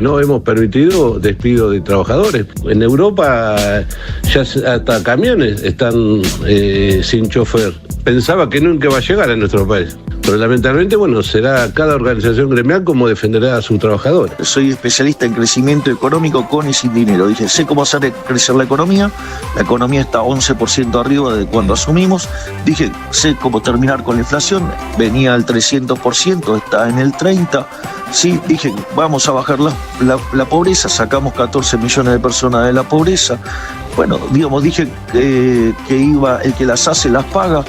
No hemos permitido despido de trabajadores. En Europa ya hasta camiones están sin chofer. Pensaba que nunca va a llegar a nuestro país. Pero lamentablemente, será cada organización gremial como defenderá a sus trabajadores. Soy especialista en crecimiento económico con y sin dinero. Dije, sé cómo hacer crecer la economía. La economía está 11% arriba de cuando asumimos. Dije, sé cómo terminar con la inflación. Venía al 300%, está en el 30%. Sí, dije, vamos a bajar la pobreza. Sacamos 14 millones de personas de la pobreza. Dije que iba, el que las hace las paga.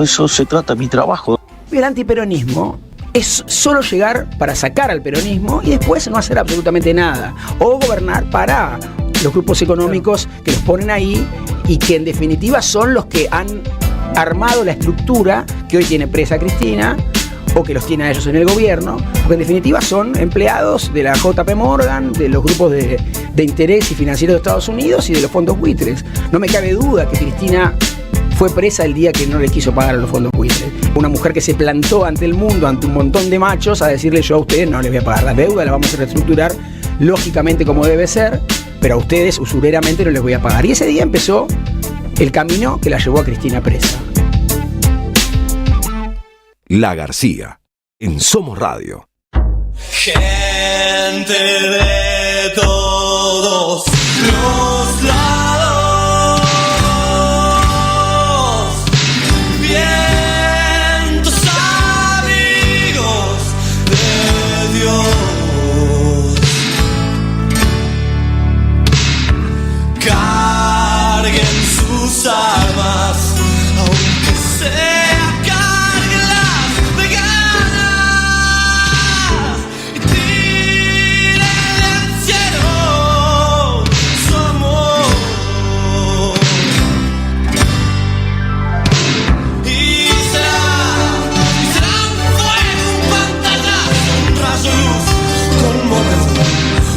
Eso se trata de mi trabajo. El antiperonismo es solo llegar para sacar al peronismo y después no hacer absolutamente nada. O gobernar para los grupos económicos que los ponen ahí y que en definitiva son los que han armado la estructura que hoy tiene presa Cristina o que los tiene a ellos en el gobierno, porque en definitiva son empleados de la JP Morgan, de los grupos de interés y financieros de Estados Unidos y de los fondos buitres. No me cabe duda que Cristina fue presa el día que no le quiso pagar a los fondos buitres. Una mujer que se plantó ante el mundo, ante un montón de machos, a decirle: yo a ustedes no les voy a pagar la deuda, la vamos a reestructurar lógicamente como debe ser, pero a ustedes usureramente no les voy a pagar. Y ese día empezó el camino que la llevó a Cristina presa. La García, en Somos Radio. Gente de todos los lados, vientos amigos de Dios, carguen sus armas, aunque sea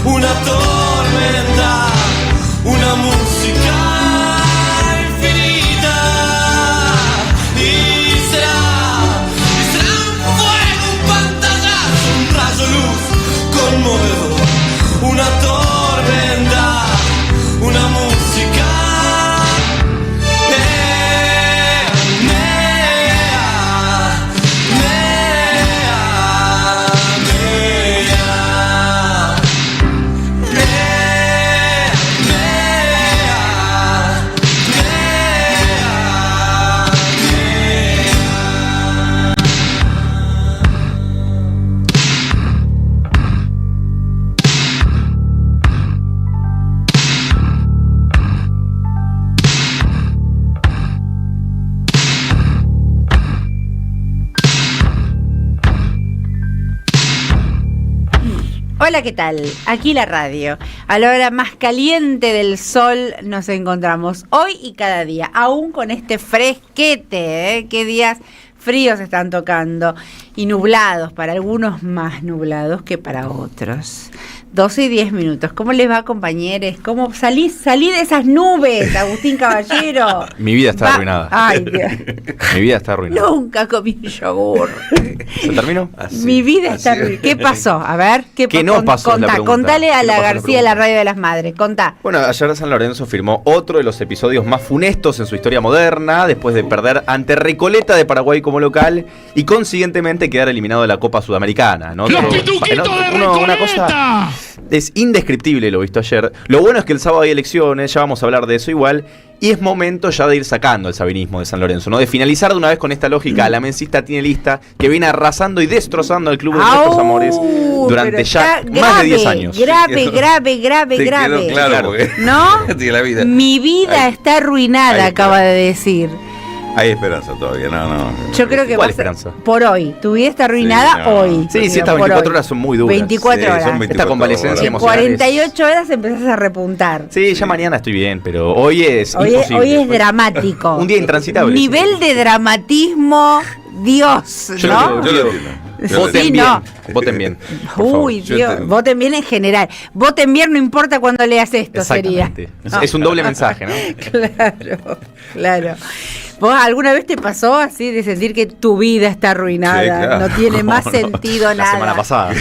una tormenta, una música infinita, y será un fuego, un pantallazo, un rayo luz conmovedor, una tormenta, una música. Hola, ¿qué tal? Aquí la radio. A la hora más caliente del sol nos encontramos hoy y cada día, aún con este fresquete, ¿eh? Qué días fríos están tocando y nublados, para algunos más nublados que para otros. 12:10. ¿Cómo les va, compañeros? ¿Cómo salí de esas nubes, Agustín Caballero? Mi vida está arruinada. Ay, Dios. Mi vida está arruinada. Nunca comí yogur. ¿Se terminó? Mi vida está arruinada. ¿Qué pasó? A ver, ¿qué no pasó? Contale a la García, la radio de las madres. Contá. Bueno, ayer San Lorenzo firmó otro de los episodios más funestos en su historia moderna, después de perder ante Recoleta de Paraguay como local y consiguientemente quedar eliminado de la Copa Sudamericana, ¿no? ¡Los pituquitos de Recoleta! Una cosa es indescriptible lo visto ayer. Lo bueno es que el sábado hay elecciones, ya vamos a hablar de eso igual, y es momento ya de ir sacando el sabinismo de San Lorenzo, ¿no? De finalizar de una vez con esta lógica lamencista tinelista que viene arrasando y destrozando al club de nuestros amores durante ya más de 10 años. Grave. Claro, ¿no? La vida. Mi vida está arruinada, acaba de decir. Hay esperanza todavía, no. Yo creo que ¿Cuál esperanza? Por hoy. Tu vida está arruinada hoy. Sí, estas 24 horas son muy duras. 24 horas. Son 24 Esta convalecencia en emocional. 48 horas empezás a repuntar. Sí, ya mañana estoy bien, pero hoy es imposible. Hoy es dramático. Un día intransitable. Nivel de dramatismo, Dios, ¿no? Yo lo entiendo. Voten bien. Voten bien. Uy, Dios. Voten bien en general. Voten bien, no importa cuando leas esto, sería. Es un doble mensaje, ¿no? Claro. ¿Vos alguna vez te pasó así de sentir que tu vida está arruinada? Sí, claro. No tiene más sentido La nada. semana pasada.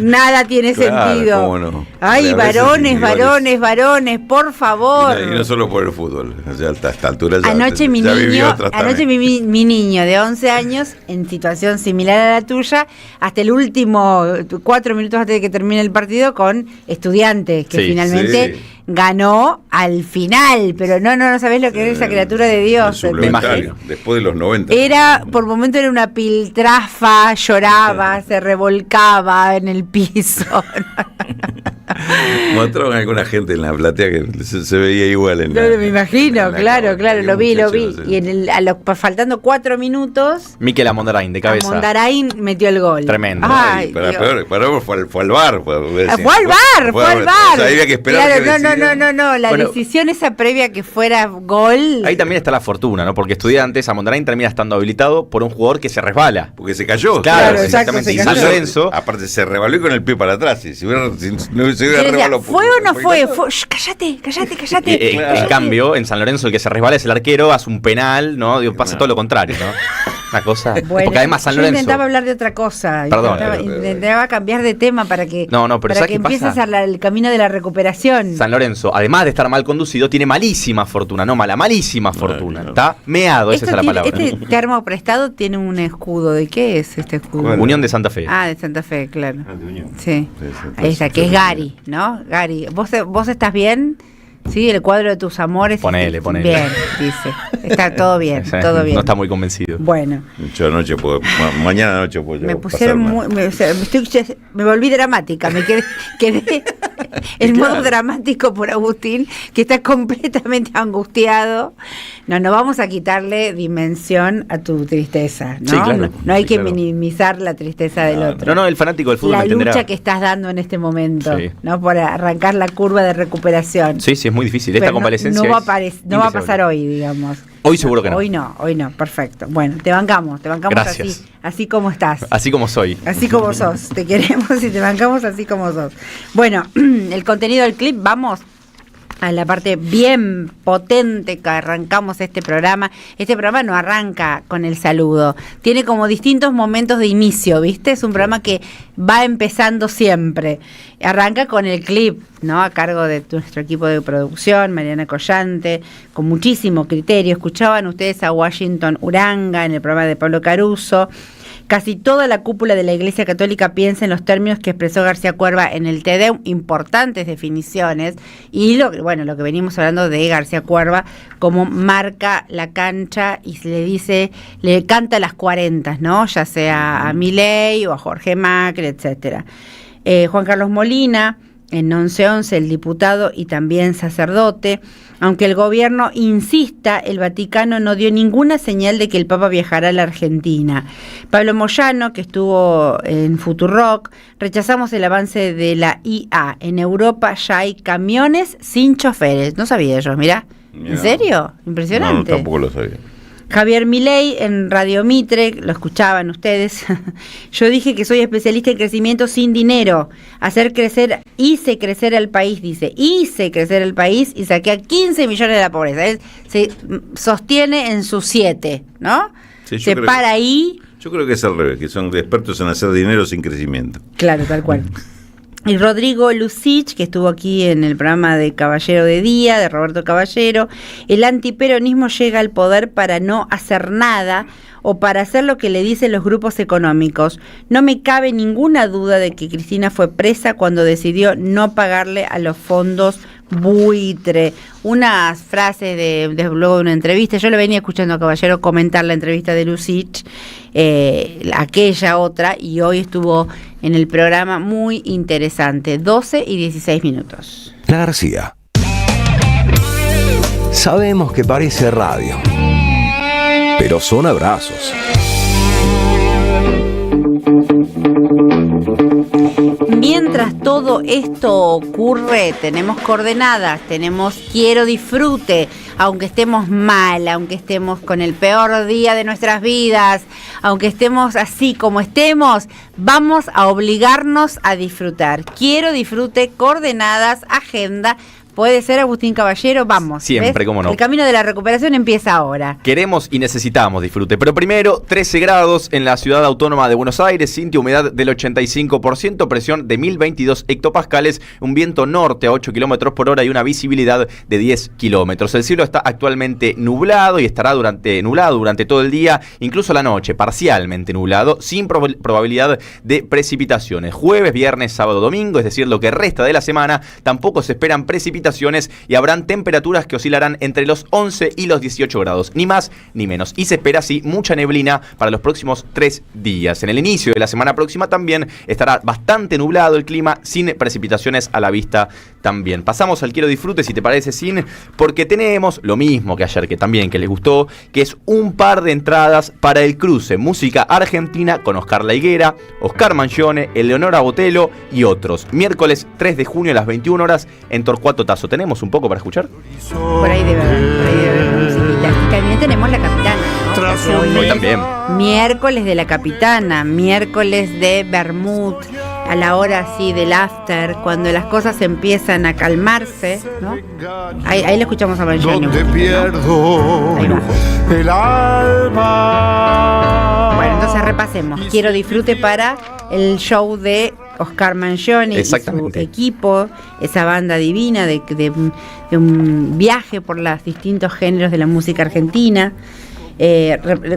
Nada tiene Claro, sentido. cómo no. Ay, A veces varones, sí, varones, varones, por favor. Y no solo por el fútbol. O sea, a esta altura ya, Anoche mi ya viví niño, otras anoche también. mi niño de 11 años, en situación similar a la tuya, hasta el último 4 minutos antes de que termine el partido con Estudiantes, que Sí, finalmente sí. ganó al final, pero no sabés lo que es esa criatura de Dios. El suplementario, después de los 90. Por momento era una piltrafa, lloraba, se revolcaba en el piso. Mostraron a alguna gente en la platea que se veía igual en No, la, me imagino, en la claro, cámara. claro, Qué lo vi. muchacho, no sé. Y faltando 4 minutos, Mikel Amondarain, de cabeza. Amondarain metió el gol. Tremendo. Ay, Para Dios. peor, fue al bar. Fue al bar. O sea, había que esperar Claro, que decidiera. no. La Bueno, decisión esa previa que fuera gol. Ahí también está la fortuna, ¿no? Porque Estudiantes, Amondarain termina estando habilitado por un jugador que se resbala. Porque se cayó. Claro, exactamente. se Y cayó. San Lorenzo, Aparte se rebaló con el pie para atrás. Y si no se Yo hubiera decía, rebalado. ¿fue o no fue? Shh, cállate. en cambio, en San Lorenzo el que se resbala es el arquero, hace un penal, ¿no? Digo, pasa todo lo contrario, ¿no? Una cosa. Bueno, porque además San yo Lorenzo. intentaba hablar de otra cosa. Perdón. Intentaba cambiar de tema para que, No, pero para ¿sabes que qué pasa? empieces el camino de la recuperación. San Lorenzo, además de estar mal conducido, tiene malísima fortuna, no mala, malísima fortuna. Está meado, esa es la palabra. Este termo prestado tiene un escudo. ¿De qué es este escudo? ¿Cuál? Unión de Santa Fe. Ah, de Santa Fe, claro. Ah, de Unión. Sí. Sí, Ahí está, que es Gary, ¿no? Gary, ¿vos estás bien? Sí, el cuadro de tus amores. Ponele. Bien, dice. Está todo bien, todo bien. No está muy convencido. Bueno. Yo anoche puedo, mañana anoche puedo. Me pasar pusieron mal. me volví dramática, quedé en modo dramático por Agustín, que está completamente angustiado. No vamos a quitarle dimensión a tu tristeza, ¿no? Sí, claro. No hay Sí, que claro. minimizar la tristeza del otro. No, el fanático del fútbol La me entenderá. lucha que estás dando en este momento, Sí. ¿no? Por arrancar la curva de recuperación. Sí, es muy difícil. Pero Esta convalecencia no va es a pasar indeseable. hoy, digamos. Hoy seguro que no. Hoy no, perfecto. Bueno, te bancamos Gracias. así como estás. Así como soy. Así como sos, te queremos y te bancamos así como sos. Bueno, el contenido del clip, vamos a la parte bien potente que arrancamos este programa. Este programa no arranca con el saludo, tiene como distintos momentos de inicio, ¿viste? Es un programa que va empezando siempre. Arranca con el clip, ¿no? A cargo de nuestro equipo de producción, Mariana Collante, con muchísimo criterio. Escuchaban ustedes a Washington Uranga en el programa de Pablo Caruso. Casi toda la cúpula de la Iglesia Católica piensa en los términos que expresó García Cuerva en el Te Deum, importantes definiciones, y lo que venimos hablando de García Cuerva, cómo marca la cancha y se le dice, le canta las 40, ¿no? Ya sea a Milei o a Jorge Macri, etcétera. Juan Carlos Molina, en 1111, el diputado y también sacerdote. Aunque el gobierno insista, el Vaticano no dio ninguna señal de que el Papa viajará a la Argentina. Pablo Moyano, que estuvo en Futurock, rechazamos el avance de la IA. En Europa ya hay camiones sin choferes. No sabía yo, mirá. ¿En serio? Impresionante. No, tampoco lo sabía. Javier Milei en Radio Mitre, lo escuchaban ustedes. Yo dije que soy especialista en crecimiento sin dinero. Hice crecer al país, dice. Hice crecer al país y saqué a 15 millones de la pobreza. Él se sostiene en sus 7, ¿no? Sí, Se para ahí. Yo creo que es al revés, que son expertos en hacer dinero sin crecimiento. Claro, tal cual. Y Rodrigo Lucich, que estuvo aquí en el programa de Caballero de Día, de Roberto Caballero, el antiperonismo llega al poder para no hacer nada o para hacer lo que le dicen los grupos económicos. No me cabe ninguna duda de que Cristina fue presa cuando decidió no pagarle a los fondos buitre. Unas frases de luego de una entrevista. Yo le venía escuchando a Caballero comentar la entrevista de Lucich, aquella otra, y hoy estuvo en el programa, muy interesante. 12 y 16 minutos. La García. Sabemos que parece radio, pero son abrazos. Mientras todo esto ocurre, tenemos coordenadas, tenemos quiero disfrute, aunque estemos mal, aunque estemos con el peor día de nuestras vidas, aunque estemos así como estemos, vamos a obligarnos a disfrutar. Quiero disfrute, coordenadas, agenda, Puede ser, Agustín Caballero, vamos. Siempre, ¿ves? cómo no. El camino de la recuperación empieza ahora. Queremos y necesitamos disfrute. Pero primero, 13 grados en la ciudad autónoma de Buenos Aires, Cintia, humedad del 85%, presión de 1022 hectopascales, un viento norte a 8 kilómetros por hora y una visibilidad de 10 kilómetros. El cielo está actualmente nublado y estará nublado durante todo el día, incluso la noche, parcialmente nublado, sin probabilidad de precipitaciones. Jueves, viernes, sábado, domingo, es decir, lo que resta de la semana, tampoco se esperan precipitaciones y habrán temperaturas que oscilarán entre los 11 y los 18 grados, ni más ni menos. Y se espera así mucha neblina para los próximos 3 días. En el inicio de la semana próxima también estará bastante nublado el clima, sin precipitaciones a la vista también. Pasamos al Quiero Disfrute, si te parece, Sin, porque tenemos lo mismo que ayer, que también que les gustó, que es un par de entradas para el cruce Música Argentina con Oscar La Higuera, Oscar Mangione, Eleonora Botelho y otros. Miércoles 3 de junio a las 21 horas en Torcuato Tazo. ¿Tenemos un poco para escuchar? Por ahí debe haber musiquita. Y también tenemos La Capitana, ¿no? Hoy también. Miércoles de La Capitana, miércoles de Bermud, a la hora así del after, cuando las cosas empiezan a calmarse, ¿no? Ahí le escuchamos a Mangione. Donde pierdo el alma. Bueno, entonces repasemos. Quiero Disfrute para el show de Oscar Mangione y su equipo, esa banda divina de un viaje por los distintos géneros de la música argentina.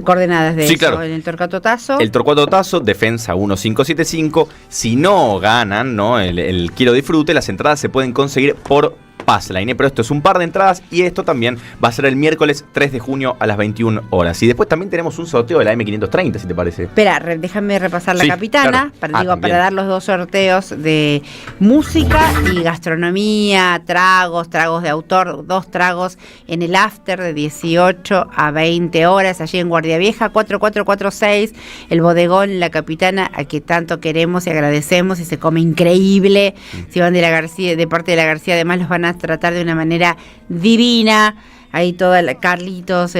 Coordenadas de sí, eso, claro. En el Torcuato Tazo. El Torcuato Tazo, defensa 1575. Si no ganan, ¿no? El Quiero Disfrute, las entradas se pueden conseguir por Passline, pero esto es un par de entradas y esto también va a ser el miércoles 3 de junio a las 21 horas. Y después también tenemos un sorteo de la M530, si te parece. Espera, déjame repasar La Capitana, claro. para dar los dos sorteos de música y gastronomía, tragos de autor, 2 tragos en el after de 18 a 20 horas, allí en Guardia Vieja, 4446, el bodegón La Capitana, a que tanto queremos y agradecemos, y se come increíble. Si van de parte de la García, además los van a tratar de una manera divina. Ahí Carlitos,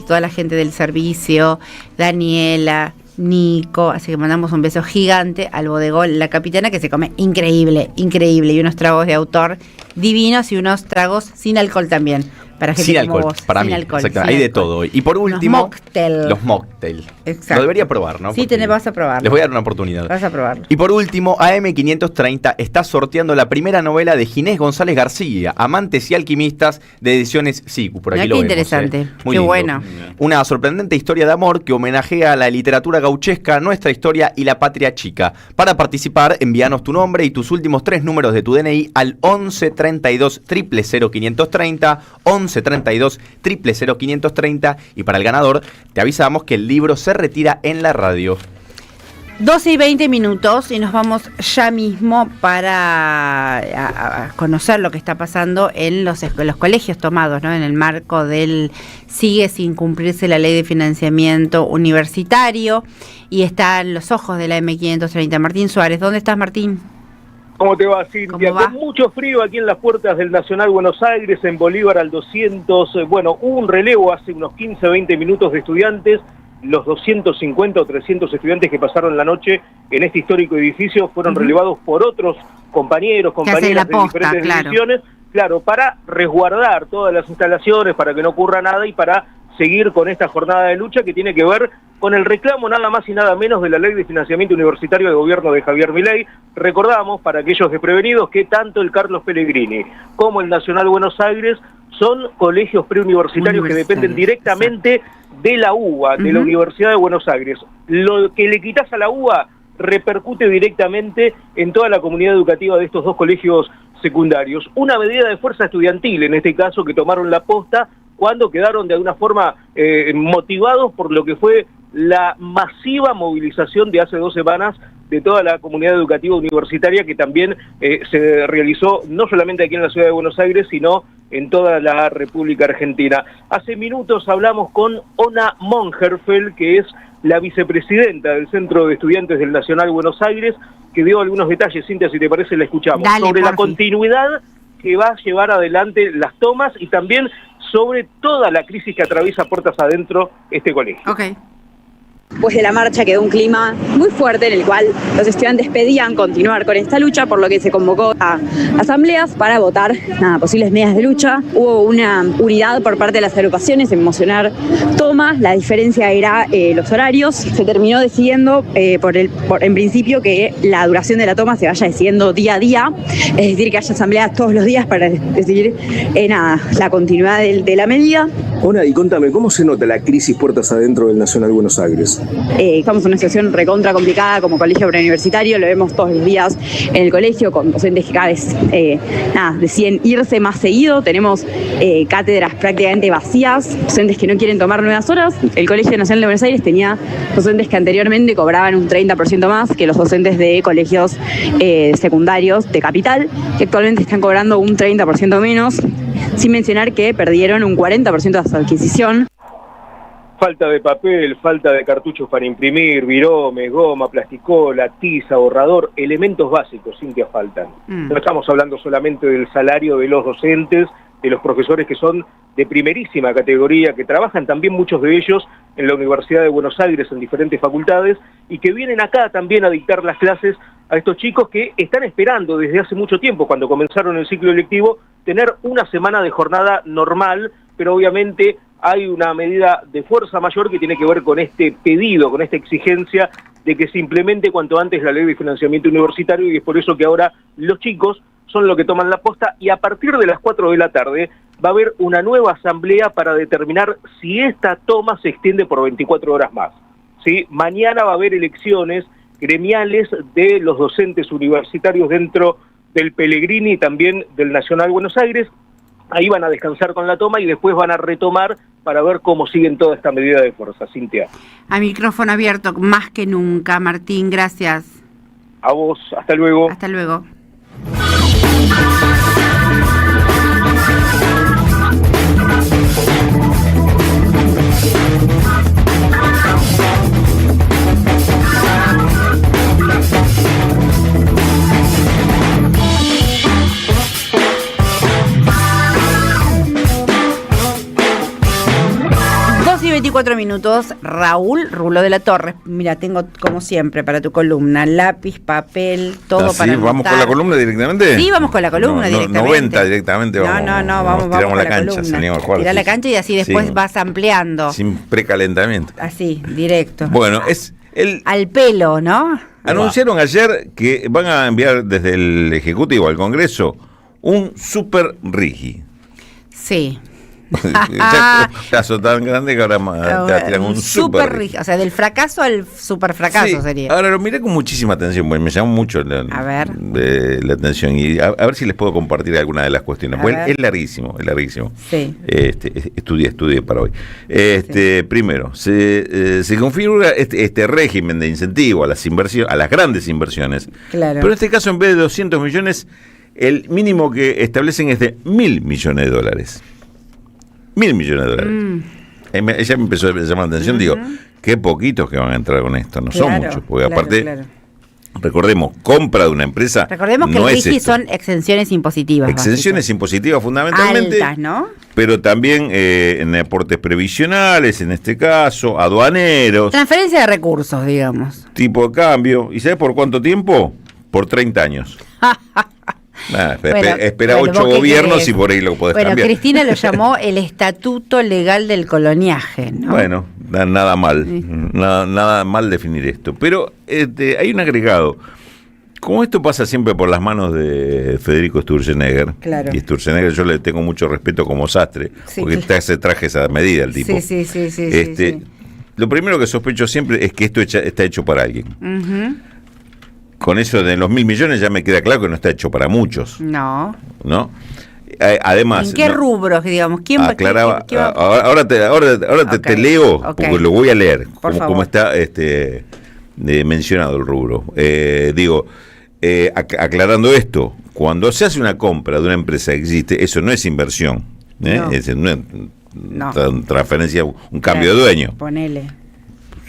toda la gente del servicio, Daniela, Nico, así que mandamos un beso gigante al bodegón La Capitana, que se come increíble, y unos tragos de autor divinos y unos tragos sin alcohol también. Para gente sin como alcohol, vos. para sin mí, alcohol, exactamente. sin Hay de alcohol. todo hoy. Y por último, los mocktail. Exacto. Lo debería probar, ¿no? Sí, vas a probarlo. Les voy a dar una oportunidad. Vas a probarlo. Y por último, AM530 está sorteando la primera novela de Ginés González García, Amantes y Alquimistas, de Ediciones Sicu. Por aquí Qué lo vemos, interesante. Muy Qué lindo. bueno. Una sorprendente historia de amor que homenajea a la literatura gauchesca, nuestra historia y la patria chica. Para participar, envíanos tu nombre y tus últimos 3 números de tu DNI al 11 32 000 530, 11 32 000 530, y para el ganador te avisamos que el libro se retira en la radio. 12 y 20 minutos y nos vamos ya mismo para a conocer lo que está pasando en los colegios tomados, ¿no? En el marco del sigue sin cumplirse la ley de financiamiento universitario, y están los ojos de la M530. Martín Suárez, ¿dónde estás, Martín? ¿Cómo te va, Cintia? ¿Cómo va? Con mucho frío aquí en las puertas del Nacional Buenos Aires, en Bolívar al 200. Hubo un relevo hace unos 15, 20 minutos de estudiantes. Los 250 o 300 estudiantes que pasaron la noche en este histórico edificio fueron relevados por otros compañeras de diferentes divisiones, claro, para resguardar todas las instalaciones, para que no ocurra nada y para seguir con esta jornada de lucha que tiene que ver con el reclamo nada más y nada menos de la ley de financiamiento universitario del gobierno de Javier Milei. Recordamos, para aquellos desprevenidos, que tanto el Carlos Pellegrini como el Nacional Buenos Aires son colegios preuniversitarios que dependen directamente de la UBA, de la Universidad de Buenos Aires. Lo que le quitas a la UBA repercute directamente en toda la comunidad educativa de estos dos colegios secundarios. Una medida de fuerza estudiantil, en este caso, que tomaron la posta cuando quedaron de alguna forma motivados por lo que fue la masiva movilización de hace 2 semanas de toda la comunidad educativa universitaria, que también se realizó no solamente aquí en la ciudad de Buenos Aires, sino en toda la República Argentina. Hace minutos hablamos con Ona Mongerfeld, que es la vicepresidenta del Centro de Estudiantes del Nacional Buenos Aires, que dio algunos detalles. Cintia, si te parece, la escuchamos. Dale, sobre la continuidad que va a llevar adelante las tomas y también sobre toda la crisis que atraviesa puertas adentro este colegio. Okay. Después de la marcha quedó un clima muy fuerte en el cual los estudiantes pedían continuar con esta lucha, por lo que se convocó a asambleas para votar posibles medidas de lucha. Hubo una unidad por parte de las agrupaciones en mocionar tomas, la diferencia era los horarios. Se terminó decidiendo en principio que la duración de la toma se vaya decidiendo día a día, es decir, que haya asambleas todos los días para decidir la continuidad de la medida. Ona, y contame, ¿cómo se nota la crisis puertas adentro del Nacional Buenos Aires? Estamos en una situación recontra complicada como colegio preuniversitario, lo vemos todos los días en el colegio, con docentes que cada vez deciden irse más seguido. Tenemos cátedras prácticamente vacías, docentes que no quieren tomar nuevas horas. El Colegio Nacional de Buenos Aires tenía docentes que anteriormente cobraban un 30% más que los docentes de colegios secundarios de capital, que actualmente están cobrando un 30% menos, sin mencionar que perdieron un 40% de su adquisición. Falta de papel, falta de cartuchos para imprimir, viromes, goma, plasticola, tiza, borrador, elementos básicos, Cintia, faltan. No estamos hablando solamente del salario de los docentes, de los profesores que son de primerísima categoría, que trabajan también muchos de ellos en la Universidad de Buenos Aires, en diferentes facultades, y que vienen acá también a dictar las clases a estos chicos que están esperando desde hace mucho tiempo, cuando comenzaron el ciclo electivo, tener una semana de jornada normal, pero obviamente hay una medida de fuerza mayor que tiene que ver con este pedido, con esta exigencia de que se implemente cuanto antes la ley de financiamiento universitario, y es por eso que ahora los chicos son los que toman la posta, y a partir de las 4 de la tarde va a haber una nueva asamblea para determinar si esta toma se extiende por 24 horas más. ¿Sí? Mañana va a haber elecciones gremiales de los docentes universitarios dentro del Pellegrini y también del Nacional Buenos Aires. Ahí van a descansar con la toma y después van a retomar para ver cómo siguen toda esta medida de fuerza. Cintia. A micrófono abierto, más que nunca. Martín, gracias. A vos, hasta luego. Hasta luego. Y 24 minutos, Raúl Rulo de la Torre. Mira, tengo como siempre para tu columna lápiz, papel, todo para anotar. ¿Vamos con la columna directamente? Sí, vamos con la columna directamente. 90 directamente vamos. Vamos tiramos con la cancha, salimos a jugar. Tirá la cancha y así después vas ampliando. Sin precalentamiento. Así, directo. Bueno, es al pelo, ¿no? Anunciaron ayer que van a enviar desde el Ejecutivo al Congreso un super rigi. Sí. Ya un caso tan grande que ahora te tiran un super rigi. O sea, del fracaso al super fracaso sería. Ahora lo miré con muchísima atención, porque me llamó mucho la atención, y a ver si les puedo compartir alguna de las cuestiones. Bueno, es larguísimo. Sí. Estudié para hoy. Primero, se configura este régimen de incentivo a las inversiones, a las grandes inversiones. Claro. Pero en este caso, en vez de 200 millones, el mínimo que establecen es de $1.000 millones. $1.000 millones. Ella me empezó a llamar la atención, digo, qué poquitos que van a entrar con esto, no son muchos, porque aparte, recordemos, compra de una empresa. Recordemos que el RIGI son exenciones impositivas. Exenciones impositivas fundamentalmente. Altas, ¿no? Pero también en aportes previsionales, en este caso, aduaneros. Transferencia de recursos, digamos. Tipo de cambio. ¿Y sabes por cuánto tiempo? Por 30 años. Espera 8 gobiernos y por ahí lo podés cambiar. Bueno, Cristina lo llamó el estatuto legal del coloniaje, ¿no? Bueno, nada mal, nada mal definir esto. Pero hay un agregado. Como esto pasa siempre por las manos de Federico Sturzenegger, y Sturzenegger yo le tengo mucho respeto como sastre, porque te hace trajes a medida el tipo. Sí. Lo primero que sospecho siempre es que esto está hecho para alguien. Con eso de los $1.000 millones ya me queda claro que no está hecho para muchos. ¿No? Además, ¿en qué rubros, digamos? ¿Quién aclaraba? Ahora te leo, porque lo voy a leer, como está mencionado el rubro. Aclarando esto, cuando se hace una compra de una empresa que existe, eso no es inversión, no es transferencia, un cambio de dueño. Ponele.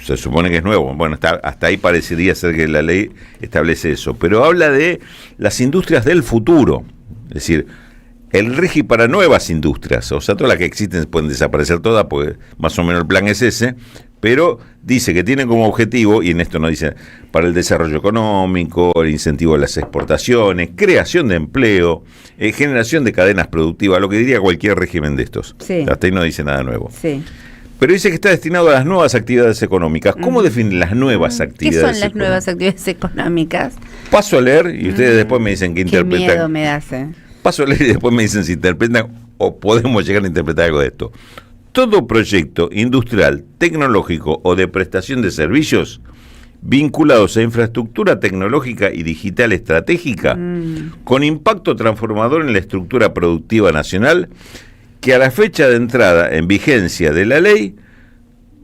Se supone que es nuevo. Bueno, hasta ahí parecería ser que la ley establece eso. Pero habla de las industrias del futuro. Es decir, el RIGI para nuevas industrias, o sea, todas las que existen pueden desaparecer todas, pues más o menos el plan es ese, pero dice que tiene como objetivo, y en esto no dice, para el desarrollo económico, el incentivo a las exportaciones, creación de empleo, generación de cadenas productivas, lo que diría cualquier régimen de estos. Sí. Hasta ahí no dice nada nuevo. Sí. Pero dice que está destinado a las nuevas actividades económicas. ¿Cómo definen las nuevas actividades ¿Qué son las nuevas actividades económicas? Paso a leer y ustedes después me dicen que interpretan. Qué miedo me da ese. Paso a leer y después me dicen si interpretan o podemos llegar a interpretar algo de esto. Todo proyecto industrial, tecnológico o de prestación de servicios vinculados a infraestructura tecnológica y digital estratégica con impacto transformador en la estructura productiva nacional, que a la fecha de entrada en vigencia de la ley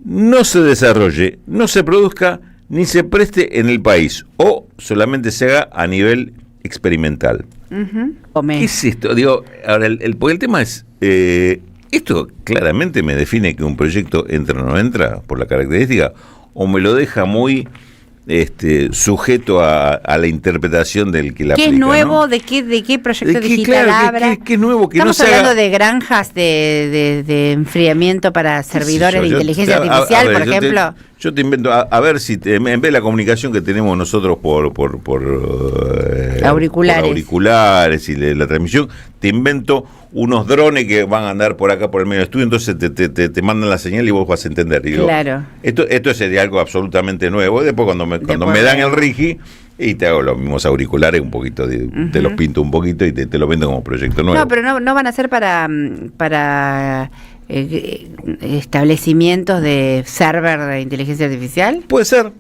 no se desarrolle, no se produzca ni se preste en el país o solamente se haga a nivel experimental. ¿Qué es esto? Digo, ahora porque el tema es, esto claramente me define que un proyecto entra o no entra por la característica, o me lo deja muy sujeto a la interpretación del que la aplica. ¿Qué es nuevo? ¿no? ¿De qué proyecto digital claro, habla? ¿Qué es nuevo? Que Estamos no se hablando haga... de granjas de enfriamiento para servidores de inteligencia artificial, por ejemplo. Yo te invento, a ver si en vez de la comunicación que tenemos nosotros por auriculares y la transmisión, te invento unos drones que van a andar por acá por el medio del estudio, entonces te mandan la señal y vos vas a entender. Digo, claro. Esto sería algo absolutamente nuevo. Y después cuando me dan el RIGI y te hago los mismos auriculares un poquito, te los pinto un poquito y te los vendo como proyecto nuevo. No, pero no van a ser para establecimientos de server de inteligencia artificial. Puede ser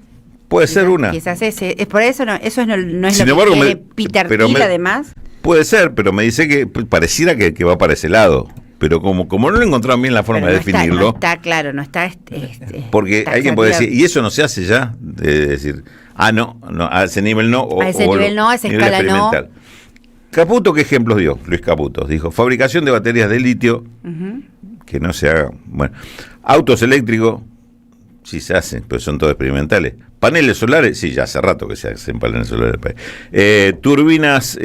una. Quizás es por eso no es lo Sin que embargo, quiere Peter Thiel, además. Puede ser, pero me dice que pareciera que va para ese lado. Pero como no le encontraron bien la forma de definirlo. No está claro, no está. Porque está alguien puede decir, ¿y eso no se hace ya? Es decir, no, a ese nivel no. A ese nivel no, a esa escala no. Caputo, ¿qué ejemplos dio? Luis Caputo dijo: fabricación de baterías de litio, que no se haga. Bueno, autos eléctricos, sí se hacen, pero son todos experimentales. Paneles solares, sí, ya hace rato que se hacen paneles solares. Turbinas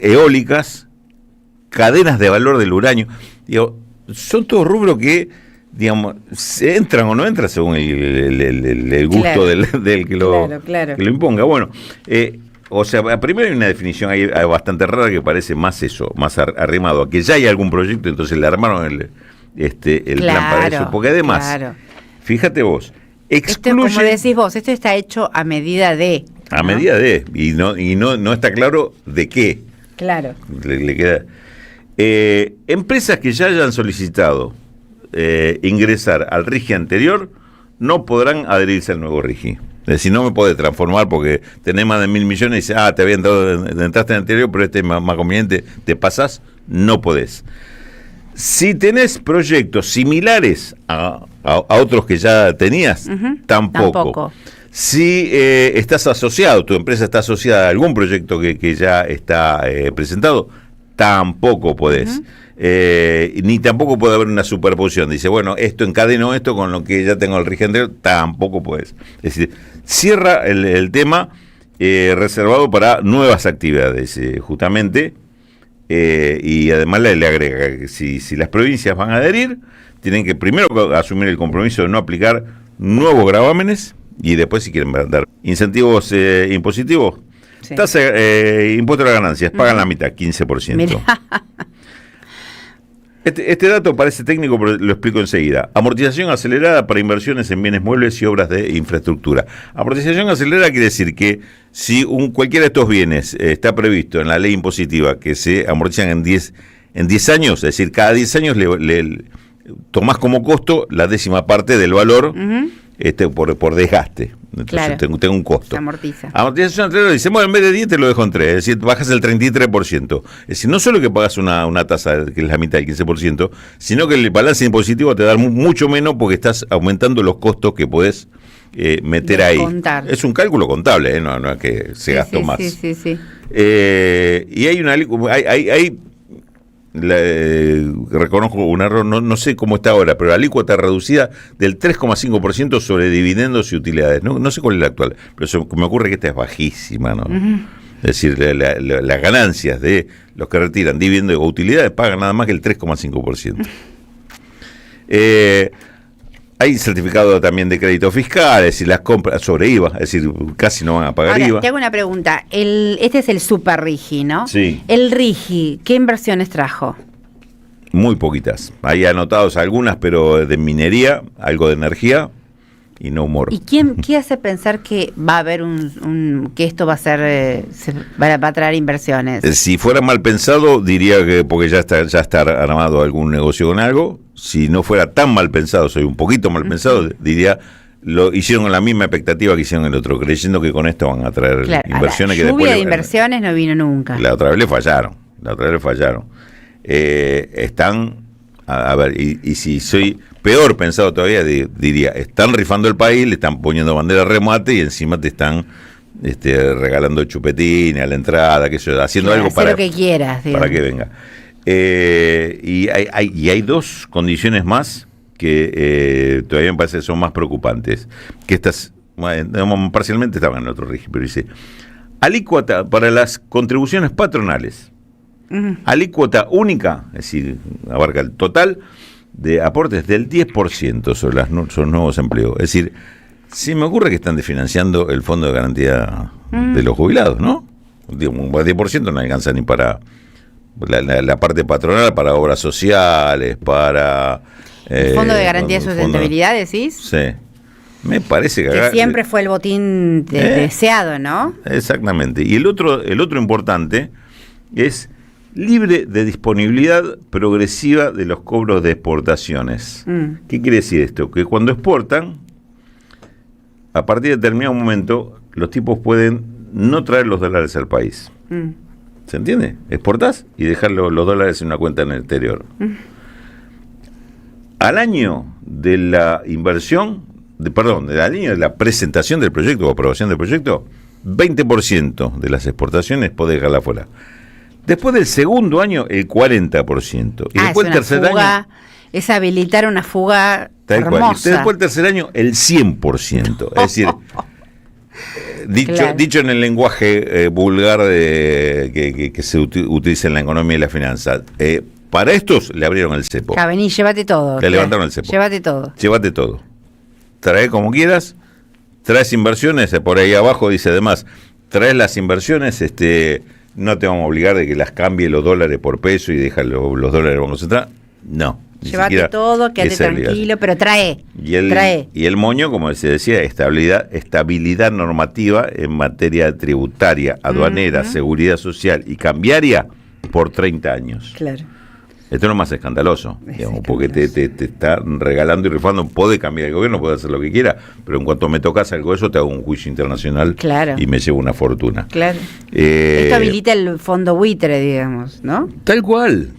eólicas, cadenas de valor del uranio. Digo, son todos rubros que, digamos, se entran o no entran según el gusto claro. del que lo imponga. Bueno, o sea, primero hay una definición ahí bastante rara que parece más arrimado a que ya hay algún proyecto, entonces le armaron el plan para eso. Porque además, fíjate vos, excluye... Esto, como decís vos, esto está hecho a medida de... A medida de, y no está claro de qué. Claro. Le queda... empresas que ya hayan solicitado ingresar al RIGI anterior no podrán adherirse al nuevo RIGI. Es decir, no me podés transformar porque tenés más de 1.000 millones y dices, te había entraste en el anterior, pero este es más conveniente, te pasás, no podés. Si tenés proyectos similares a otros que ya tenías, tampoco. Si estás asociado, tu empresa está asociada a algún proyecto que ya está presentado, tampoco podés. Ni tampoco puede haber una superposición. Dice, bueno, esto encadeno esto con lo que ya tengo el RIGI anterior, tampoco podés. Es decir, cierra el tema reservado para nuevas actividades, justamente. Y además le agrega que si las provincias van a adherir, tienen que primero asumir el compromiso de no aplicar nuevos gravámenes y después, si quieren dar incentivos impositivos, tasa impuesto a las ganancias, pagan la mitad, 15%. Mirá. Este dato parece técnico, pero lo explico enseguida. Amortización acelerada para inversiones en bienes muebles y obras de infraestructura. Amortización acelerada quiere decir que si cualquiera de estos bienes está previsto en la ley impositiva que se amortizan en 10 años, es decir, cada 10 años le tomás como costo la 10ª parte del valor por desgaste. Entonces tengo un costo. Se amortiza. Amortización acelerada dice, bueno, en vez de 10 te lo dejo en 3, es decir, bajas el 33%. Es decir, no solo que pagas una tasa que es la mitad del 15%, sino que el balance impositivo te da mucho menos porque estás aumentando los costos que podés meter ahí. Es un cálculo contable, no es que se gastó más. Sí. Y hay reconozco un error, no sé cómo está ahora, pero la alícuota reducida del 3,5% sobre dividendos y utilidades. No sé cuál es la actual, pero me ocurre que esta es bajísima, ¿no? Es decir, las ganancias de los que retiran dividendos o utilidades pagan nada más que el 3,5%. Hay certificado también de crédito fiscal, es decir, las compras sobre IVA, es decir, casi no van a pagar Ahora, IVA. te hago una pregunta. Este es el Super Rigi, ¿no? Sí. El Rigi, ¿qué inversiones trajo? Muy poquitas. Hay anotados algunas, pero de minería, algo de energía y no humor. ¿Y qué hace pensar que va a haber que esto va a ser, va a traer inversiones? Si fuera mal pensado, diría que porque ya está armado algún negocio con algo. Si no fuera tan mal pensado, soy un poquito mal pensado, diría, lo hicieron con la misma expectativa que hicieron el otro, creyendo que con esto van a traer inversiones. La lluvia de inversiones no vino nunca. La otra vez le fallaron. Están, a ver, y si soy peor pensado todavía, diría, están rifando el país, le están poniendo bandera remate y encima te están regalando chupetines a la entrada, que eso, haciendo algo para lo que quieras, para que venga. Y hay dos condiciones más que todavía me parece que son más preocupantes, que estas parcialmente estaban en otro régimen, pero dice, alícuota para las contribuciones patronales, alícuota única, es decir, abarca el total de aportes del 10% sobre los nuevos empleos. Es decir, se me ocurre que están desfinanciando el fondo de garantía de los jubilados, ¿no? Un 10% no alcanza ni para la parte patronal, para obras sociales, para... ¿El fondo de garantía de sustentabilidad, decís? Sí. Me parece que siempre fue el botín deseado, ¿no? Exactamente. Y el otro importante es libre de disponibilidad progresiva de los cobros de exportaciones. ¿Qué quiere decir esto? Que cuando exportan, a partir de determinado momento, los tipos pueden no traer los dólares al país. ¿Se entiende? Exportás y dejar los dólares en una cuenta en el exterior. Al año de la inversión, al año de la presentación del proyecto o aprobación del proyecto, 20% de las exportaciones podés dejarla fuera. Después del segundo año, el 40%. Y después del tercer año... Es habilitar una fuga hermosa. Y después del tercer año, el 100%. Es decir... Dicho en el lenguaje vulgar que se utiliza en la economía y la finanza, para estos le abrieron el cepo. Vení, llévate todo. Le levantaron el cepo. Llévate todo. Llévate todo. Trae como quieras, traes inversiones, por ahí abajo dice además, traes las inversiones, no te vamos a obligar de que las cambie los dólares por peso y deja los dólares Banco Central. No. Llévate todo, quédate tranquilo, pero trae. Y el moño, como se decía, estabilidad normativa en materia tributaria, aduanera, seguridad social y cambiaria por 30 años. Claro. Esto es lo más escandaloso, digamos, porque te está regalando y rifando. Puede cambiar el gobierno, puede hacer lo que quiera, pero en cuanto me tocas algo de eso, te hago un juicio internacional y me llevo una fortuna. Claro. Esto habilita el fondo buitre, digamos, ¿no? Tal cual.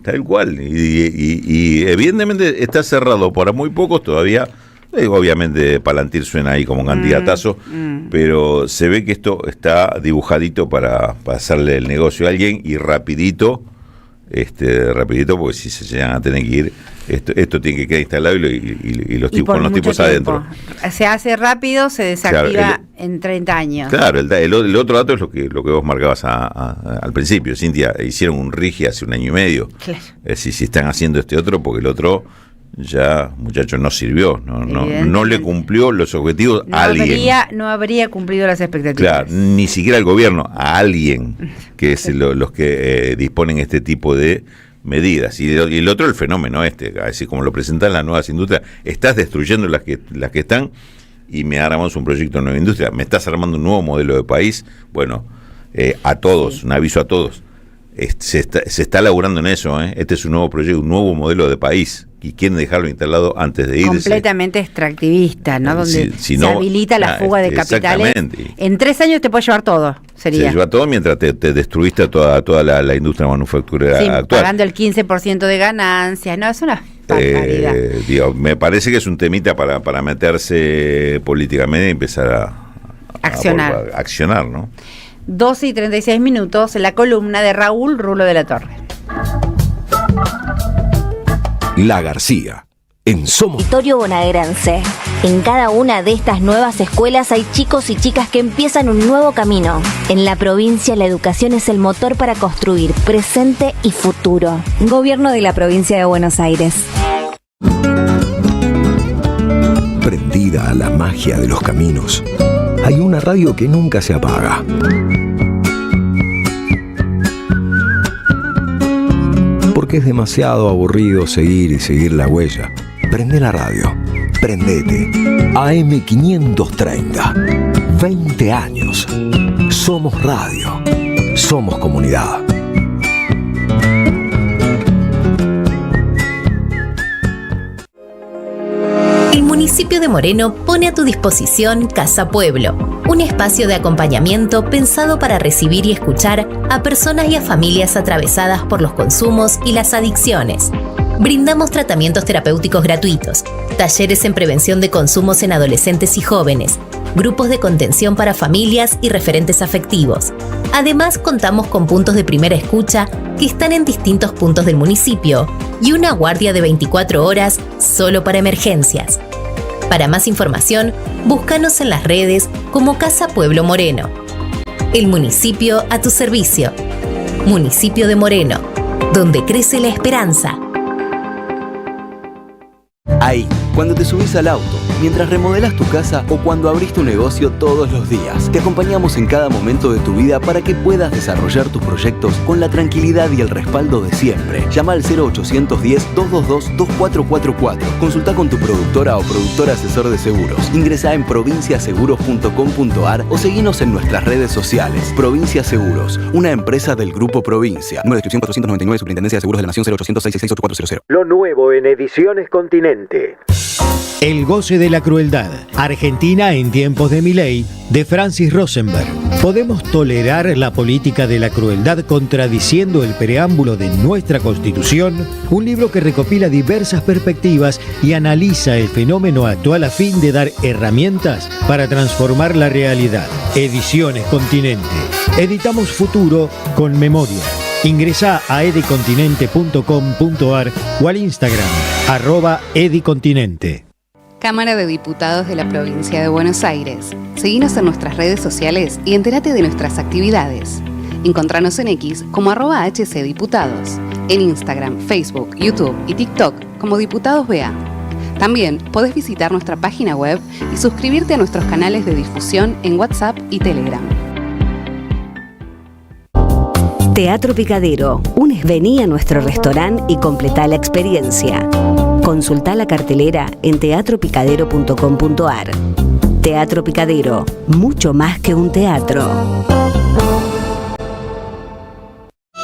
Y evidentemente está cerrado para muy pocos todavía. Obviamente Palantir suena ahí como un candidatazo, pero se ve que esto está dibujadito para hacerle el negocio a alguien y rapidito, porque si se llegan a tener que ir, esto tiene que quedar instalado y los tipos, con los tipos adentro. Se hace rápido, se desactiva en 30 años. Claro, el otro dato es lo que vos marcabas al principio, Cintia. Hicieron un RIGI hace un año y medio. Claro. Si están haciendo este otro, porque el otro ya, muchachos, no sirvió, no le cumplió los objetivos a alguien. No habría cumplido las expectativas. Claro, ni siquiera el gobierno, a alguien, que es los que disponen este tipo de medidas. Y el otro, el fenómeno así como lo presentan las nuevas industrias, estás destruyendo las que están y me armamos un proyecto de nueva industria, me estás armando un nuevo modelo de país. Bueno, a todos, un aviso a todos. Se está laburando en eso, Este es un nuevo proyecto, un nuevo modelo de país y quieren dejarlo instalado antes de irse. Completamente extractivista, ¿no? Donde se habilita la fuga de capitales. En 3 años te puedes llevar todo, sería. Se lleva todo mientras te destruiste toda la industria manufacturera actual. Pagando el 15% de ganancias, no, es una barbaridad. Me parece que es un temita para meterse políticamente y empezar a accionar, ¿no? 12:36, la columna de Raúl Rulo de la Torre. La García, en Somos Territorio bonaerense. En cada una de estas nuevas escuelas hay chicos y chicas que empiezan un nuevo camino. En la provincia, la educación es el motor para construir presente y futuro. Gobierno de la Provincia de Buenos Aires. Prendida a la magia de los caminos, hay una radio que nunca se apaga. Porque es demasiado aburrido seguir y seguir la huella. Prende la radio. Prendete. AM530. 20 años. Somos radio. Somos comunidad. El municipio de Moreno pone a tu disposición Casa Pueblo, un espacio de acompañamiento pensado para recibir y escuchar a personas y a familias atravesadas por los consumos y las adicciones. Brindamos tratamientos terapéuticos gratuitos, talleres en prevención de consumos en adolescentes y jóvenes, grupos de contención para familias y referentes afectivos. Además, contamos con puntos de primera escucha que están en distintos puntos del municipio y una guardia de 24 horas solo para emergencias. Para más información, búscanos en las redes como Casa Pueblo Moreno. El municipio a tu servicio. Municipio de Moreno, donde crece la esperanza. Ahí, cuando te subís al auto, mientras remodelas tu casa o cuando abrís tu negocio todos los días. Te acompañamos en cada momento de tu vida para que puedas desarrollar tus proyectos con la tranquilidad y el respaldo de siempre. Llama al 0810-222-2444. Consulta con tu productora o productor asesor de seguros. Ingresá en provinciaseguros.com.ar o seguinos en nuestras redes sociales. Provincia Seguros, una empresa del Grupo Provincia. Número de inscripción 499, Superintendencia de Seguros de la Nación 0800-666-8400. Lo nuevo en Ediciones Continente. El goce de la crueldad. Argentina en tiempos de Milei, de Francis Rosenberg. ¿Podemos tolerar la política de la crueldad contradiciendo el preámbulo de nuestra Constitución? Un libro que recopila diversas perspectivas y analiza el fenómeno actual a fin de dar herramientas para transformar la realidad. Ediciones Continente. Editamos futuro con memoria. Ingresá a edicontinente.com.ar o al Instagram @edicontinente. Cámara de Diputados de la Provincia de Buenos Aires. Seguinos en nuestras redes sociales y entérate de nuestras actividades. Encontranos en X como @HCDiputados, en Instagram, Facebook, YouTube y TikTok como Diputados BA. También podés visitar nuestra página web y suscribirte a nuestros canales de difusión en WhatsApp y Telegram. Teatro Picadero. Vení a nuestro restaurante y completá la experiencia. Consultá la cartelera en teatropicadero.com.ar. Teatro Picadero, mucho más que un teatro.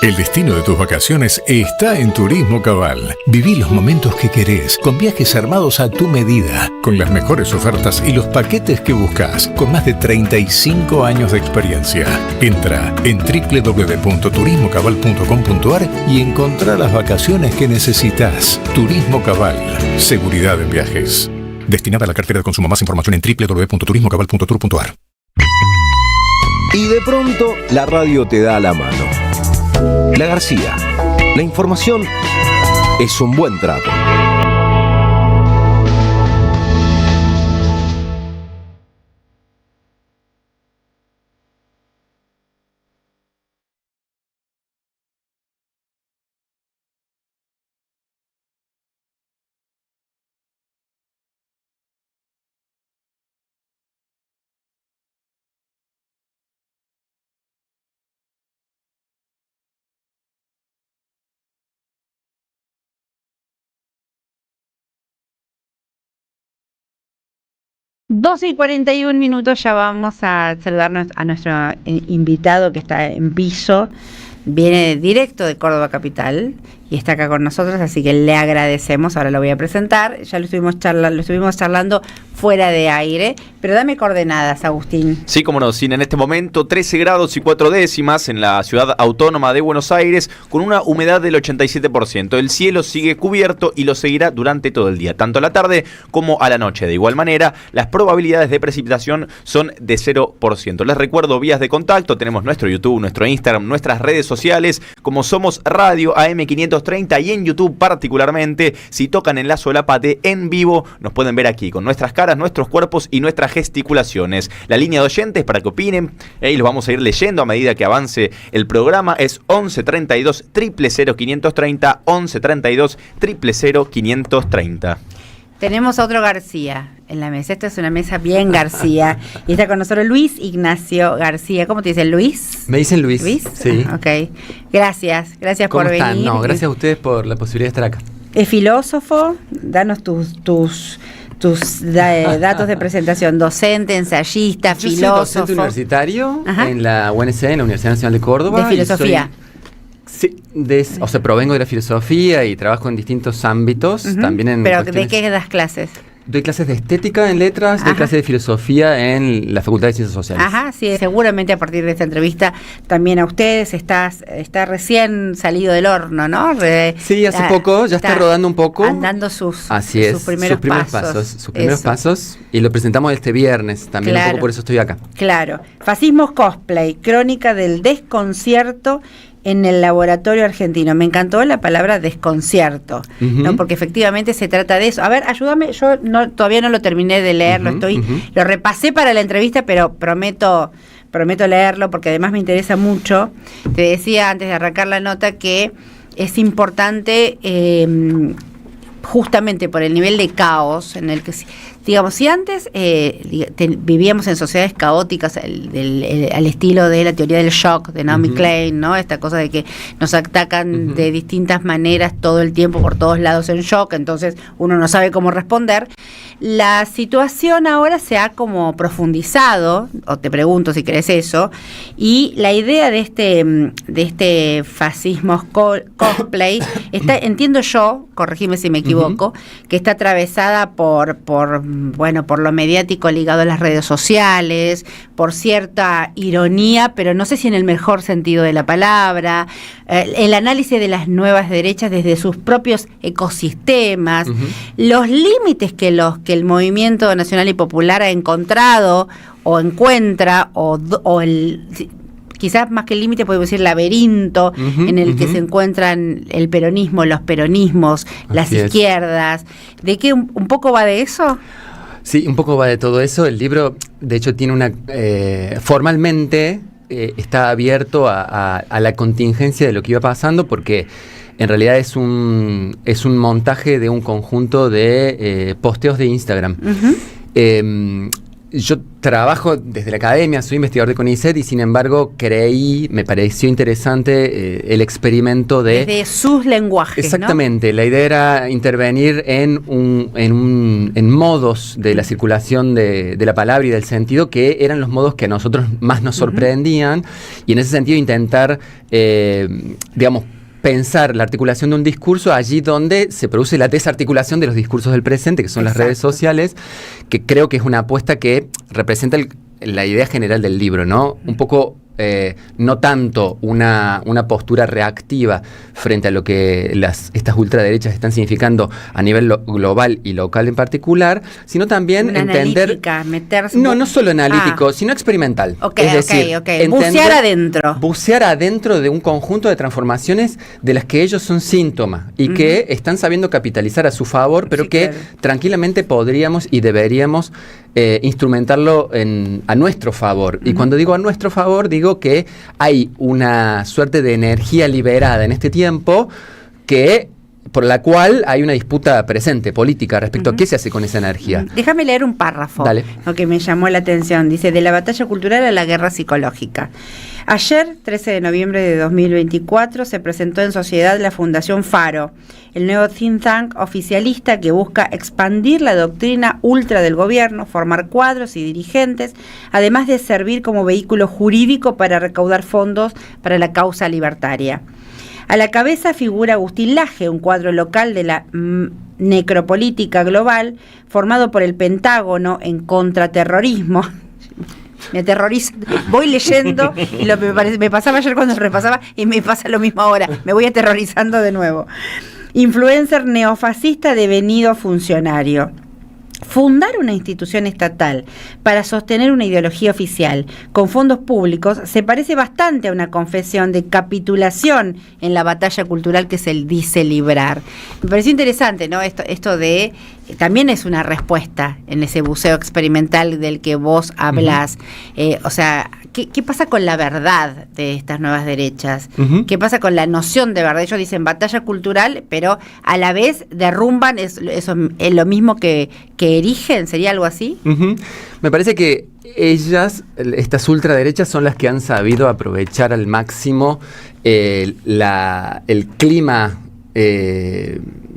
El destino de tus vacaciones está en Turismo Cabal. Viví los momentos que querés, con viajes armados a tu medida, con las mejores ofertas y los paquetes que buscas, con más de 35 años de experiencia. Entra en www.turismocabal.com.ar y encontrá las vacaciones que necesitas. Turismo Cabal, seguridad en viajes. Destinada a la cartera de consumo. Más información en www.turismocabal.tour.ar. Y de pronto, la radio te da la mano. La García. La información es un buen trato. Dos y 41 minutos, ya vamos a saludarnos a nuestro invitado que está en piso. Viene directo de Córdoba Capital y está acá con nosotros, así que le agradecemos. Ahora lo voy a presentar. Ya lo estuvimos charlando fuera de aire, pero dame coordenadas, Agustín. Sí, como no, en este momento 13 grados y 4 décimas en la ciudad autónoma de Buenos Aires, con una humedad del 87%. El cielo sigue cubierto y lo seguirá durante todo el día, tanto a la tarde como a la noche. De igual manera, las probabilidades de precipitación son de 0%. Les recuerdo vías de contacto, tenemos nuestro YouTube, nuestro Instagram, nuestras redes sociales como Somos Radio AM530 y en YouTube particularmente. Si tocan en la solapa de en vivo, nos pueden ver aquí con nuestras caras, nuestros cuerpos y nuestras gesticulaciones. La línea de oyentes para que opinen y los vamos a ir leyendo a medida que avance el programa es 11 32 000 530, 11 32 000 530. Tenemos a otro García en la mesa. Esta es una mesa bien García. Y está con nosotros Luis Ignacio García. ¿Cómo te dicen, Luis? Me dicen Luis. ¿Luis? Sí. Ok. Gracias por venir. ¿Cómo están? No, gracias a ustedes por la posibilidad de estar acá. Es filósofo. Danos tus datos de presentación. Docente, ensayista, Yo filósofo. soy docente universitario en la UNC, en la Universidad Nacional de Córdoba. De filosofía. Sí, provengo de la filosofía y trabajo en distintos ámbitos. También en ¿Pero de qué das clases? Doy clases de estética en letras, doy clases de filosofía en la Facultad de Ciencias Sociales. Ajá, sí, seguramente a partir de esta entrevista también a ustedes está recién salido del horno, ¿no? Sí, hace poco, ya está rodando un poco. Andando sus primeros pasos. Y lo presentamos este viernes, también un poco por eso estoy acá. Claro. Fascismos Cosplay, crónica del desconcierto en el laboratorio argentino. Me encantó la palabra desconcierto, ¿no? Porque efectivamente se trata de eso. A ver, ayúdame, yo todavía no lo terminé de leer, lo repasé para la entrevista, pero prometo leerlo porque además me interesa mucho. Te decía antes de arrancar la nota que es importante justamente por el nivel de caos en el que, digamos, si antes vivíamos en sociedades caóticas al estilo de la teoría del shock de Naomi Klein, ¿no? Esta cosa de que nos atacan de distintas maneras todo el tiempo, por todos lados en shock, entonces uno no sabe cómo responder. La situación ahora se ha como profundizado, o te pregunto si crees eso, y la idea de este fascismo cosplay está, entiendo yo, corregime si me equivoco, que está atravesada por lo mediático ligado a las redes sociales, por cierta ironía, pero no sé si en el mejor sentido de la palabra, el análisis de las nuevas derechas desde sus propios ecosistemas, los límites que el movimiento nacional y popular ha encontrado o encuentra, quizás más que el límite podemos decir laberinto en el que se encuentran el peronismo, los peronismos, las izquierdas. ¿De qué un poco va de eso? Sí, un poco va de todo eso. El libro, de hecho, tiene formalmente está abierto a la contingencia de lo que iba pasando, porque en realidad es un montaje de un conjunto de posteos de Instagram. Yo trabajo desde la academia, soy investigador de CONICET y sin embargo me pareció interesante el experimento de... Desde sus lenguajes, exactamente, ¿no? La idea era intervenir en modos de la circulación de la palabra y del sentido que eran los modos que a nosotros más nos sorprendían y en ese sentido intentar, pensar la articulación de un discurso allí donde se produce la desarticulación de los discursos del presente, que son las redes sociales, que creo que es una apuesta que representa la idea general del libro, ¿no? Un poco, no tanto una postura reactiva frente a lo que estas ultraderechas están significando a nivel global y local en particular, sino también una entender... meterse... No solo analítico, sino experimental. Es decir, bucear adentro de un conjunto de transformaciones de las que ellos son síntomas y que están sabiendo capitalizar a su favor, pero tranquilamente podríamos y deberíamos instrumentarlo a nuestro favor. Y cuando digo a nuestro favor, digo que hay una suerte de energía liberada en este tiempo por la cual hay una disputa presente, política, respecto a qué se hace con esa energía. Déjame leer un párrafo que me llamó la atención. Dice, de la batalla cultural a la guerra psicológica. Ayer, 13 de noviembre de 2024, se presentó en sociedad la Fundación Faro, el nuevo think tank oficialista que busca expandir la doctrina ultra del gobierno, formar cuadros y dirigentes, además de servir como vehículo jurídico para recaudar fondos para la causa libertaria. A la cabeza figura Agustín Laje, un cuadro local de la necropolítica global, formado por el Pentágono en contraterrorismo. Me aterroriza, voy leyendo y me pasaba ayer cuando repasaba y me pasa lo mismo ahora, me voy aterrorizando de nuevo. Influencer neofascista devenido funcionario. fundar una institución estatal para sostener una ideología oficial con fondos públicos se parece bastante a una confesión de capitulación en la batalla cultural que se dice librar. Me pareció interesante, ¿no? Esto de también es una respuesta en ese buceo experimental del que vos hablás. O sea, ¿qué pasa con la verdad de estas nuevas derechas? ¿Qué pasa con la noción de verdad? Ellos dicen batalla cultural, pero a la vez derrumban eso es lo mismo que erigen, ¿sería algo así? Me parece que ellas, estas ultraderechas, son las que han sabido aprovechar al máximo el clima,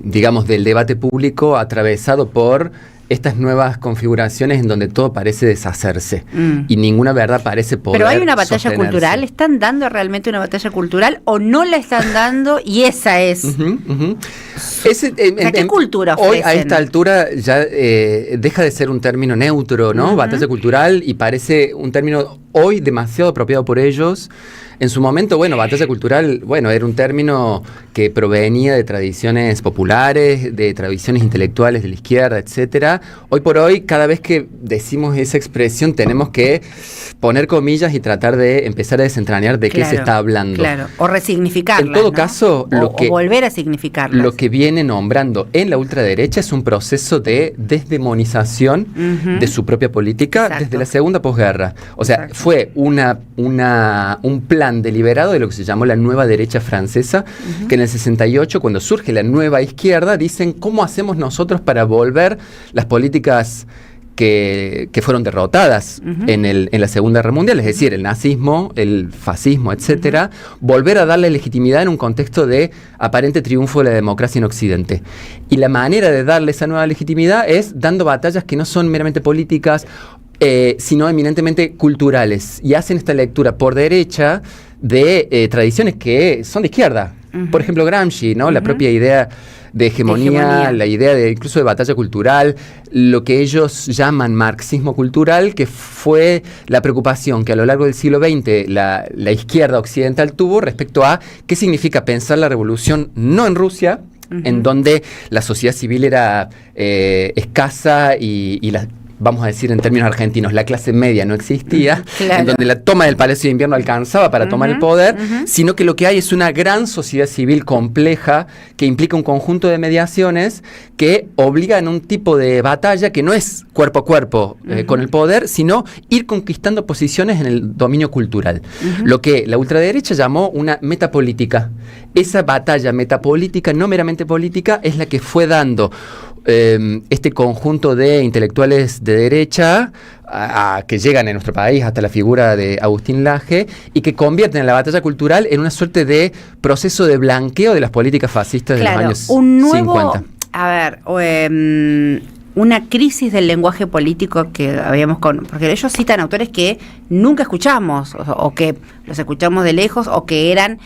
digamos, del debate público atravesado por estas nuevas configuraciones en donde todo parece deshacerse y ninguna verdad parece poder Pero hay una batalla sostenerse. Cultural, ¿están dando realmente una batalla cultural o no la están dando y esa es? ¿Qué cultura ofrecen? Hoy a esta altura ya deja de ser un término neutro, ¿no? Batalla cultural, y parece un término hoy demasiado apropiado por ellos. En su momento, batalla cultural, era un término que provenía de tradiciones populares, de tradiciones intelectuales de la izquierda, etcétera. Hoy por hoy, cada vez que decimos esa expresión, tenemos que poner comillas y tratar de empezar a desentrañar de qué se está hablando. Claro, o resignificarlas. En todo caso, o volver a significarlas. Lo que viene nombrando en la ultraderecha es un proceso de desdemonización de su propia política desde la segunda posguerra. O sea, fue un plan deliberado de lo que se llamó la nueva derecha francesa, que en el 68, cuando surge la nueva izquierda, dicen ¿cómo hacemos nosotros para volver las políticas que fueron derrotadas en la Segunda Guerra Mundial, es decir, el nazismo, el fascismo, etcétera, volver a darle legitimidad en un contexto de aparente triunfo de la democracia en Occidente? Y la manera de darle esa nueva legitimidad es dando batallas que no son meramente políticas, sino eminentemente culturales, y hacen esta lectura por derecha de tradiciones que son de izquierda. Por ejemplo, Gramsci, ¿no? La propia idea de hegemonía, la idea incluso de batalla cultural, lo que ellos llaman marxismo cultural, que fue la preocupación que a lo largo del siglo XX la izquierda occidental tuvo respecto a qué significa pensar la revolución no en Rusia, en donde la sociedad civil era escasa y vamos a decir en términos argentinos, la clase media no existía, en donde la toma del Palacio de Invierno alcanzaba para tomar el poder, sino que lo que hay es una gran sociedad civil compleja que implica un conjunto de mediaciones que obligan a un tipo de batalla que no es cuerpo a cuerpo con el poder, sino ir conquistando posiciones en el dominio cultural. Lo que la ultraderecha llamó una metapolítica. Esa batalla metapolítica, no meramente política, es la que fue dando este conjunto de intelectuales de derecha que llegan en nuestro país hasta la figura de Agustín Laje y que convierten a la batalla cultural en una suerte de proceso de blanqueo de las políticas fascistas de los años 50. A ver, una crisis del lenguaje político que habíamos porque ellos citan autores que nunca escuchamos o que los escuchamos de lejos o que eran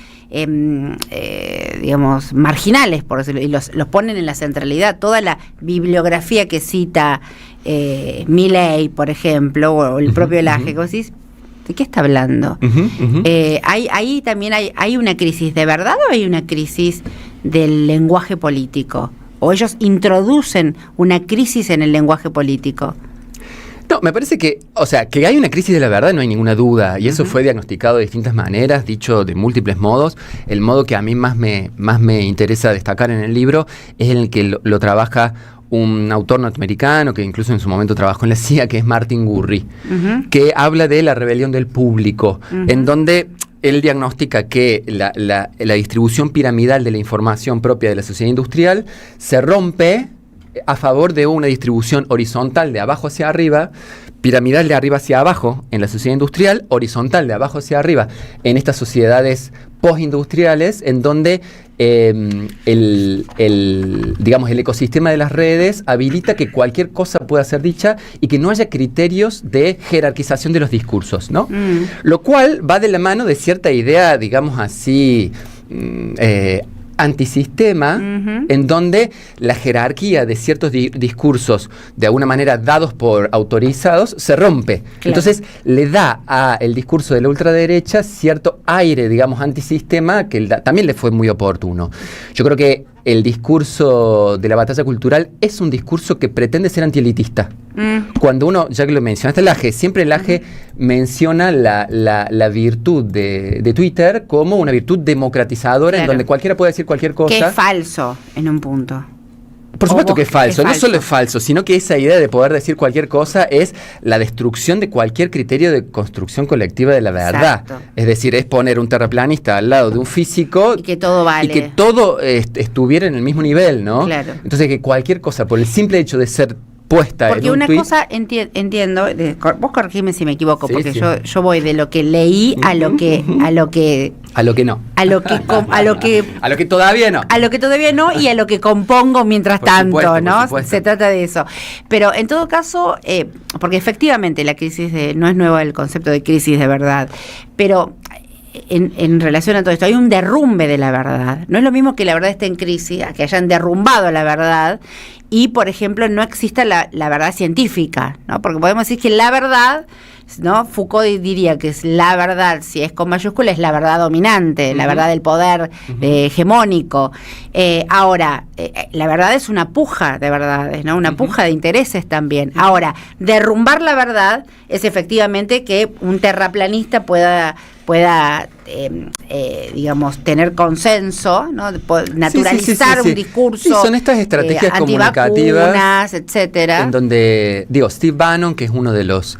digamos marginales, por decirlo, y los ponen en la centralidad. Toda la bibliografía que cita Milei, por ejemplo, o el propio Laje, ¿cómo decís? ¿De qué está hablando? Ahí también hay una crisis de verdad o hay una crisis del lenguaje político. ¿O ellos introducen una crisis en el lenguaje político? No, me parece que, que hay una crisis de la verdad, no hay ninguna duda, y eso fue diagnosticado de distintas maneras, dicho de múltiples modos. El modo que a mí más me interesa destacar en el libro es el que lo trabaja un autor norteamericano que incluso en su momento trabajó en la CIA, que es Martin Gurri, que habla de la rebelión del público, en donde él diagnostica que la distribución piramidal de la información propia de la sociedad industrial se rompe a favor de una distribución horizontal de abajo hacia arriba, piramidal de arriba hacia abajo en la sociedad industrial, horizontal de abajo hacia arriba en estas sociedades postindustriales, en donde el ecosistema de las redes habilita que cualquier cosa pueda ser dicha y que no haya criterios de jerarquización de los discursos, ¿no? Lo cual va de la mano de cierta idea, digamos así, antisistema en donde la jerarquía de ciertos discursos, de alguna manera dados por autorizados, se rompe. Claro. Entonces le da al discurso de la ultraderecha cierto aire, digamos, antisistema, que también le fue muy oportuno. Yo creo que el discurso de la batalla cultural es un discurso que pretende ser antielitista. Cuando uno, ya que lo mencionaste, el AGE, siempre el AGE menciona la virtud de Twitter como una virtud democratizadora, claro, en donde cualquiera puede decir cualquier cosa. Que es falso en un punto. Por supuesto que es falso, no solo es falso, sino que esa idea de poder decir cualquier cosa es la destrucción de cualquier criterio de construcción colectiva de la verdad. Exacto. Es decir, es poner un terraplanista al lado de un físico y que todo vale. Y que todo estuviera en el mismo nivel, ¿no? Claro. Entonces que cualquier cosa, por el simple hecho de ser puesta porque en un una tweet, cosa entiendo, vos corregime si me equivoco, sí, porque sí. Yo voy de lo que leí a lo que no. A lo que todavía no. A lo que todavía no y a lo que compongo mientras tanto, ¿no? Se trata de eso. Pero en todo caso, porque efectivamente la crisis no es nueva el concepto de crisis de verdad, pero en relación a todo esto, hay un derrumbe de la verdad. No es lo mismo que la verdad esté en crisis, a que hayan derrumbado la verdad y, por ejemplo, no exista la verdad científica, ¿no? Porque podemos decir que la verdad, ¿no? Foucault diría que es la verdad, si es con mayúscula, es la verdad dominante, la verdad del poder hegemónico. Ahora, la verdad es una puja de verdades, ¿no? Una puja de intereses también. Ahora, derrumbar la verdad es efectivamente que un terraplanista pueda digamos, tener consenso, ¿no? Naturalizar un discurso. Sí, son estas estrategias comunicativas, etcétera. En donde, Steve Bannon, que es uno de los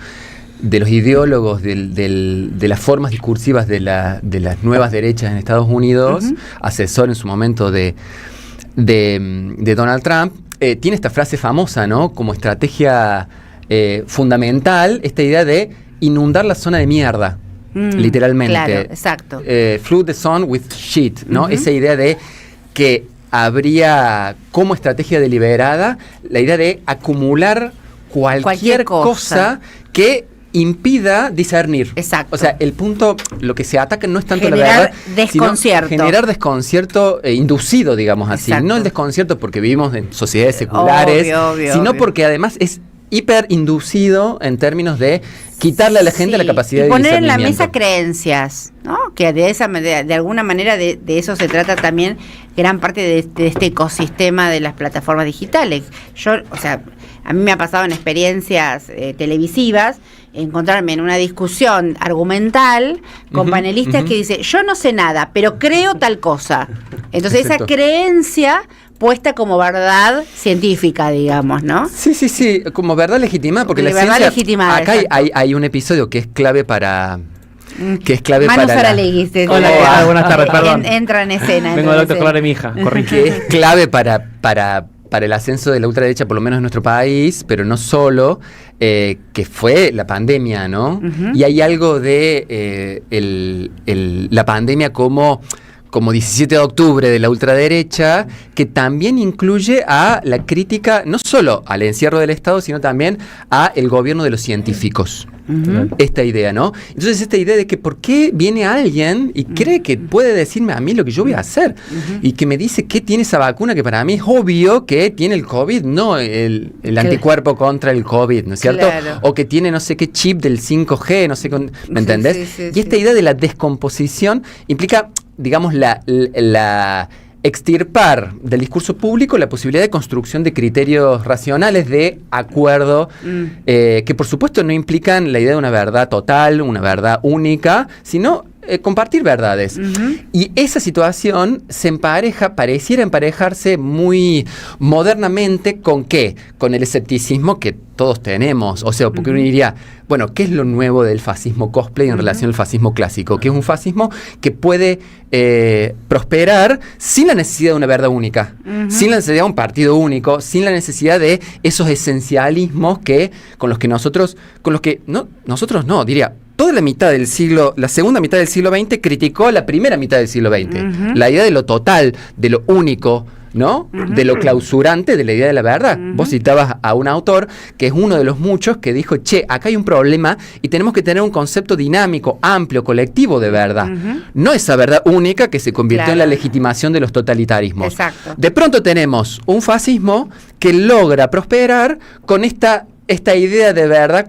ideólogos de las formas discursivas de las nuevas derechas en Estados Unidos, asesor en su momento de Donald Trump, tiene esta frase famosa, ¿no? Como estrategia fundamental, esta idea de inundar la zona de mierda. Literalmente. Claro, exacto. Flood the sun with shit, ¿no? Esa idea de que habría como estrategia deliberada la idea de acumular cualquier cosa que impida discernir. Exacto. O sea, el punto, lo que se ataca no es tanto la verdad, desconcierto. sino generar desconcierto inducido, digamos así. Exacto. No el desconcierto porque vivimos en sociedades seculares, sino porque además es hiperinducido en términos de quitarle a la gente la capacidad de poner discernimiento. en la mesa creencias, ¿no? Que de alguna manera de eso se trata también gran parte de este ecosistema de las plataformas digitales. A mí me ha pasado en experiencias televisivas encontrarme en una discusión argumental con panelistas que dicen, yo no sé nada, pero creo tal cosa. Entonces esa creencia puesta como verdad científica, digamos, ¿no? Sí, como verdad legitimada, porque la verdad ciencia, legitimada, acá hay un episodio que es clave para... Manu Saralegui. Hola, buenas tardes, perdón. Entra en escena. Vengo del doctor de mi hija, que es clave para el ascenso de la ultraderecha, por lo menos en nuestro país, pero no solo, que fue la pandemia, ¿no? Y hay algo de la pandemia como 17 de octubre de la ultraderecha, que también incluye a la crítica, no solo al encierro del Estado, sino también a el gobierno de los científicos. Esta idea, ¿no? Entonces esta idea de que por qué viene alguien y cree que puede decirme a mí lo que yo voy a hacer y que me dice que tiene esa vacuna que para mí es obvio que tiene el COVID, no el anticuerpo contra el COVID, ¿no es cierto? Claro. O que tiene no sé qué chip del 5G, no sé, ¿me entendés? Y esta idea de la descomposición implica, digamos, la extirpar del discurso público la posibilidad de construcción de criterios racionales de acuerdo, que por supuesto no implican la idea de una verdad total, una verdad única, sino compartir verdades. Y esa situación pareciera emparejarse muy modernamente ¿con qué? Con el escepticismo que todos tenemos. O sea, porque uno diría, bueno, ¿qué es lo nuevo del fascismo cosplay en relación al fascismo clásico? Que es un fascismo que puede prosperar sin la necesidad de una verdad única, sin la necesidad de un partido único, sin la necesidad de esos esencialismos diría, toda la segunda mitad del siglo XX criticó la primera mitad del siglo XX. La idea de lo total, de lo único, ¿no? De lo clausurante de la idea de la verdad. Vos citabas a un autor que es uno de los muchos que dijo, che, acá hay un problema y tenemos que tener un concepto dinámico, amplio, colectivo de verdad. No esa verdad única que se convirtió en la legitimación de los totalitarismos. Exacto. De pronto tenemos un fascismo que logra prosperar con esta idea de verdad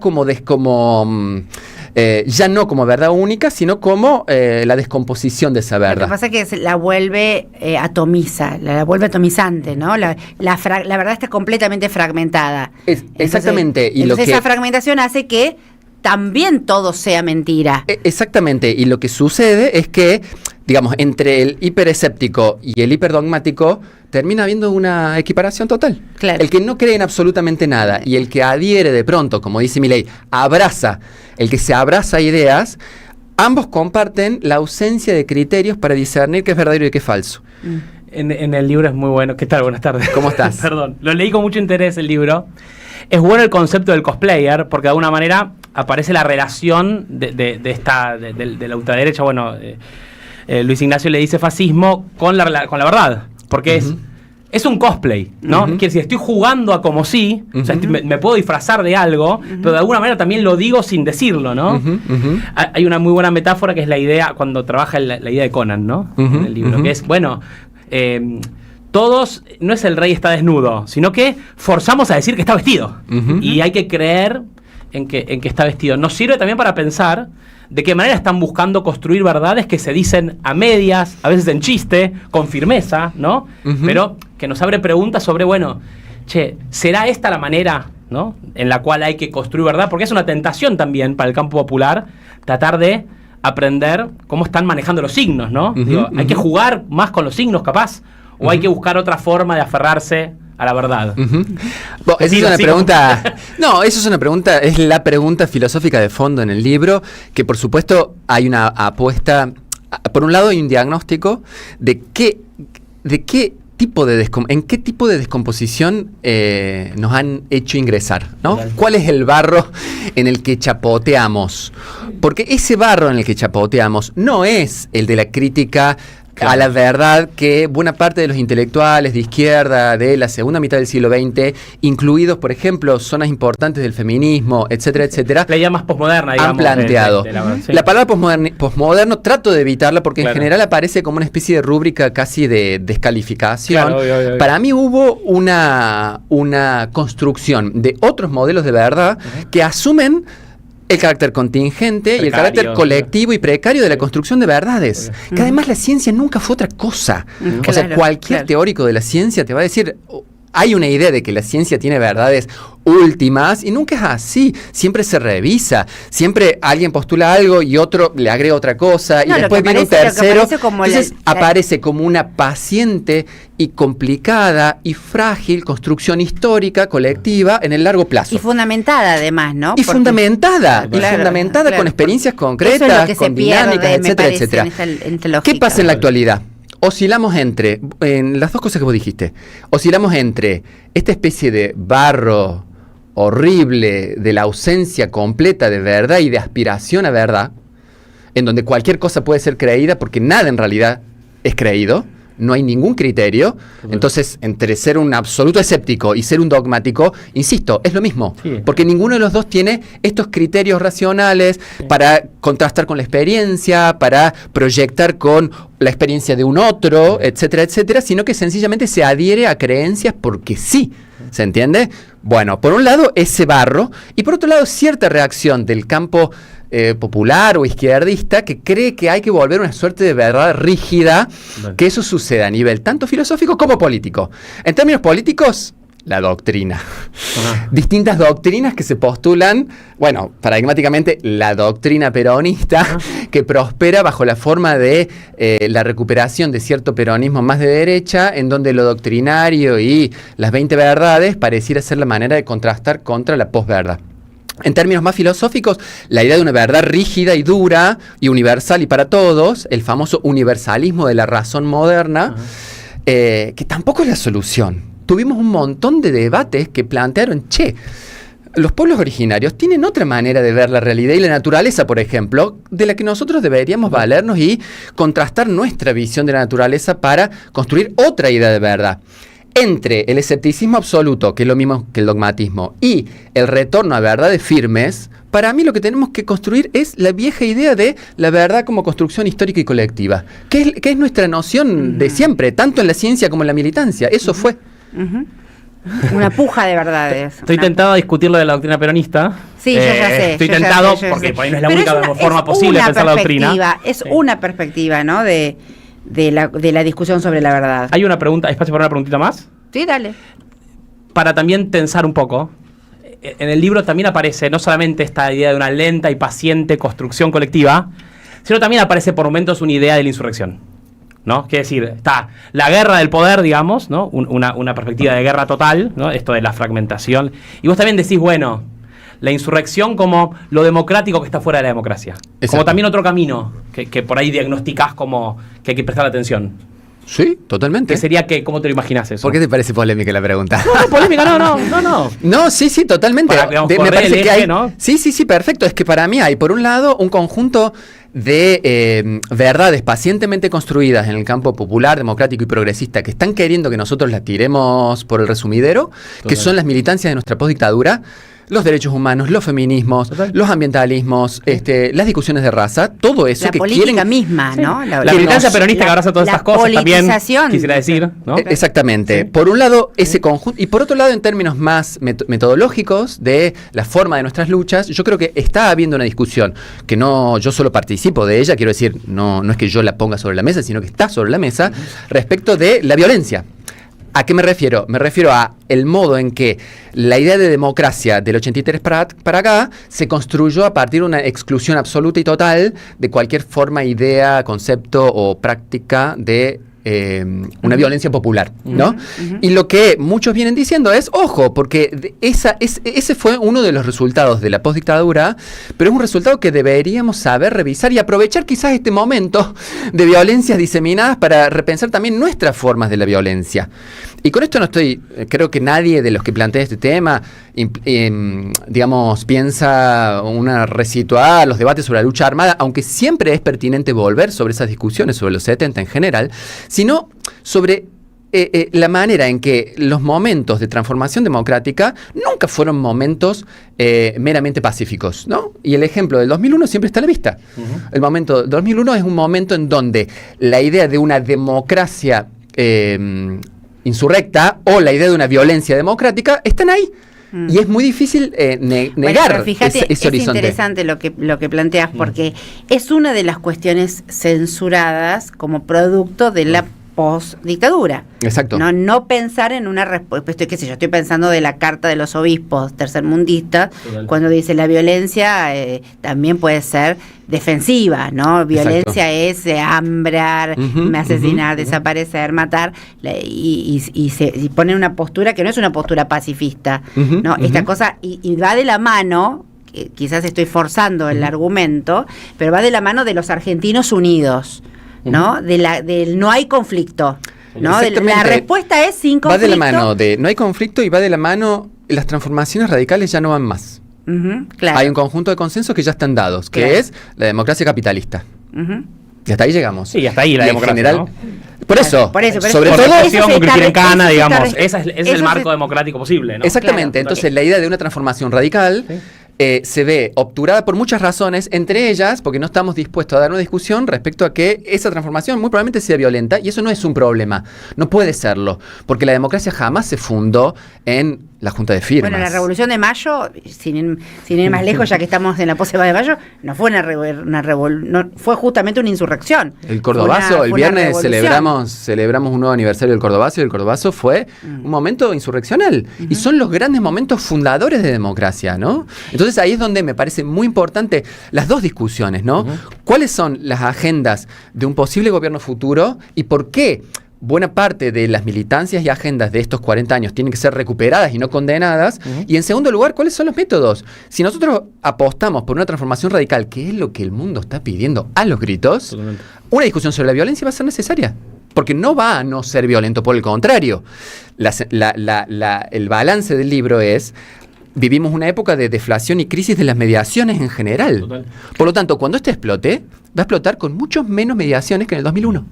ya no como verdad única, sino como la descomposición de esa verdad. Lo que pasa es que la vuelve atomiza, la vuelve atomizante, ¿no? La verdad está completamente fragmentada. Exactamente. Entonces esa fragmentación hace que también todo sea mentira. Exactamente. Y lo que sucede es que, digamos, entre el hiperescéptico y el hiperdogmático termina habiendo una equiparación total. Claro. El que no cree en absolutamente nada y el que adhiere de pronto, como dice Milei, el que se abraza a ideas, ambos comparten la ausencia de criterios para discernir qué es verdadero y qué es falso. En el libro es muy bueno. ¿Qué tal? Buenas tardes. ¿Cómo estás? Perdón. Lo leí con mucho interés el libro. Es bueno el concepto del cosplayer, porque de alguna manera aparece la relación de la ultraderecha. Bueno, Luis Ignacio le dice fascismo con la verdad, porque es un cosplay, ¿no? Quiere decir, estoy jugando a como si, o sea, me puedo disfrazar de algo, pero de alguna manera también lo digo sin decirlo, ¿no? Hay una muy buena metáfora que es la idea, cuando trabaja la idea de Conan, ¿no? En el libro, que es, bueno, todos, no es el rey está desnudo, sino que forzamos a decir que está vestido. Y hay que creer en que está vestido. Nos sirve también para pensar de qué manera están buscando construir verdades que se dicen a medias, a veces en chiste, con firmeza, ¿no? Pero que nos abre preguntas sobre, bueno, che, ¿será esta la manera, ¿no?, en la cual hay que construir verdad? Porque es una tentación también para el campo popular tratar de aprender cómo están manejando los signos, ¿no? Digo, hay que jugar más con los signos, capaz, o hay que buscar otra forma de aferrarse a la verdad. Bueno, esa es una pregunta. No, eso es una pregunta, es la pregunta filosófica de fondo en el libro, que por supuesto hay una apuesta. Por un lado hay un diagnóstico de qué tipo de en qué tipo de descomposición nos han hecho ingresar, ¿no? ¿Cuál es el barro en el que chapoteamos? Porque ese barro en el que chapoteamos no es el de la crítica a la verdad que buena parte de los intelectuales de izquierda de la segunda mitad del siglo XX, incluidos, por ejemplo, zonas importantes del feminismo, etcétera, etcétera, la idea más posmoderna, digamos, han planteado. La palabra posmoderno trato de evitarla porque en general aparece como una especie de rúbrica casi de descalificación. Obvio. Para mí hubo una construcción de otros modelos de verdad que asumen el carácter contingente y el carácter colectivo y precario de la construcción de verdades. Que además la ciencia nunca fue otra cosa. O sea, cualquier teórico de la ciencia te va a decir, hay una idea de que la ciencia tiene verdades últimas y nunca es así. Siempre se revisa. Siempre alguien postula algo y otro le agrega otra cosa y después viene un tercero. Entonces aparece como una paciente y complicada y frágil construcción histórica colectiva en el largo plazo. Y fundamentada además, ¿no? Y fundamentada con experiencias concretas, con dinámicas, etcétera, etcétera. ¿Qué pasa en la actualidad? Oscilamos en las dos cosas que vos dijiste, oscilamos entre esta especie de barro horrible de la ausencia completa de verdad y de aspiración a verdad, en donde cualquier cosa puede ser creída porque nada en realidad es creído, no hay ningún criterio. Entonces, entre ser un absoluto escéptico y ser un dogmático, insisto, es lo mismo, porque ninguno de los dos tiene estos criterios racionales para contrastar con la experiencia, para proyectar con la experiencia de un otro, etcétera, etcétera, sino que sencillamente se adhiere a creencias porque sí. ¿Se entiende? Bueno, por un lado ese barro y por otro lado cierta reacción del campo popular o izquierdista que cree que hay que volver una suerte de verdad rígida, que eso suceda a nivel tanto filosófico como político. En términos políticos, la doctrina. Distintas doctrinas que se postulan, bueno, paradigmáticamente la doctrina peronista que prospera bajo la forma de la recuperación de cierto peronismo más de derecha, en donde lo doctrinario y las 20 verdades pareciera ser la manera de contrastar contra la posverdad. En términos más filosóficos, la idea de una verdad rígida y dura y universal y para todos, el famoso universalismo de la razón moderna, que tampoco es la solución. Tuvimos un montón de debates que plantearon, los pueblos originarios tienen otra manera de ver la realidad y la naturaleza, por ejemplo, de la que nosotros deberíamos valernos y contrastar nuestra visión de la naturaleza para construir otra idea de verdad. Entre el escepticismo absoluto, que es lo mismo que el dogmatismo, y el retorno a verdades firmes, para mí lo que tenemos que construir es la vieja idea de la verdad como construcción histórica y colectiva, que es nuestra noción de siempre, tanto en la ciencia como en la militancia. Eso fue. Una puja de verdades. Estoy tentado a discutir lo de la doctrina peronista. Sí, yo ya sé. Estoy yo tentado ya sé. porque por ahí no es la única forma posible de pensar la doctrina. Es una perspectiva, ¿no? De la discusión sobre la verdad. Hay una pregunta, espacio para una preguntita más. Sí, dale. Para también tensar un poco, en el libro también aparece no solamente esta idea de una lenta y paciente construcción colectiva, sino también aparece por momentos una idea de la insurrección, ¿no? Quiere decir, está la guerra del poder, digamos, ¿no? Una perspectiva de guerra total, ¿no? Esto de la fragmentación. Y vos también decís, bueno, la insurrección como lo democrático que está fuera de la democracia. Exacto. Como también otro camino que por ahí diagnosticás como que hay que prestar atención. Sí, totalmente. ¿Qué sería que, cómo te lo imaginas eso? ¿Por qué te parece polémica la pregunta? No, polémica, no. No, sí, totalmente. Digamos, me parece eje, que hay, ¿no? Sí, perfecto. Es que para mí hay, por un lado, un conjunto de verdades pacientemente construidas en el campo popular, democrático y progresista que están queriendo que nosotros las tiremos por el resumidero, que son las militancias de nuestra postdictadura, los derechos humanos, los feminismos, los ambientalismos, las discusiones de raza, todo eso la que política quieren... misma, ¿no? La militancia peronista que abraza todas estas cosas también, quisiera decir, ¿no? Exactamente. Sí. Por un lado, ese conjunto, y por otro lado, en términos más metodológicos de la forma de nuestras luchas, yo creo que está habiendo una discusión, que no yo solo participo de ella, quiero decir, no es que yo la ponga sobre la mesa, sino que está sobre la mesa, respecto de la violencia. ¿A qué me refiero? Me refiero a el modo en que la idea de democracia del 83 para acá se construyó a partir de una exclusión absoluta y total de cualquier forma, idea, concepto o práctica de una violencia popular, ¿no? Y lo que muchos vienen diciendo es, ojo, porque ese fue uno de los resultados de la postdictadura, pero es un resultado que deberíamos saber revisar y aprovechar quizás este momento de violencias diseminadas para repensar también nuestras formas de la violencia. Y con esto creo que nadie de los que plantea este tema, digamos, piensa resituar los debates sobre la lucha armada, aunque siempre es pertinente volver sobre esas discusiones, sobre los 70 en general, sino sobre la manera en que los momentos de transformación democrática nunca fueron momentos meramente pacíficos, ¿no? Y el ejemplo del 2001 siempre está a la vista. El momento del 2001 es un momento en donde la idea de una democracia insurrecta o la idea de una violencia democrática están ahí. Y es muy difícil negar pero fíjate, ese horizonte. Es interesante lo que planteas, porque es una de las cuestiones censuradas como producto de la post-dictadura. Exacto. No pensar en una respuesta, qué sé yo, estoy pensando de la carta de los obispos tercermundistas, cuando dice la violencia también puede ser defensiva, ¿no? Violencia es hambrar, asesinar, desaparecer, matar, y pone una postura que no es una postura pacifista, ¿no? Esta cosa, y va de la mano, quizás estoy forzando el argumento, pero va de la mano de los argentinos unidos, ¿no? Del no hay conflicto, ¿no? La respuesta es sin conflicto. Va de la mano de no hay conflicto y va de la mano, las transformaciones radicales ya no van más. Claro. Hay un conjunto de consensos que ya están dados, que es la democracia capitalista. Y hasta ahí llegamos. Sí, hasta ahí la democracia, general, ¿no? Por eso, sobre todo digamos, ese es el marco democrático posible, ¿no? Exactamente, entonces la idea de una transformación radical se ve obturada por muchas razones, entre ellas porque no estamos dispuestos a dar una discusión respecto a que esa transformación muy probablemente sea violenta, y eso no es un problema, no puede serlo, porque la democracia jamás se fundó en la Junta de Firmas. Bueno, la Revolución de Mayo, sin ir más lejos, ya que estamos en la posesión de Mayo, no fue no fue justamente una insurrección. El Cordobazo, el viernes celebramos un nuevo aniversario del Cordobazo, y el Cordobazo fue un momento insurreccional, y son los grandes momentos fundadores de democracia, ¿no? Entonces ahí es donde me parece muy importante las dos discusiones, ¿no? ¿Cuáles son las agendas de un posible gobierno futuro y por qué buena parte de las militancias y agendas de estos 40 años tienen que ser recuperadas y no condenadas? Y en segundo lugar, ¿cuáles son los métodos? Si nosotros apostamos por una transformación radical, que es lo que el mundo está pidiendo a los gritos, una discusión sobre la violencia va a ser necesaria. Porque no va a no ser violento, por el contrario. El balance del libro es: vivimos una época de deflación y crisis de las mediaciones en general. Total. Por lo tanto, cuando este explote, va a explotar con muchos menos mediaciones que en el 2001.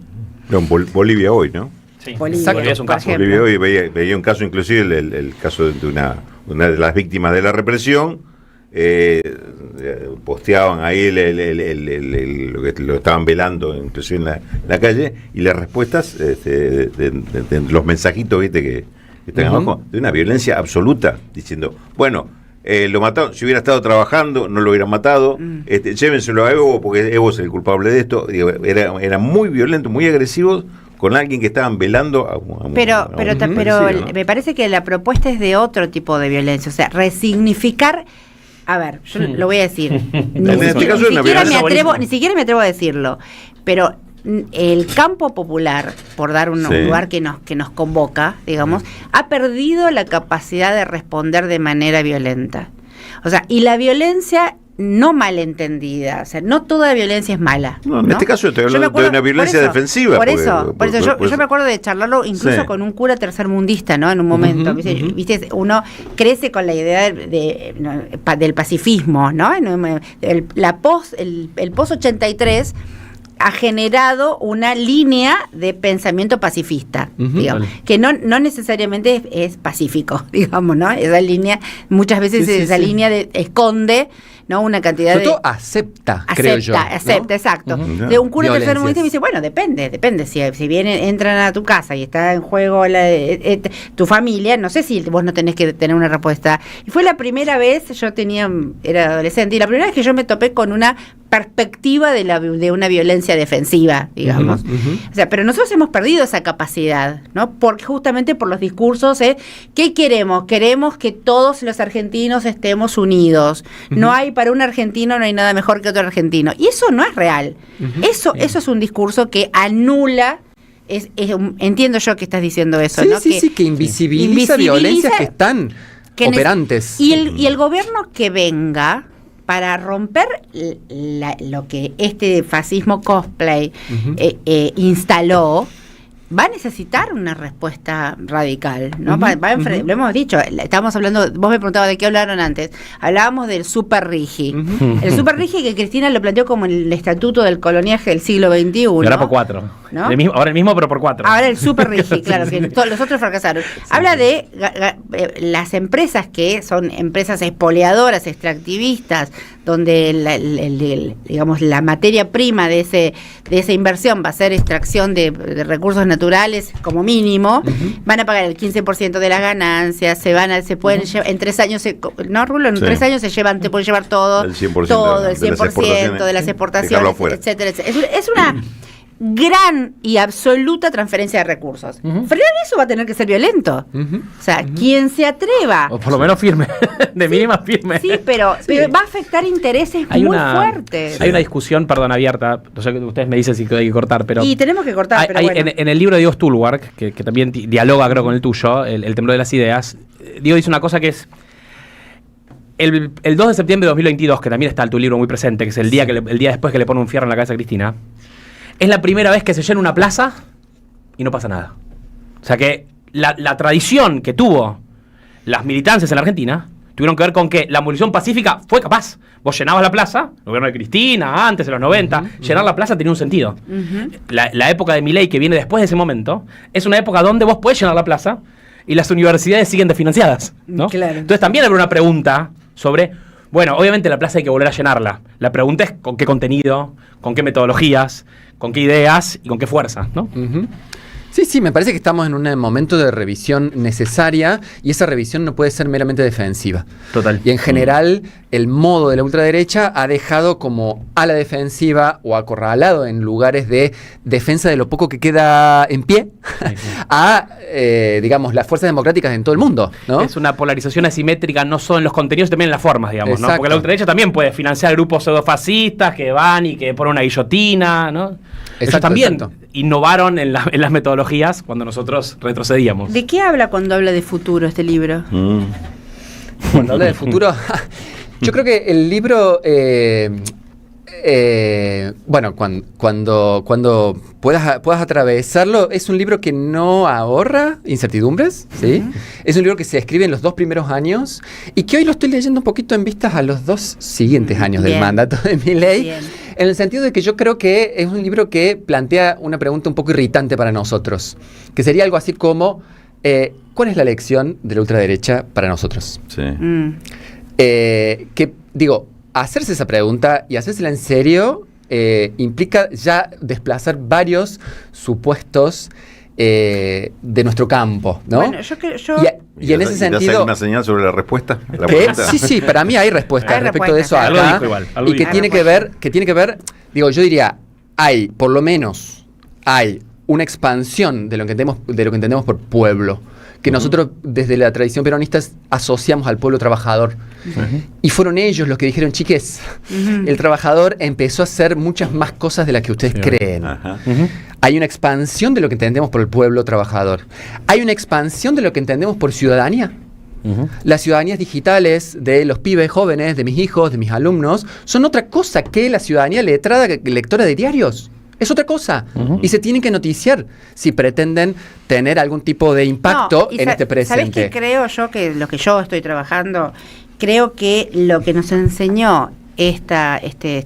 No, Bolivia hoy, ¿no? Sí, Bolivia es un caso. Bolivia hoy veía un caso, inclusive el caso de una de las víctimas de la represión. Posteaban ahí lo que lo estaban velando inclusive en la calle, y las respuestas de los mensajitos, viste, que están abajo, de una violencia absoluta, diciendo, bueno, lo mataron, si hubiera estado trabajando no lo hubieran matado, llévenselo a Evo porque Evo es el culpable de esto. Digo, era muy violento, muy agresivo con alguien que estaban velando a un pero ¿no? Me parece que la propuesta es de otro tipo de violencia, o sea, resignificar. A ver, yo lo voy a decir. Ni siquiera me atrevo a decirlo, pero el campo popular, por dar un lugar que nos convoca, digamos, ha perdido la capacidad de responder de manera violenta. O sea, y la violencia no malentendida, o sea, no toda violencia es mala. No, en este caso estoy hablando de una violencia defensiva. Por eso yo me acuerdo de charlarlo incluso con un cura tercermundista, ¿no? En un momento, ¿viste? Uno crece con la idea del pacifismo, ¿no? El post-83 ha generado una línea de pensamiento pacifista, digamos, que no necesariamente es pacífico, digamos, ¿no? Esa línea, muchas veces línea esconde, ¿no? Una cantidad sobre todo acepta, creo yo, ¿no? Exacto. De un cura tercermundista me dice, bueno, depende, si entran a tu casa y está en juego tu familia, no sé si vos no tenés que tener una respuesta. Y fue la primera vez, era adolescente, y la primera vez que yo me topé con una perspectiva de una violencia defensiva, digamos. O sea, pero nosotros hemos perdido esa capacidad, ¿no? Justamente por los discursos, ¿qué queremos? Queremos que todos los argentinos estemos unidos. No hay, para un argentino no hay nada mejor que otro argentino. Y eso no es real. Eso es un discurso que anula. Entiendo yo que estás diciendo eso, ¿no? Que invisibiliza violencias que están operantes. Y el gobierno que venga para romper lo que este fascismo cosplay instaló, va a necesitar una respuesta radical, ¿no? Lo hemos dicho, estábamos hablando, vos me preguntabas de qué hablaron antes, hablábamos del super rigi. El super rigi que Cristina lo planteó como el estatuto del coloniaje del siglo XXI. Ahora por 4. ¿No? Ahora el mismo, pero por 4. Ahora el super rigi, claro, que los otros fracasaron. Habla de las empresas que son empresas expoliadoras, extractivistas, donde digamos la materia prima de esa inversión va a ser extracción de recursos naturales como mínimo, van a pagar el 15% de las ganancias, se pueden llevar, en 3 años, ¿no, Rulo? En 3 años te pueden llevar todo, el 100% de las exportaciones, etcétera. Es una gran y absoluta transferencia de recursos. Frenar eso va a tener que ser violento. O sea, quien se atreva. O por lo menos firme, de mínima firme. Sí, pero va a afectar intereses muy fuertes. Hay una discusión, perdón, abierta. No sé, ustedes me dicen si hay que cortar, pero. Y tenemos que cortar, pero bueno. En el libro de Diego Stulwark, que también dialoga, creo, con el tuyo, el temblor de las ideas, Diego dice una cosa que es. El 2 de septiembre de 2022, que también está en tu libro muy presente, que es el día después que le pone un fierro en la cabeza a Cristina. Es la primera vez que se llena una plaza y no pasa nada. O sea que la tradición que tuvo las militancias en la Argentina tuvieron que ver con que la movilización pacífica fue capaz. Vos llenabas la plaza, el gobierno de Cristina, antes, en los 90, llenar la plaza tenía un sentido. La época de Milei, que viene después de ese momento, es una época donde vos podés llenar la plaza y las universidades siguen desfinanciadas, ¿no? Claro. Entonces también habrá una pregunta sobre... Bueno, obviamente la plaza hay que volver a llenarla. La pregunta es con qué contenido, con qué metodologías, con qué ideas y con qué fuerza, ¿no? Sí, me parece que estamos en un momento de revisión necesaria y esa revisión no puede ser meramente defensiva. Total. Y en general, el modo de la ultraderecha ha dejado como a la defensiva o acorralado en lugares de defensa de lo poco que queda en pie a, digamos, las fuerzas democráticas en todo el mundo, ¿no? Es una polarización asimétrica no solo en los contenidos, también en las formas, digamos, Exacto. ¿no? Porque la ultraderecha también puede financiar grupos pseudofascistas que van y que ponen una guillotina, ¿no? Ellos también innovaron en las metodologías cuando nosotros retrocedíamos. ¿De qué habla cuando habla de futuro este libro? Cuando habla de futuro, yo creo que el libro bueno, cuando puedas atravesarlo, es un libro que no ahorra incertidumbres, ¿sí? Es un libro que se escribe en los 2 primeros años y que hoy lo estoy leyendo un poquito en vistas a los 2 siguientes años del mandato de Milei, en el sentido de que yo creo que es un libro que plantea una pregunta un poco irritante para nosotros, que sería algo así como, ¿cuál es la lección de la ultraderecha para nosotros? Sí. Que, digo, hacerse esa pregunta y hacérsela en serio implica ya desplazar varios supuestos de nuestro campo, ¿no? Bueno, y en ese sentido... ¿Das alguna señal sobre la respuesta? Sí, para mí hay respuesta respecto de eso acá. Y que tiene que ver, digo, yo diría, por lo menos hay una expansión de lo que entendemos por pueblo, que nosotros desde la tradición peronista asociamos al pueblo trabajador. Y fueron ellos los que dijeron, chiques, el trabajador empezó a hacer muchas más cosas de las que ustedes creen. Hay una expansión de lo que entendemos por el pueblo trabajador. Hay una expansión de lo que entendemos por ciudadanía. Las ciudadanías digitales de los pibes jóvenes, de mis hijos, de mis alumnos, son otra cosa que la ciudadanía letrada, lectora de diarios. Es otra cosa. Y se tienen que noticiar si pretenden tener algún tipo de impacto en este presente. ¿Sabés qué creo yo? Que lo que yo estoy trabajando, creo que lo que nos enseñó esta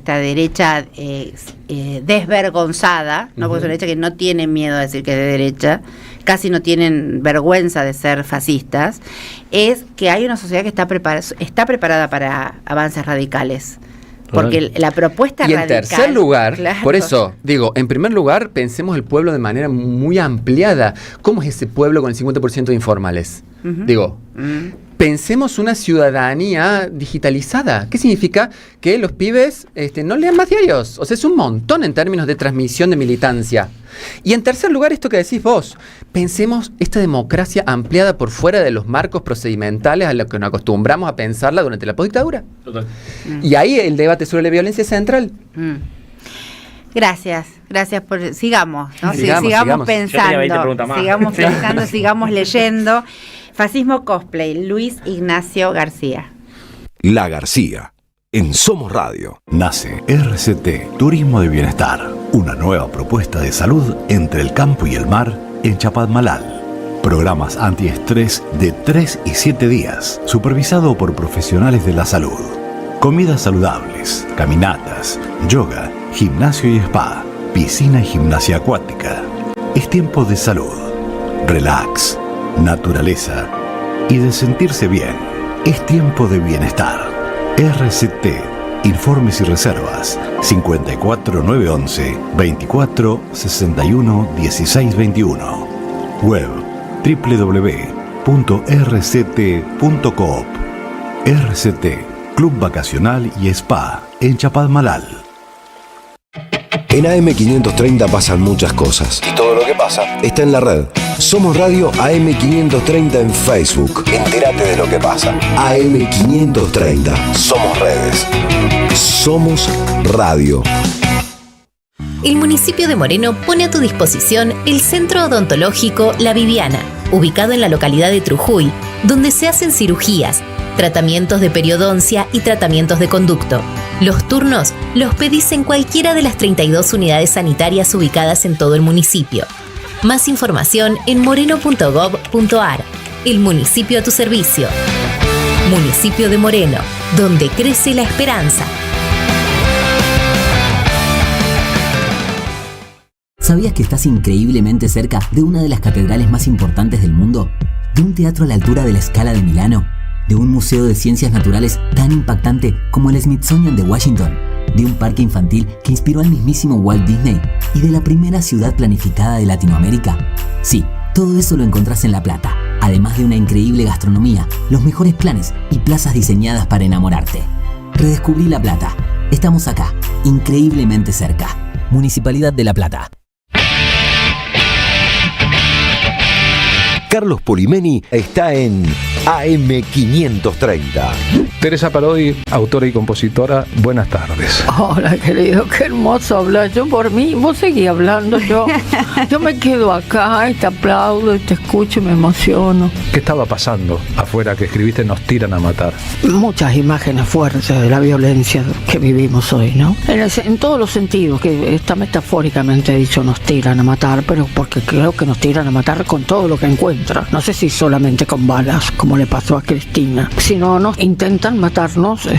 derecha desvergonzada, ¿no? Porque es una derecha que no tiene miedo a decir que es de derecha, casi no tienen vergüenza de ser fascistas, es que hay una sociedad que está preparada para avances radicales. Porque la propuesta radical... Y en tercer lugar, claro. Por eso, digo, en primer lugar, pensemos el pueblo de manera muy ampliada. ¿Cómo es ese pueblo con el 50% de informales? Digo, pensemos una ciudadanía digitalizada. ¿Qué significa? Que los pibes no lean más diarios. O sea, es un montón en términos de transmisión de militancia. Y en tercer lugar, esto que decís vos, pensemos esta democracia ampliada por fuera de los marcos procedimentales a los que nos acostumbramos a pensarla durante la postdictadura. Total. Y ahí el debate sobre la violencia es central. Gracias por... Sigamos, ¿no? Sigamos pensando, sigamos leyendo. Fascismo Cosplay, Luis Ignacio García. La García, en Somos Radio. Nace RCT, Turismo de Bienestar, una nueva propuesta de salud entre el campo y el mar en Chapadmalal. Programas antiestrés de 3 y 7 días, supervisado por profesionales de la salud. Comidas saludables, caminatas, yoga, gimnasio y spa, piscina y gimnasia acuática. Es tiempo de salud, relax, naturaleza y de sentirse bien. Es tiempo de bienestar. RCT. Informes y reservas 54911 24 61 16 21. Web www.rct.coop. RCT, Club Vacacional y Spa en Chapadmalal. En AM530 pasan muchas cosas. Y todo lo que pasa está en la red. Somos Radio AM530 en Facebook. Entérate de lo que pasa. AM530. Somos redes. Somos radio. El municipio de Moreno pone a tu disposición el Centro Odontológico La Viviana, ubicado en la localidad de Trujuy, donde se hacen cirugías, tratamientos de periodoncia y tratamientos de conducto. Los turnos los pedís en cualquiera de las 32 unidades sanitarias ubicadas en todo el municipio. Más información en moreno.gov.ar. El municipio a tu servicio. Municipio de Moreno, donde crece la esperanza. ¿Sabías que estás increíblemente cerca de una de las catedrales más importantes del mundo? ¿De un teatro a la altura de la Scala de Milano? ¿De un museo de ciencias naturales tan impactante como el Smithsonian de Washington? ¿De un parque infantil que inspiró al mismísimo Walt Disney? ¿Y de la primera ciudad planificada de Latinoamérica? Sí, todo eso lo encontrás en La Plata, además de una increíble gastronomía, los mejores planes y plazas diseñadas para enamorarte. Redescubrí La Plata. Estamos acá, increíblemente cerca. Municipalidad de La Plata. Carlos Polimeni está en AM530. Teresa Parodi, autora y compositora, buenas tardes. Hola, querido, qué hermoso hablar. Yo por mí, vos seguís hablando, yo me quedo acá y te aplaudo y te escucho y me emociono. ¿Qué estaba pasando afuera que escribiste Nos tiran a matar? Muchas imágenes fuertes de la violencia que vivimos hoy, ¿no? En todos los sentidos, que está metafóricamente dicho, nos tiran a matar, pero porque creo que nos tiran a matar con todo lo que encuentran. No sé si solamente con balas, como le pasó a Cristina, sino nos intentan matarnos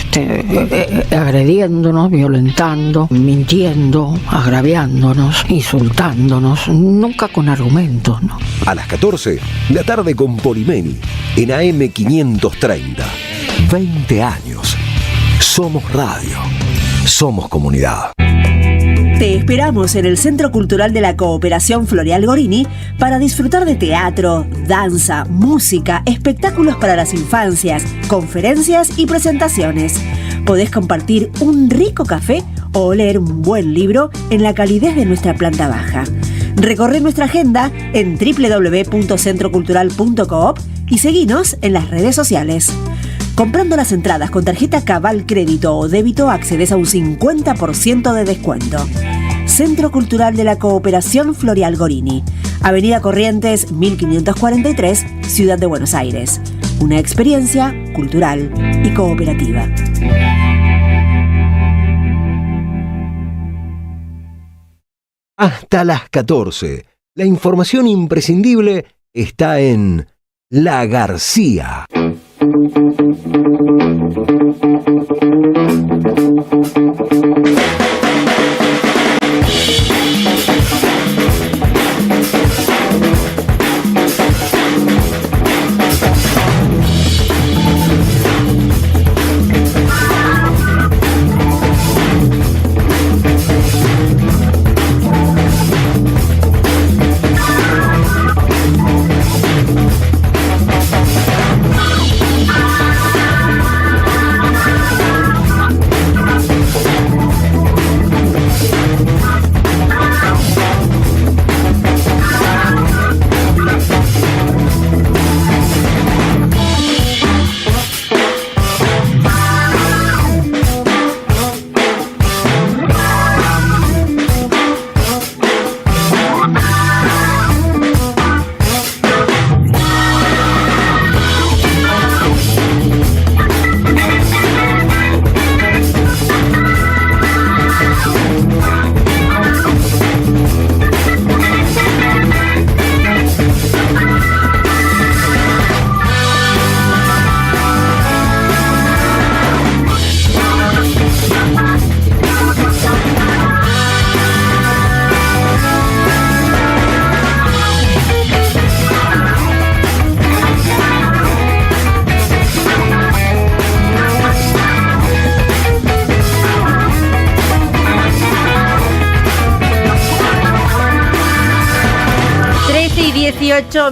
agrediéndonos, violentando, mintiendo, agraviándonos, insultándonos, nunca con argumentos, ¿no? A las 14, la tarde con Polimeni, en AM530. 20 años. Somos radio. Somos comunidad. Te esperamos en el Centro Cultural de la Cooperación Floreal Gorini para disfrutar de teatro, danza, música, espectáculos para las infancias, conferencias y presentaciones. Podés compartir un rico café o leer un buen libro en la calidez de nuestra planta baja. Recorre nuestra agenda en www.centrocultural.coop y seguinos en las redes sociales. Comprando las entradas con tarjeta Cabal Crédito o Débito accedes a un 50% de descuento. Centro Cultural de la Cooperación Floreal Gorini, Avenida Corrientes 1543, Ciudad de Buenos Aires. Una experiencia cultural y cooperativa. Hasta las 14. La información imprescindible está en La García.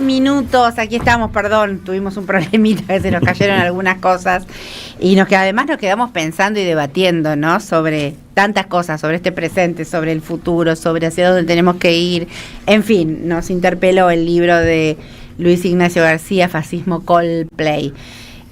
Minutos, aquí estamos, perdón, tuvimos un problemita que se nos cayeron algunas cosas y además nos quedamos pensando y debatiendo, ¿no? Sobre tantas cosas, sobre este presente, sobre el futuro, sobre hacia dónde tenemos que ir. En fin, nos interpeló el libro de Luis Ignacio García, Fascismo Coldplay.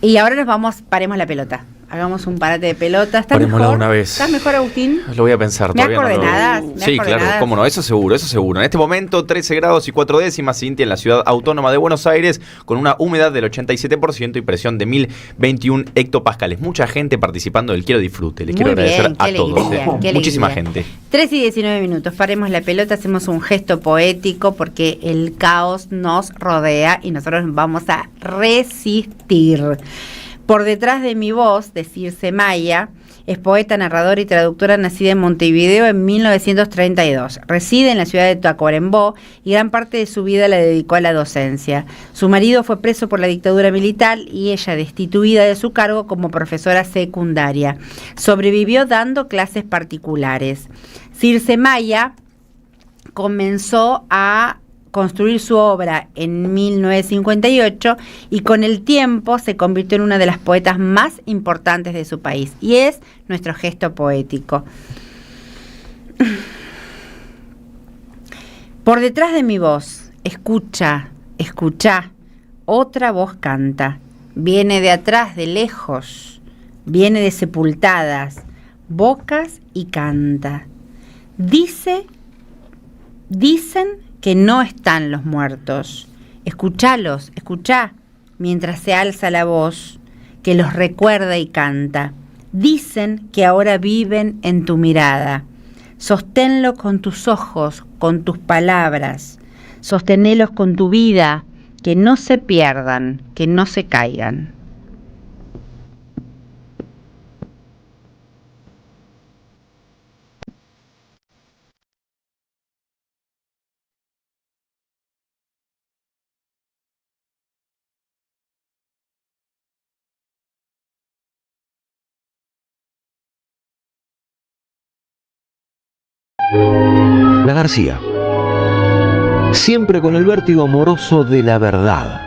Y ahora nos vamos, paremos la pelota. Hagamos un parate de pelota. ¿Estás mejor? Una vez. ¿Estás mejor, Agustín? Lo voy a pensar. ¿Me das coordenadas? Sí, claro, cómo no, eso seguro. En este momento, 13 grados y 4 décimas, Cintia, en la ciudad autónoma de Buenos Aires, con una humedad del 87% y presión de 1021 hectopascales. Mucha gente participando del Quiero Disfrute. Les quiero agradecer a todos. Muchísima gente. 3 y 19 minutos. Paremos la pelota, hacemos un gesto poético porque el caos nos rodea y nosotros vamos a resistir. Por detrás de mi voz, de Circe Maya, es poeta, narradora y traductora nacida en Montevideo en 1932. Reside en la ciudad de Tacuarembó y gran parte de su vida la dedicó a la docencia. Su marido fue preso por la dictadura militar y ella destituida de su cargo como profesora secundaria. Sobrevivió dando clases particulares. Circe Maya comenzó a construir su obra en 1958 y con el tiempo se convirtió en una de las poetas más importantes de su país y es nuestro gesto poético. Por detrás de mi voz, escucha, otra voz canta. Viene de atrás, de lejos, viene de sepultadas bocas y canta. Dicen que no están los muertos. Escuchalos, escuchá, mientras se alza la voz, que los recuerda y canta. Dicen que ahora viven en tu mirada. Sosténlo con tus ojos, con tus palabras. Sostenelos con tu vida, que no se pierdan, que no se caigan. La García, siempre con el vértigo amoroso de la verdad.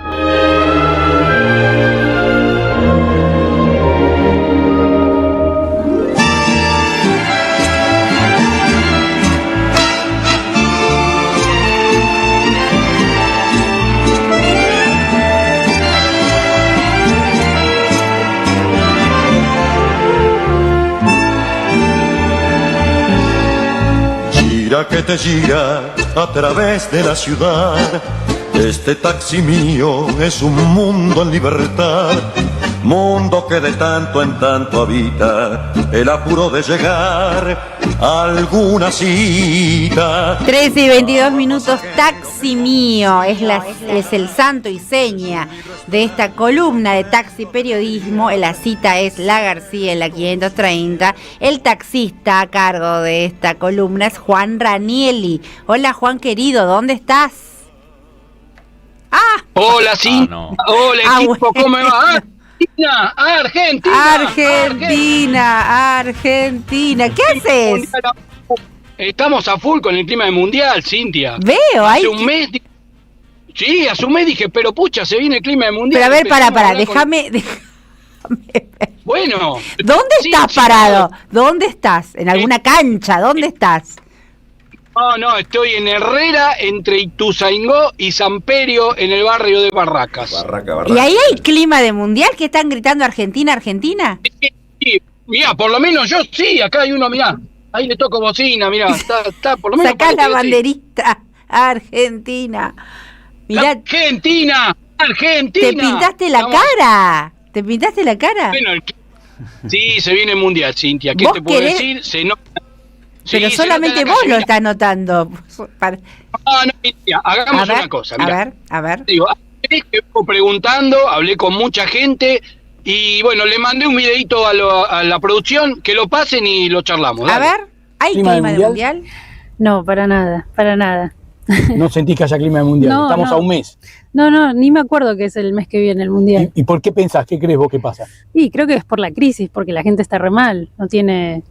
Gira que te gira a través de la ciudad. Este taxi mío es un mundo en libertad, mundo que de tanto en tanto habita el apuro de llegar a alguna cita. 13:22, Taxi Mío es el santo y seña de esta columna de Taxi Periodismo. La cita es La García en la 530. El taxista a cargo de esta columna es Juan Ranieri. Hola Juan querido, ¿dónde estás? Hola, sí. Hola, equipo, bueno. ¿Cómo va? Argentina. ¿Qué haces? Estamos a full con el clima del mundial, Cintia. Veo, hace un mes. Sí, hace un mes dije, pero pucha, se viene el clima del mundial. Pero a ver, para, déjame. Bueno. ¿Dónde estás parado? ¿Dónde estás? ¿En alguna cancha? ¿Dónde estás? No, estoy en Herrera, entre Ituzaingó y Samperio, en el barrio de Barracas. Barraca. ¿Y ahí hay clima de mundial? ¿Que están gritando Argentina? Sí, mirá, por lo menos yo sí, acá hay uno, mirá. Ahí le toco bocina, mirá, está por lo menos. Sacá la banderita, sí. Argentina. Mirá. Argentina. ¿Te pintaste la cara? Bueno, sí, se viene el mundial, Cintia. ¿Qué te puedo decir? Se nota. Pero sí, solamente vos lo estás notando. No, Cintia, hagamos una cosa. Mirá. A ver. Digo, estuve preguntando, hablé con mucha gente y bueno, le mandé un videito a la producción, que lo pasen y lo charlamos. Dale. A ver, ¿hay clima de mundial? No, para nada. ¿No sentís que haya clima de mundial? No, Estamos a un mes. No, ni me acuerdo que es el mes que viene el mundial. ¿Y por qué pensás? ¿Qué crees vos que pasa? Y creo que es por la crisis, porque la gente está re mal, no tiene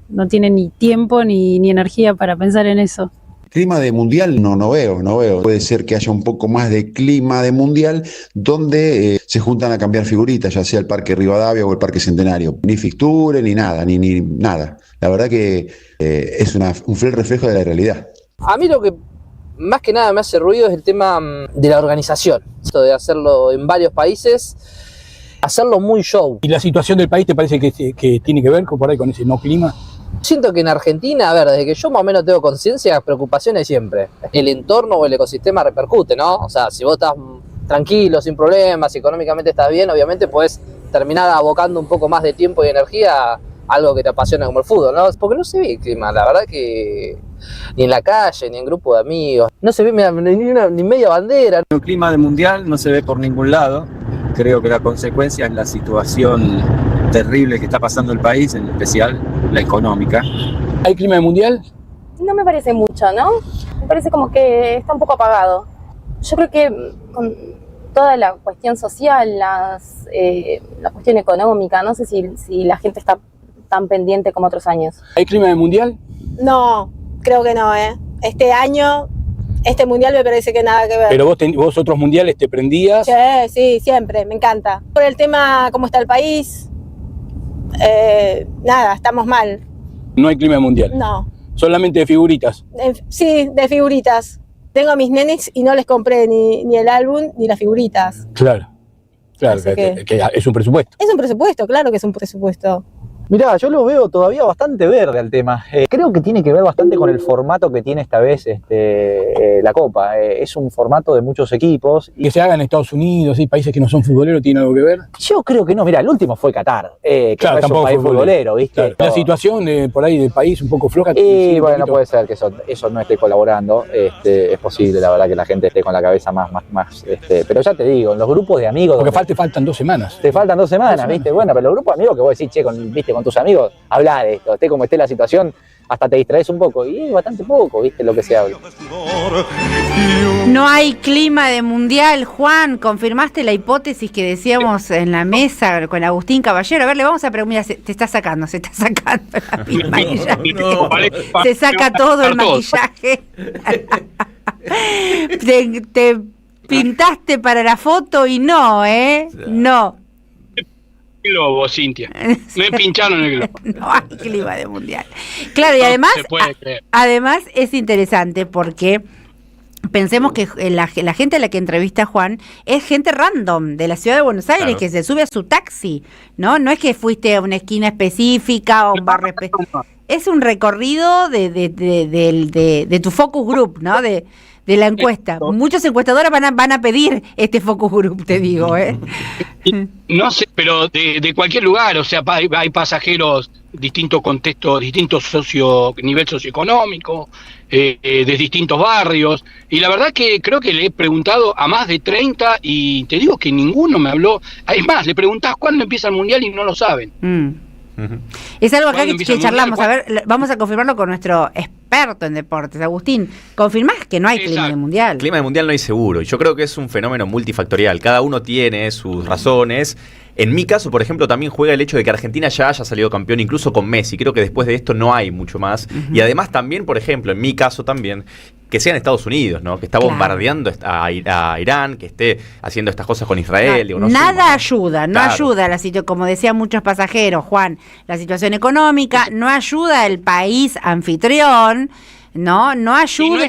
ni tiempo ni energía para pensar en eso. Clima de mundial no veo. Puede ser que haya un poco más de clima de mundial donde se juntan a cambiar figuritas, ya sea el Parque Rivadavia o el Parque Centenario. Ni fixture, ni nada, ni nada. La verdad que es un fiel reflejo de la realidad. A mí lo que más que nada me hace ruido es el tema de la organización. Esto de hacerlo en varios países, hacerlo muy show. ¿Y la situación del país te parece que tiene que ver por ahí con ese no clima? Siento que en Argentina, a ver, desde que yo más o menos tengo conciencia, preocupaciones siempre. El entorno o el ecosistema repercute, ¿no? O sea, si vos estás tranquilo, sin problemas, económicamente estás bien, obviamente podés terminar abocando un poco más de tiempo y energía a algo que te apasiona como el fútbol, ¿no? Porque no se ve el clima, la verdad que ni en la calle, ni en grupo de amigos. No se ve ni media bandera. El clima del mundial no se ve por ningún lado. Creo que la consecuencia es la situación terrible que está pasando el país, en especial la económica. ¿Hay clima de mundial? No me parece mucho, ¿no? Me parece como que está un poco apagado. Yo creo que con toda la cuestión social, la cuestión económica, no sé si la gente está tan pendiente como otros años. ¿Hay clima de mundial? No, creo que no, ¿eh? Este año, este mundial me parece que nada que ver. ¿Pero vos otros mundiales te prendías? Sí, siempre, me encanta. Por el tema, cómo está el país, nada, estamos mal. ¿No hay clima de mundial? No. ¿Solamente de figuritas? Sí, de figuritas. Tengo a mis nenes y no les compré ni el álbum ni las figuritas. Claro. Claro, que es un presupuesto. Es un presupuesto, claro que es un presupuesto. Mirá, yo lo veo todavía bastante verde al tema. Creo que tiene que ver bastante con el formato que tiene esta vez la Copa. Es un formato de muchos equipos. Que se haga en Estados Unidos, y países que no son futboleros, ¿tiene algo que ver? Yo creo que no. Mirá, el último fue Qatar, que claro, no es un país futbolero, ¿viste? Claro. La situación por ahí del país un poco floja. Y bueno, puede ser que eso no esté colaborando. Es posible, la verdad, que la gente esté con la cabeza más pero ya te digo, en los grupos de amigos... Porque te faltan 2 semanas. Te faltan 2 semanas, ¿viste? Bueno, pero los grupos de amigos que vos decís, che, con tus amigos, habla de esto, esté como esté la situación, hasta te distraes un poco, y es bastante poco, ¿viste? Lo que se habla. No hay clima de mundial, Juan. ¿Confirmaste la hipótesis que decíamos en la mesa con Agustín Caballero? A ver, le vamos a preguntar, se está sacando el maquillaje. Se saca todo el maquillaje. te pintaste para la foto y no, no. Globo, Cintia. Me pincharon el globo. No hay clima de mundial. Claro, y además es interesante porque pensemos que la gente a la que entrevista Juan es gente random de la ciudad de Buenos Aires, claro, que se sube a su taxi, ¿no? No es que fuiste a una esquina específica o un barrio específico. Es un recorrido de tu focus group, ¿no? De la encuesta. Muchos encuestadores van a pedir este focus group, te digo, No sé, pero de cualquier lugar, o sea, hay pasajeros, distintos contextos, distintos nivel socioeconómico, de distintos barrios, y la verdad que creo que le he preguntado a más de 30 y te digo que ninguno me habló. Es más, le preguntás cuándo empieza el mundial y no lo saben. Es algo acá que charlamos, a ver, vamos a confirmarlo con nuestro experto en deportes. Agustín, ¿confirmás que no hay clima de mundial? Clima de mundial no hay seguro, y yo creo que es un fenómeno multifactorial, cada uno tiene sus razones. En mi caso, por ejemplo, también juega el hecho de que Argentina ya haya salido campeón, incluso con Messi. Creo que después de esto no hay mucho más. Y además también, por ejemplo, en mi caso también, que sea en Estados Unidos, ¿no? Que está bombardeando a Irán, que esté haciendo estas cosas con Israel. No, nada ayuda, no ayuda la situación, como decían muchos pasajeros, Juan, la situación económica, no ayuda el país anfitrión, no ayuda.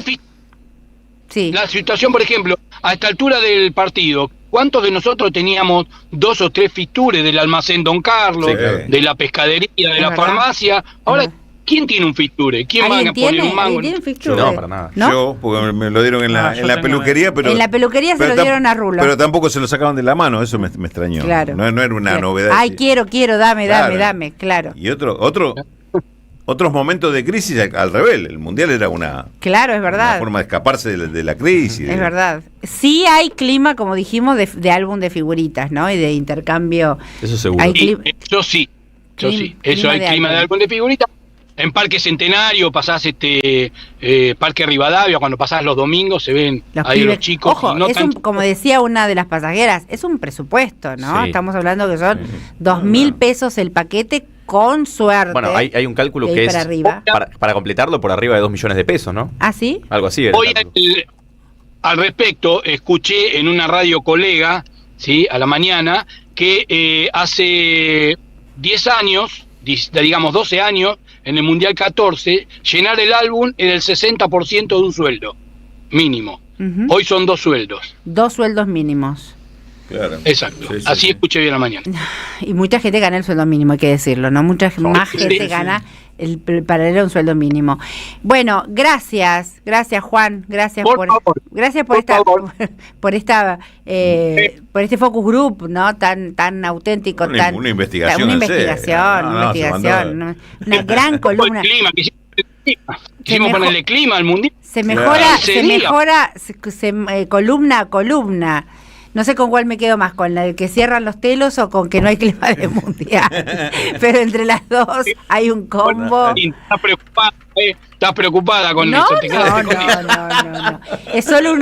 Sí. La situación, por ejemplo, a esta altura del partido, ¿cuántos de nosotros teníamos 2 o 3 fixtures del almacén Don Carlos, de la pescadería, de la farmacia? Ahora, ¿quién tiene un fixture? ¿Quién va a poner un mango? No, para nada. ¿No? Yo, porque me lo dieron en la peluquería, pero... En la peluquería se lo dieron a Rulo. Pero tampoco se lo sacaban de la mano, eso me extrañó. Claro. No era una novedad. Ay, quiero, dame, claro. Y otros momentos de crisis al revés, el mundial era una forma de escaparse de la crisis. Es verdad. Sí hay clima, como dijimos, de álbum de figuritas, ¿no? Y de intercambio. Eso seguro. Eso sí. Eso hay clima de álbum de figuritas. En Parque Centenario pasás Parque Rivadavia, cuando pasás los domingos se ven ahí los chicos. Ojo, como decía una de las pasajeras, es un presupuesto, ¿no? Sí. Estamos hablando que son 2.000 pesos el paquete, con suerte. Bueno, hay un cálculo que es para completarlo por arriba de 2 millones de pesos, ¿no? ¿Ah, sí? Algo así. Hoy al respecto escuché en una radio colega, ¿sí? A la mañana, que hace 10 años, digamos 12 años, en el Mundial 14, llenar el álbum era el 60% de un sueldo mínimo. Hoy son 2 sueldos. 2 sueldos mínimos. Claro. Exacto. Sí, así escuché bien la mañana. Y mucha gente gana el sueldo mínimo, hay que decirlo, ¿no? Más gente gana el paralelo a un sueldo mínimo. Bueno, gracias Juan, gracias por este focus group, ¿no? Tan auténtico, una investigación, una gran columna. Quisimos ponerle clima al mundial. Se mejora columna a columna. No sé con cuál me quedo más, con la de que cierran los telos o con que no hay clima de mundial. Pero entre las dos hay un combo. Estás preocupada con eso. No. Es solo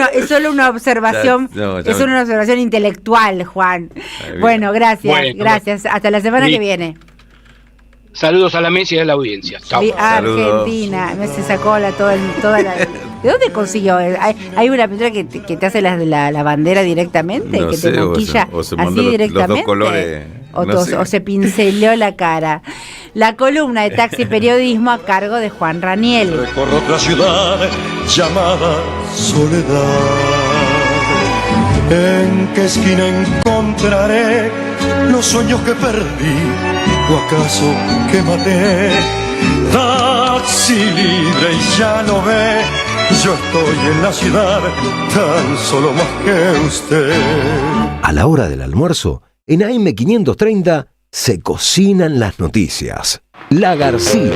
una observación, es una observación intelectual, Juan. Bueno, gracias. Hasta la semana que viene. Saludos a la mesa y a la audiencia. Chao. Argentina, se sacó toda la... ¿De dónde consiguió? ¿Hay una pintura que te hace la bandera directamente? No que sé, te maquilla o se así directamente. Los 2 colores. O se pinceló la cara. La columna de Taxi Periodismo a cargo de Juan Raniel. Recorro otra ciudad llamada Soledad. ¿En qué esquina encontraré los sueños que perdí? ¿O acaso que maté? Taxi libre y ya lo ve, yo estoy en la ciudad tan solo más que usted. A la hora del almuerzo, en AM530 se cocinan las noticias. La García.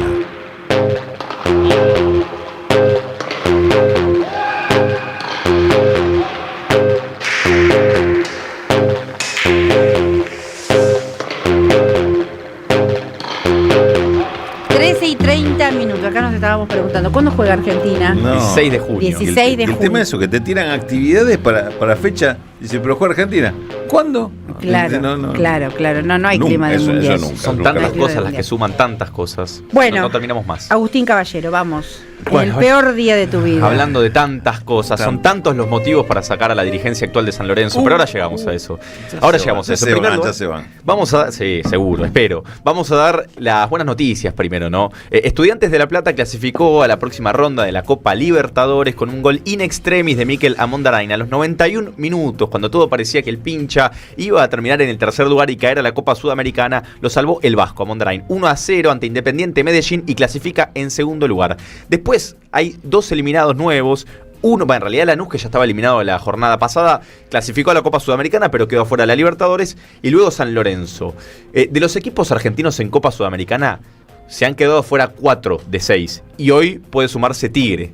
Acá nos estábamos preguntando, ¿cuándo juega Argentina? No. 16 de junio. 16 de junio. El tema es eso, que te tiran actividades para fecha. Dice, pero juega Argentina. ¿Cuándo? Claro, claro. No hay nunca, clima de mundial. Son tantas cosas las que suman tantas cosas. Bueno, no terminamos más. Agustín Caballero, vamos. Bueno, el peor día de tu vida. Hablando de tantas cosas, son tantos los motivos para sacar a la dirigencia actual de San Lorenzo, pero ahora llegamos a eso. Ahora llegamos a eso. Ya se van. Vamos a, sí, seguro, espero. Vamos a dar las buenas noticias primero, ¿no? Estudiantes de La Plata clasificó a la próxima ronda de la Copa Libertadores con un gol in extremis de Mikel Amondarain a los 91 minutos, cuando todo parecía que el pincha iba a terminar en el tercer lugar y caer a la Copa Sudamericana. Lo salvó el vasco Amondarain 1-0 ante Independiente Medellín y clasifica en segundo lugar. Después hay dos eliminados nuevos. En realidad Lanús, que ya estaba eliminado de la jornada pasada, clasificó a la Copa Sudamericana, pero quedó fuera de la Libertadores. Y luego San Lorenzo. De los equipos argentinos en Copa Sudamericana, se han quedado fuera 4 de 6. Y hoy puede sumarse Tigre.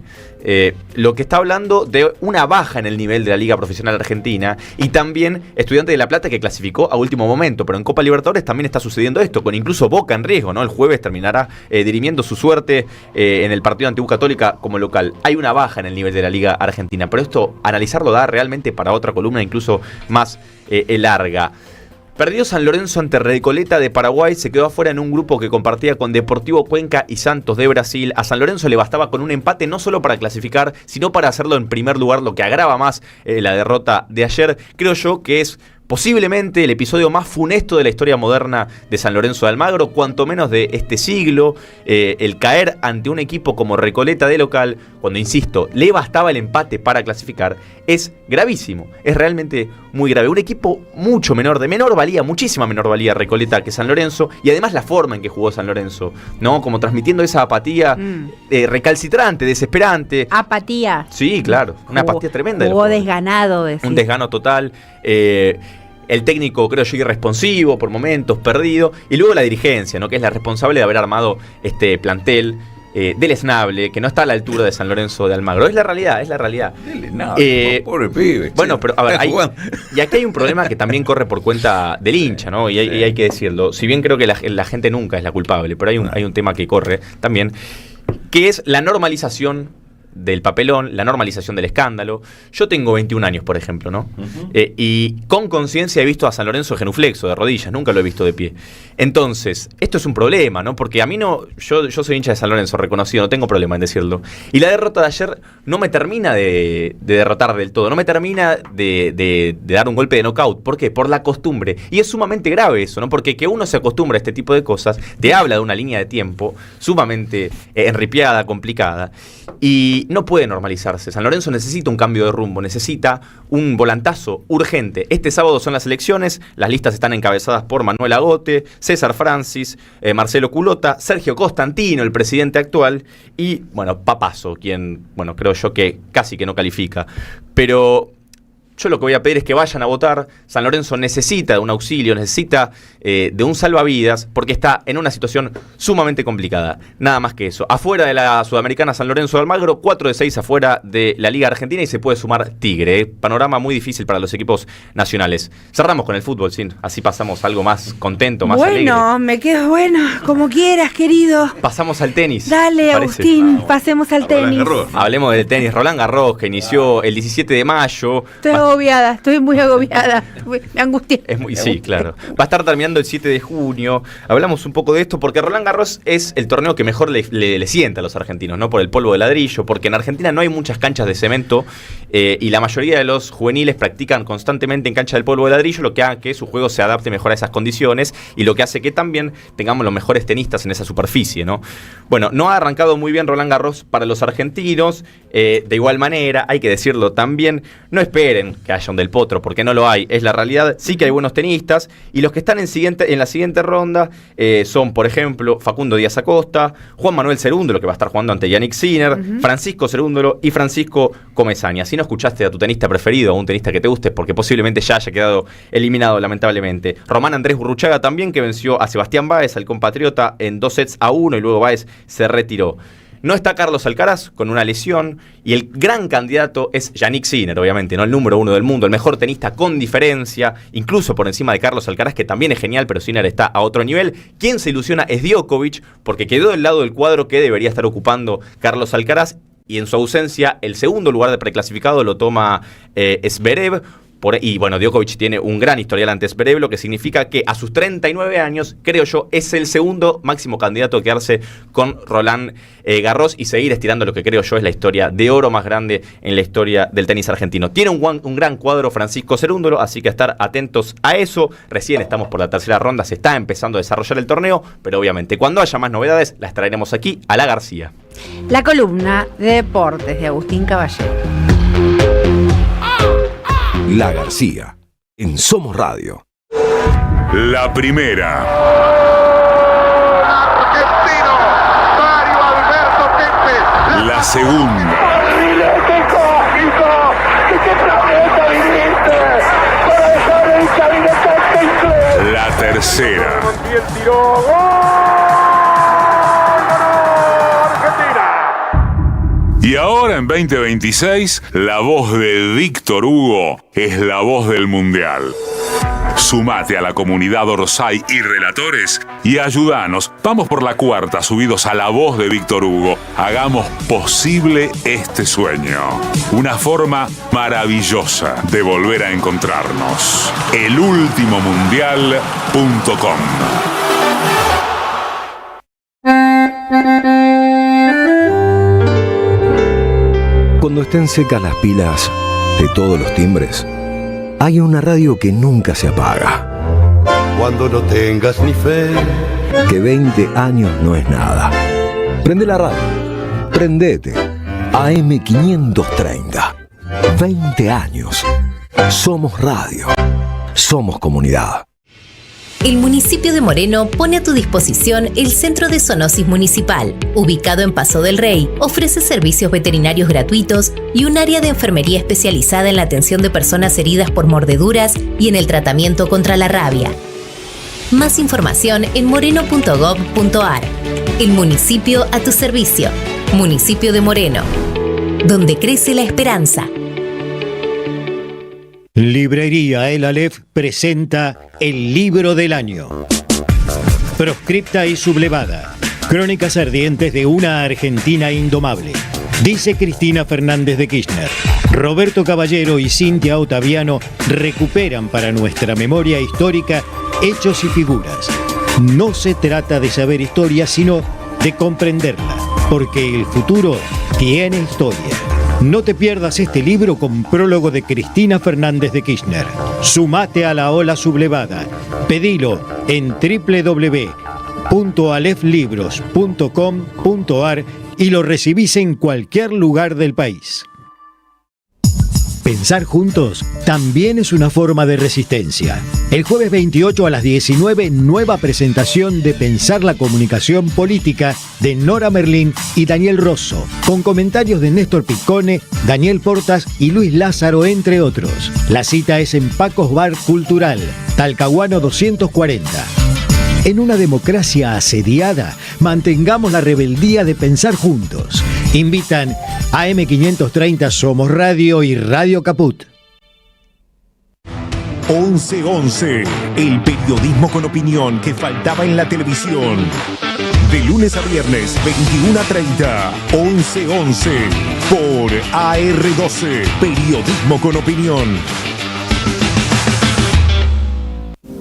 Lo que está hablando de una baja en el nivel de la Liga Profesional Argentina. Y también Estudiantes de La Plata, que clasificó a último momento. Pero en Copa Libertadores también está sucediendo esto, con incluso Boca en riesgo, ¿no? El jueves terminará dirimiendo su suerte en el partido ante U Católica como local. Hay una baja en el nivel de la Liga Argentina. Pero esto, analizarlo da realmente para otra columna incluso más larga. Perdió San Lorenzo ante Recoleta de Paraguay, se quedó afuera en un grupo que compartía con Deportivo Cuenca y Santos de Brasil. A San Lorenzo le bastaba con un empate no solo para clasificar, sino para hacerlo en primer lugar, lo que agrava más la derrota de ayer. Creo yo que es posiblemente el episodio más funesto de la historia moderna de San Lorenzo de Almagro, cuanto menos de este siglo. El caer ante un equipo como Recoleta de local, cuando, insisto, le bastaba el empate para clasificar, es gravísimo, es realmente muy grave. Un equipo mucho menor, de menor valía, muchísima menor valía Recoleta que San Lorenzo, y además la forma en que jugó San Lorenzo, ¿no? Como transmitiendo esa apatía recalcitrante, desesperante. Apatía. Sí, claro, una apatía tremenda. Jugó desganado. Un desgano total. El técnico, creo yo, irresponsivo, por momentos, perdido. Y luego la dirigencia, ¿no? Que es la responsable de haber armado este plantel deleznable, que no está a la altura de San Lorenzo de Almagro. Es la realidad, es la realidad. Pobre pibe. Bueno, pero a ver, y aquí hay un problema que también corre por cuenta del hincha, ¿no? Y hay que decirlo. Si bien creo que la gente nunca es la culpable, pero hay un tema que corre también, que es la normalización del papelón, la normalización del escándalo. Yo tengo 21 años, por ejemplo, ¿no? Y con conciencia he visto a San Lorenzo genuflexo, de rodillas, nunca lo he visto de pie. Entonces, esto es un problema, ¿no? Porque a mí no, yo soy hincha de San Lorenzo, reconocido, no tengo problema en decirlo. Y la derrota de ayer no me termina de derrotar del todo, no me termina de dar un golpe de knockout. ¿Por qué? Por la costumbre. Y es sumamente grave eso, ¿no? Porque que uno se acostumbra a este tipo de cosas, te habla de una línea de tiempo sumamente enripiada, complicada, y no puede normalizarse. San Lorenzo necesita un cambio de rumbo, necesita un volantazo urgente. Este sábado son las elecciones, las listas están encabezadas por Manuel Agote, César Francis, Marcelo Culota, Sergio Costantino, el presidente actual, y, bueno, Papazo, quien, bueno, creo yo que casi que no califica. Pero yo lo que voy a pedir es que vayan a votar. San Lorenzo necesita de un auxilio, necesita de un salvavidas, porque está en una situación sumamente complicada. Nada más que eso. Afuera de la Sudamericana San Lorenzo de Almagro, 4 de 6 afuera de la Liga Argentina, y se puede sumar Tigre. Panorama muy difícil para los equipos nacionales. Cerramos con el fútbol, ¿sí? Así pasamos algo más contento, más alegre. Bueno, me quedo como quieras, querido. Pasamos al tenis. Dale, Agustín, pasemos al tenis. Hablemos del tenis. Roland Garros, que inició el 17 de mayo. Estoy muy agobiada, me angustié. Sí, claro. Va a estar terminando el 7 de junio. Hablamos un poco de esto porque Roland Garros es el torneo que mejor le sienta a los argentinos, ¿no? Por el polvo de ladrillo, porque en Argentina no hay muchas canchas de cemento y la mayoría de los juveniles practican constantemente en cancha del polvo de ladrillo, lo que hace que su juego se adapte mejor a esas condiciones y lo que hace que también tengamos los mejores tenistas en esa superficie, ¿no? Bueno, no ha arrancado muy bien Roland Garros para los argentinos. De igual manera, hay que decirlo también, no esperen que haya un Del Potro, porque no lo hay, es la realidad. Sí que hay buenos tenistas, y los que están en la siguiente ronda son, por ejemplo, Facundo Díaz Acosta, Juan Manuel Cerúndolo, que va a estar jugando ante Yannick Sinner, Francisco Cerúndolo y Francisco Comesaña. Si no escuchaste a tu tenista preferido, a un tenista que te guste, porque posiblemente ya haya quedado eliminado, lamentablemente. Román Andrés Burruchaga también, que venció a Sebastián Báez, al compatriota, en 2-1, y luego Báez se retiró. No está Carlos Alcaraz, con una lesión, y el gran candidato es Yannick Sinner, obviamente, ¿no? El número 1 del mundo, el mejor tenista con diferencia, incluso por encima de Carlos Alcaraz, que también es genial, pero Sinner está a otro nivel. Quien se ilusiona es Djokovic, porque quedó del lado del cuadro que debería estar ocupando Carlos Alcaraz, y en su ausencia, el segundo lugar de preclasificado lo toma Zverev. Y bueno, Djokovic tiene un gran historial ante Zverev, lo que significa que a sus 39 años, creo yo, es el segundo máximo candidato a quedarse con Roland Garros y seguir estirando lo que creo yo es la historia de oro más grande en la historia del tenis argentino. Tiene un gran cuadro Francisco Cerúndolo, así que estar atentos a eso. Recién estamos por la tercera ronda, se está empezando a desarrollar el torneo, pero obviamente cuando haya más novedades las traeremos aquí a La García. La columna de deportes de Agustín Caballero. La García, en Somos Radio. La primera. Argentino, Mario Alberto Kempes. La segunda. ¡Qué cómico! ¡Qué planeta viniste! ¡Para dejar el cabinete inglés! La tercera. Y el tiro. ¡Gol! Y ahora en 2026, la voz de Víctor Hugo es la voz del Mundial. Sumate a la comunidad Orsay y relatores y ayúdanos. Vamos por la cuarta, subidos a la voz de Víctor Hugo. Hagamos posible este sueño. Una forma maravillosa de volver a encontrarnos. elultimomundial.com. Cuando estén secas las pilas de todos los timbres, hay una radio que nunca se apaga. Cuando no tengas ni fe, que 20 años no es nada. Prende la radio. Prendete. AM530. 20 años. Somos radio. Somos comunidad. El municipio de Moreno pone a tu disposición el Centro de Zoonosis Municipal. Ubicado en Paso del Rey, ofrece servicios veterinarios gratuitos y un área de enfermería especializada en la atención de personas heridas por mordeduras y en el tratamiento contra la rabia. Más información en moreno.gov.ar. El municipio a tu servicio. Municipio de Moreno, donde crece la esperanza. Librería El Aleph presenta El Libro del Año. Proscripta y sublevada. Crónicas ardientes de una Argentina indomable. Dice Cristina Fernández de Kirchner. Roberto Caballero y Cintia Ottaviano recuperan para nuestra memoria histórica hechos y figuras. No se trata de saber historia, sino de comprenderla, porque el futuro tiene historia. No te pierdas este libro con prólogo de Cristina Fernández de Kirchner. Sumate a la ola sublevada. Pedilo en www.aleflibros.com.ar y lo recibís en cualquier lugar del país. Pensar juntos también es una forma de resistencia. El jueves 28 a las 19, nueva presentación de Pensar la Comunicación Política de Nora Merlín y Daniel Rosso, con comentarios de Néstor Piccone, Daniel Portas y Luis Lázaro, entre otros. La cita es en Pacos Bar Cultural, Talcahuano 240. En una democracia asediada, mantengamos la rebeldía de pensar juntos. Invitan a AM530 Somos Radio y Radio Caput. 11-11, el periodismo con opinión que faltaba en la televisión. De lunes a viernes, 21:30, 11-11, por AR12, periodismo con opinión.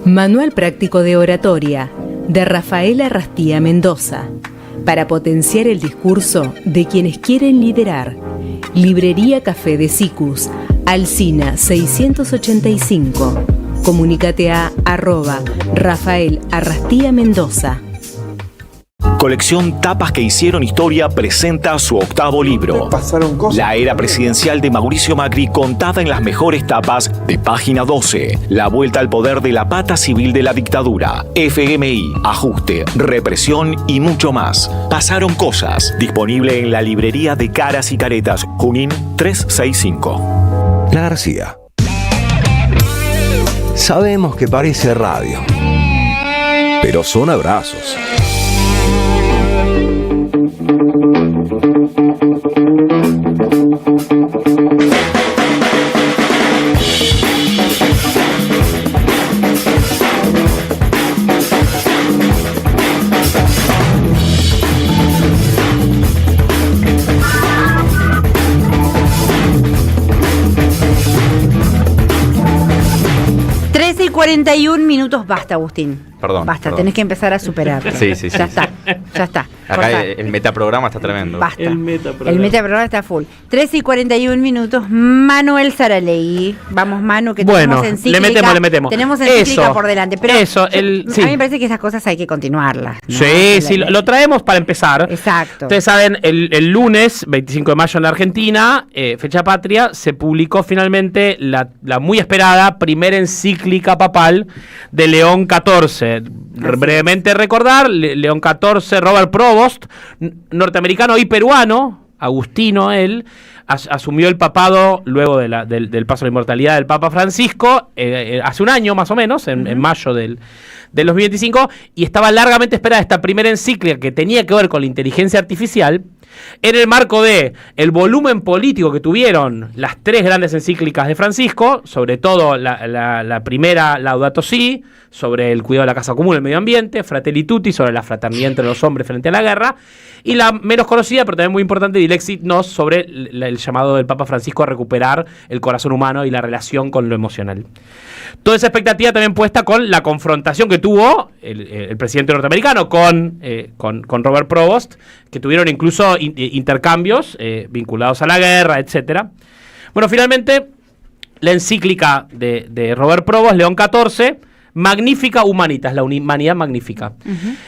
Manual práctico de oratoria, de Rafael Arrastía Mendoza, para potenciar el discurso de quienes quieren liderar. Librería Café de Sicus, Alsina 685. Comunícate a @Rafael Arrastía Mendoza. colección Tapas que hicieron historia, presenta su 8º libro. La era presidencial de Mauricio Macri contada en las mejores tapas de Página 12. La vuelta al poder de la pata civil de la dictadura. FMI, ajuste, represión y mucho más. Pasaron cosas. Disponible en la librería de Caras y Caretas, Junín 365. La García. Sabemos que parece radio, pero son abrazos. y 41 minutos, basta, Agustín. Perdón. Basta, tenés que empezar a superarlo. Sí. Ya está. Acá el metaprograma está tremendo. Basta. El metaprograma está full. 13 y 41 minutos, Manuel Saralegui. Vamos, Manu, que tenemos encíclica. Le metemos. Tenemos encíclica por delante. Pero a mí me parece que esas cosas hay que continuarlas, ¿no? Sí, lo traemos para empezar. Exacto. Ustedes saben, el lunes, 25 de mayo en la Argentina, fecha patria, se publicó finalmente la muy esperada primera encíclica papal de León XIV. Brevemente recordar, León XIV, Robert Provost, norteamericano y peruano, agustino él, asumió el papado luego del paso a la inmortalidad del Papa Francisco, hace un año más o menos, en mayo del 2025, y estaba largamente esperada esta primera encíclica que tenía que ver con la inteligencia artificial, en el marco de el volumen político que tuvieron las 3 grandes encíclicas de Francisco, sobre todo la primera, Laudato Si, sobre el cuidado de la casa común, el medio ambiente, Fratelli Tutti, sobre la fraternidad entre los hombres frente a la guerra, y la menos conocida, pero también muy importante, Dilexit Nos, sobre el llamado del Papa Francisco a recuperar el corazón humano y la relación con lo emocional. Toda esa expectativa también puesta con la confrontación que tuvo el presidente norteamericano con Robert Provost, que tuvieron incluso intercambios vinculados a la guerra, etcétera. Bueno, finalmente, la encíclica de Robert Provost, León XIV, Magnifica Humanitas, la humanidad magnífica.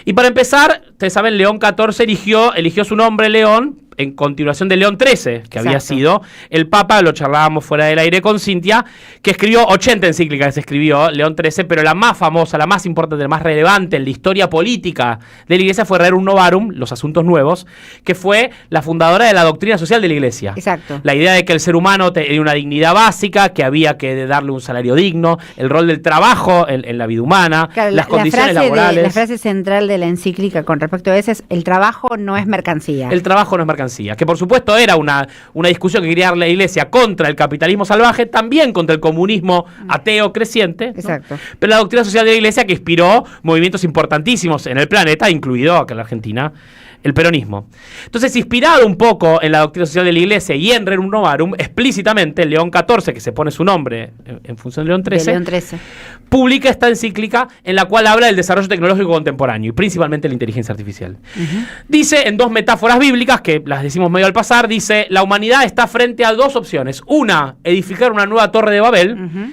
Y para empezar, ustedes saben, León XIV eligió su nombre, León, en continuación de León XIII, que había sido el Papa, lo charlábamos fuera del aire con Cintia, que escribió 80 encíclicas, escribió León XIII, pero la más famosa, la más importante, la más relevante en la historia política de la Iglesia fue Rerum Novarum, los asuntos nuevos, que fue la fundadora de la doctrina social de la Iglesia. Exacto. La idea de que el ser humano tenía una dignidad básica, que había que darle un salario digno, el rol del trabajo en la vida humana, claro, las condiciones laborales. La frase central de la encíclica con respecto a eso es: el trabajo no es mercancía. El trabajo no es mercancía. Que por supuesto era una discusión que quería dar la Iglesia contra el capitalismo salvaje, también contra el comunismo ateo creciente, ¿no? Exacto. Pero la doctrina social de la Iglesia que inspiró movimientos importantísimos en el planeta, incluido acá en la Argentina, el peronismo. Entonces, inspirado un poco en la doctrina social de la Iglesia y en Rerum Novarum, explícitamente León XIV, que se pone su nombre en función de León XIII, publica esta encíclica en la cual habla del desarrollo tecnológico contemporáneo y principalmente la inteligencia artificial. Dice, en 2 metáforas bíblicas, que las decimos medio al pasar, dice: la humanidad está frente a 2 opciones. Una, edificar una nueva torre de Babel.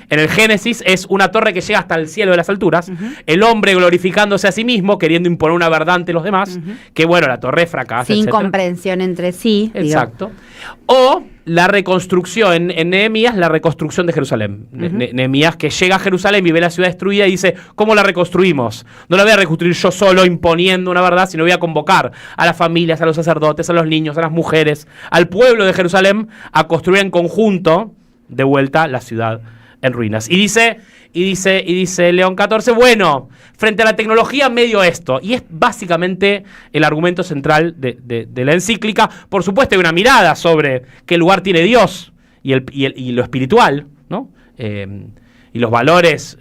En el Génesis es una torre que llega hasta el cielo de las alturas. El hombre glorificándose a sí mismo, queriendo imponer una verdad ante los demás, que bueno, la torre fracasa, sin etcétera. comprensión entre sí. Exacto. Digo. O la reconstrucción, en Nehemías, la reconstrucción de Jerusalén. Nehemías, que llega a Jerusalén y ve la ciudad destruida y dice: ¿cómo la reconstruimos? No la voy a reconstruir yo solo imponiendo una verdad, sino voy a convocar a las familias, a los sacerdotes, a los niños, a las mujeres, al pueblo de Jerusalén a construir en conjunto de vuelta la ciudad en ruinas. Y dice León XIV, bueno, frente a la tecnología medio esto, y es básicamente el argumento central de la encíclica. Por supuesto hay una mirada sobre qué lugar tiene Dios y lo espiritual, ¿no? Y los valores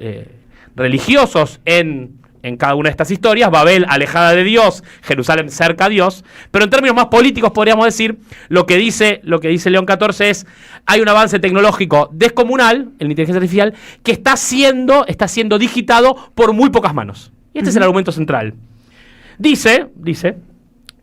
religiosos en cada una de estas historias. Babel alejada de Dios, Jerusalén cerca a Dios. Pero en términos más políticos podríamos decir, lo que dice León XIV es: hay un avance tecnológico descomunal en la inteligencia artificial que está siendo digitado por muy pocas manos. Y este es el argumento central. Dice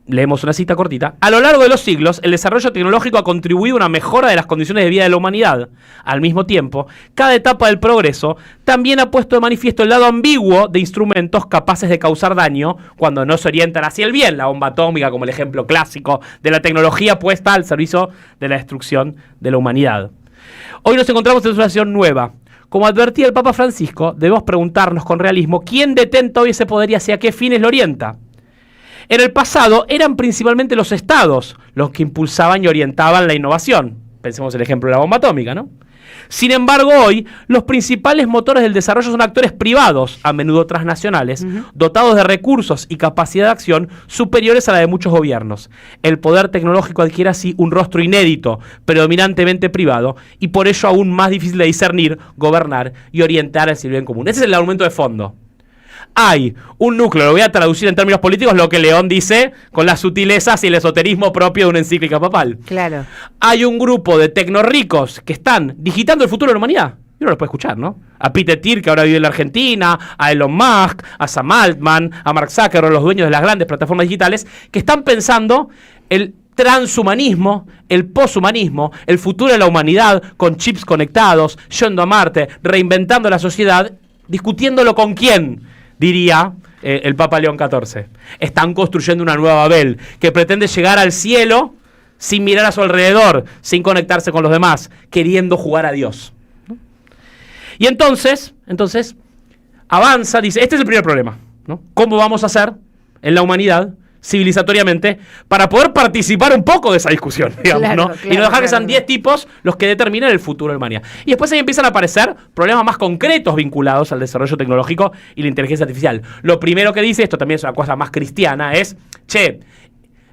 leemos una cita cortita. A lo largo de los siglos, el desarrollo tecnológico ha contribuido a una mejora de las condiciones de vida de la humanidad. Al mismo tiempo, cada etapa del progreso también ha puesto de manifiesto el lado ambiguo de instrumentos capaces de causar daño cuando no se orientan hacia el bien. La bomba atómica como el ejemplo clásico de la tecnología puesta al servicio de la destrucción de la humanidad. Hoy nos encontramos en una situación nueva. Como advertía el Papa Francisco, debemos preguntarnos con realismo quién detenta hoy ese poder y hacia qué fines lo orienta. En el pasado eran principalmente los estados los que impulsaban y orientaban la innovación. Pensemos en el ejemplo de la bomba atómica, ¿no? Sin embargo, hoy los principales motores del desarrollo son actores privados, a menudo transnacionales, dotados de recursos y capacidad de acción superiores a la de muchos gobiernos. El poder tecnológico adquiere así un rostro inédito, predominantemente privado, y por ello aún más difícil de discernir, gobernar y orientar hacia el bien común. Ese es el argumento de fondo. Hay un núcleo, lo voy a traducir en términos políticos, lo que León dice con las sutilezas y el esoterismo propio de una encíclica papal. Claro. Hay un grupo de tecnorricos que están digitando el futuro de la humanidad. Y uno los puede escuchar, ¿no? A Peter Thiel, que ahora vive en la Argentina, a Elon Musk, a Sam Altman, a Mark Zuckerberg, los dueños de las grandes plataformas digitales, que están pensando el transhumanismo, el poshumanismo, el futuro de la humanidad con chips conectados, yendo a Marte, reinventando la sociedad, discutiéndolo con quién, diría el Papa León XIV. Están construyendo una nueva Babel que pretende llegar al cielo sin mirar a su alrededor, sin conectarse con los demás, queriendo jugar a Dios. ¿No? Y entonces avanza, dice, este es el primer problema, ¿no? ¿Cómo vamos a hacer en la humanidad, civilizatoriamente, para poder participar un poco de esa discusión, digamos, Claro, ¿no? Y no dejar que sean 10 tipos los que determinen el futuro de la humanidad. Y después ahí empiezan a aparecer problemas más concretos vinculados al desarrollo tecnológico y la inteligencia artificial. Lo primero que dice, esto también es una cosa más cristiana, es,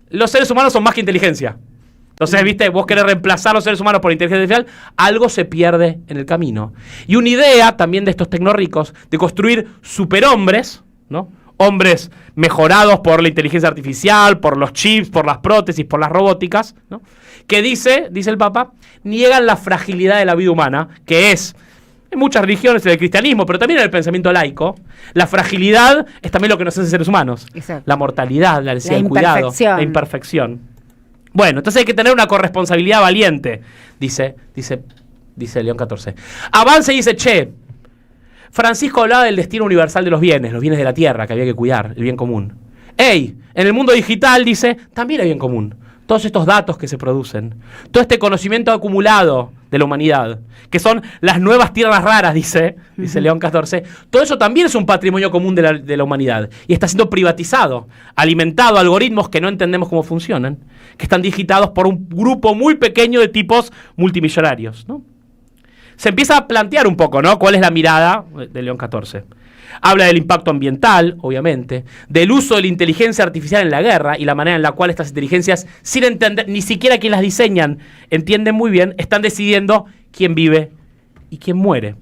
los seres humanos son más que inteligencia. Entonces, viste, vos querés reemplazar a los seres humanos por inteligencia artificial, algo se pierde en el camino. Y una idea también de estos tecnorricos de construir superhombres, ¿no? Hombres mejorados por la inteligencia artificial, por los chips, por las prótesis, por las robóticas, ¿no? Que dice el Papa, niegan la fragilidad de la vida humana, que es, en muchas religiones, en el cristianismo, pero también en el pensamiento laico, la fragilidad es también lo que nos hace seres humanos. Exacto. La mortalidad, la necesidad de cuidado, la imperfección. Bueno, entonces hay que tener una corresponsabilidad valiente, dice León XIV. Avanza y dice, Francisco hablaba del destino universal de los bienes de la tierra que había que cuidar, el bien común. En el mundo digital, dice, también hay bien común. Todos estos datos que se producen, todo este conocimiento acumulado de la humanidad, que son las nuevas tierras raras, dice León XIV, todo eso también es un patrimonio común de la humanidad y está siendo privatizado, alimentado, algoritmos que no entendemos cómo funcionan, que están digitados por un grupo muy pequeño de tipos multimillonarios, ¿no? Se empieza a plantear un poco, ¿no? ¿Cuál es la mirada de León XIV? Habla del impacto ambiental, obviamente, del uso de la inteligencia artificial en la guerra y la manera en la cual estas inteligencias, sin entender, ni siquiera quien las diseñan, entienden muy bien, están decidiendo quién vive y quién muere.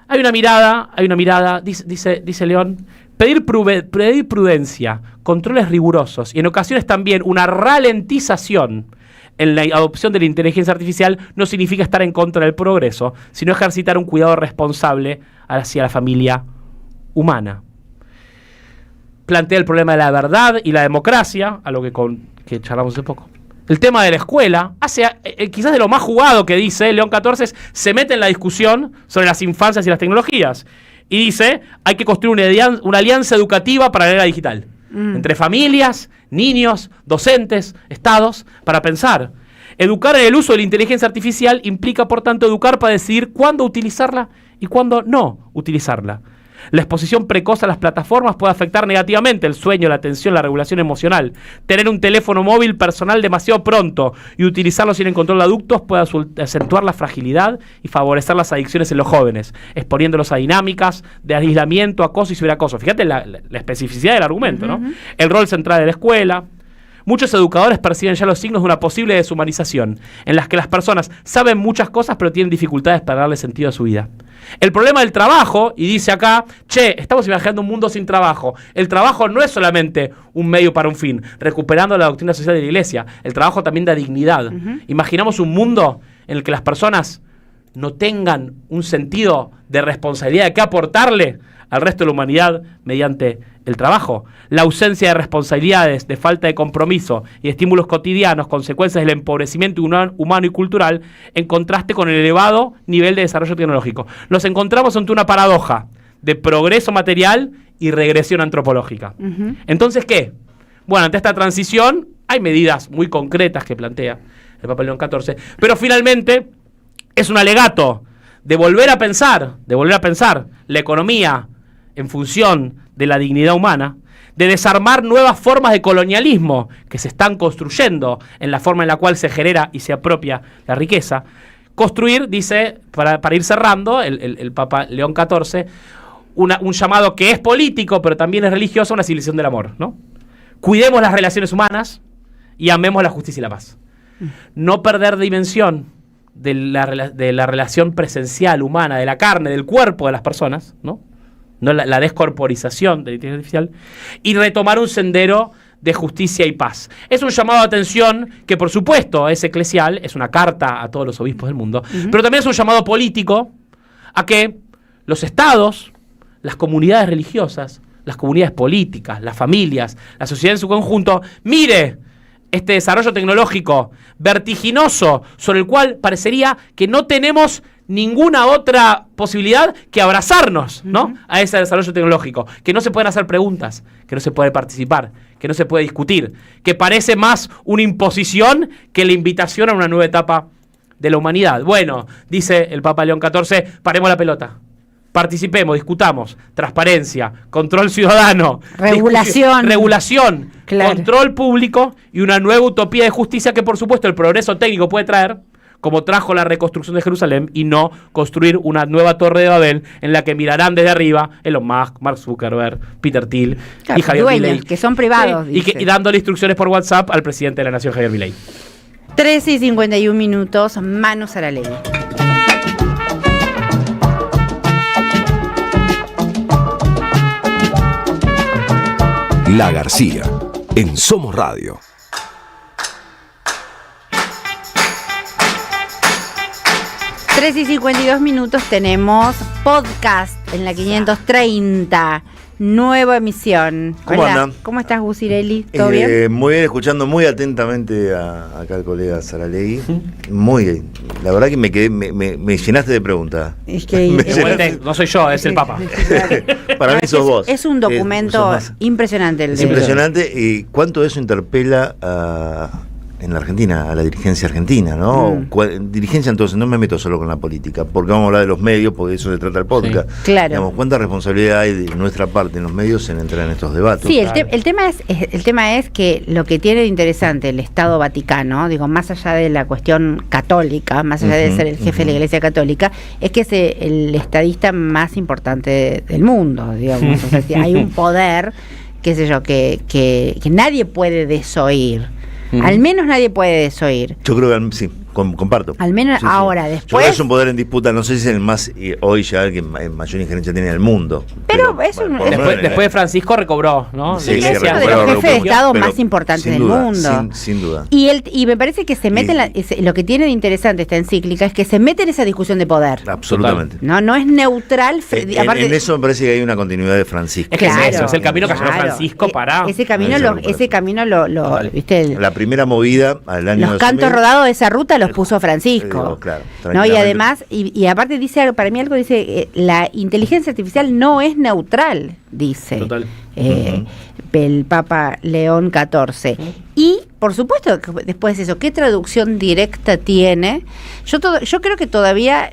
Hay una mirada, dice León, pedir prudencia, controles rigurosos y en ocasiones también una ralentización en la adopción de la inteligencia artificial no significa estar en contra del progreso, sino ejercitar un cuidado responsable hacia la familia humana. Plantea el problema de la verdad y la democracia, a lo que charlamos hace poco. El tema de la escuela, quizás de lo más jugado que dice León XIV, se mete en la discusión sobre las infancias y las tecnologías. Y dice, hay que construir una alianza educativa para la era digital. Entre familias, niños, docentes, estados, para pensar. Educar en el uso de la inteligencia artificial implica, por tanto, educar para decidir cuándo utilizarla y cuándo no utilizarla. La exposición precoz a las plataformas puede afectar negativamente el sueño, la atención, la regulación emocional. Tener un teléfono móvil personal demasiado pronto y utilizarlo sin el control de adultos puede acentuar la fragilidad y favorecer las adicciones en los jóvenes, exponiéndolos a dinámicas de aislamiento, acoso y ciberacoso. Fíjate la especificidad del argumento, ¿no? El rol central de la escuela. Muchos educadores perciben ya los signos de una posible deshumanización, en las que las personas saben muchas cosas pero tienen dificultades para darle sentido a su vida. El problema del trabajo, y dice acá, estamos imaginando un mundo sin trabajo. El trabajo no es solamente un medio para un fin, recuperando la doctrina social de la Iglesia. El trabajo también da dignidad. Imaginamos un mundo en el que las personas no tengan un sentido de responsabilidad de qué aportarle al resto de la humanidad mediante el trabajo. La ausencia de responsabilidades, de falta de compromiso y estímulos cotidianos, consecuencias del empobrecimiento humano y cultural, en contraste con el elevado nivel de desarrollo tecnológico. Nos encontramos ante una paradoja de progreso material y regresión antropológica. Entonces, ¿qué? Bueno, ante esta transición hay medidas muy concretas que plantea el Papa León XIV, pero finalmente es un alegato de volver a pensar la economía en función de la dignidad humana, de desarmar nuevas formas de colonialismo que se están construyendo en la forma en la cual se genera y se apropia la riqueza. Construir, dice, para ir cerrando, el Papa León XIV, un llamado que es político, pero también es religioso, una civilización del amor, ¿no? Cuidemos las relaciones humanas y amemos la justicia y la paz. No perder dimensión de la relación presencial humana, de la carne, del cuerpo de las personas, ¿no? No la descorporización de la inteligencia artificial, y retomar un sendero de justicia y paz. Es un llamado de atención que, por supuesto, es eclesial, es una carta a todos los obispos del mundo, pero también es un llamado político a que los estados, las comunidades religiosas, las comunidades políticas, las familias, la sociedad en su conjunto, mire este desarrollo tecnológico vertiginoso sobre el cual parecería que no tenemos ninguna otra posibilidad que abrazarnos, ¿no? A ese desarrollo tecnológico, que no se pueden hacer preguntas, que no se puede participar, que no se puede discutir, que parece más una imposición que la invitación a una nueva etapa de la humanidad. Bueno, dice el Papa León XIV, paremos la pelota. Participemos, discutamos, transparencia, control ciudadano, regulación, claro, control público y una nueva utopía de justicia que, por supuesto, el progreso técnico puede traer, como trajo la reconstrucción de Jerusalén, y no construir una nueva torre de Babel en la que mirarán desde arriba Elon Musk, Mark Zuckerberg, Peter Thiel y Javier Milei, que son privados, y dándole instrucciones por WhatsApp al presidente de la Nación, Javier Milei. 13:51, manos a la ley. La García, en Somos Radio. Tres y 52 tenemos podcast en la 530, nueva emisión. ¿Cómo andan? ¿Cómo estás, Gusirelli? ¿Todo bien? Muy bien, escuchando muy atentamente acá al colega Saralegui. Muy bien. La verdad que me llenaste de preguntas. Es que no soy yo, es el Papa. Para mí sos vos. Es un documento impresionante. Es impresionante. Y cuánto eso interpela en la Argentina, a la dirigencia argentina, ¿no? Dirigencia, entonces, no me meto solo con la política, porque vamos a hablar de los medios, porque de eso se trata el podcast. Sí, claro. Digamos, ¿cuánta responsabilidad hay de nuestra parte en los medios en entrar en estos debates? Sí, el tema es que lo que tiene de interesante el Estado Vaticano, digo, más allá de la cuestión católica, más allá de ser el jefe de la Iglesia Católica, es que es el estadista más importante del mundo, digamos. O sea, hay un poder, qué sé yo, que nadie puede desoír. Al menos nadie puede desoír. Yo creo que sí, comparto. Al menos sí, ahora, sí. Después. Yo creo que es un poder en disputa, no sé si es el más, hoy ya el que mayor injerencia tiene en el mundo. Pero es un. Después de Francisco recobró, ¿no? Sí, es uno de los jefes de Estado más importantes del mundo. Sin duda. Y me parece que se mete lo que tiene de interesante esta encíclica es que se mete en esa discusión de poder. Absolutamente. No es neutral. En eso me parece que hay una continuidad de Francisco. Es que claro, es el camino que llevó Francisco para. Ese camino lo ¿viste? La primera movida al año. Los cantos rodados de esa ruta los puso Francisco. Claro, ¿no? Y además, y aparte dice algo, para mí algo dice, la inteligencia artificial no es neutral, dice. Total. El Papa León XIV. Y, por supuesto, después de eso, ¿qué traducción directa tiene? Yo creo que todavía,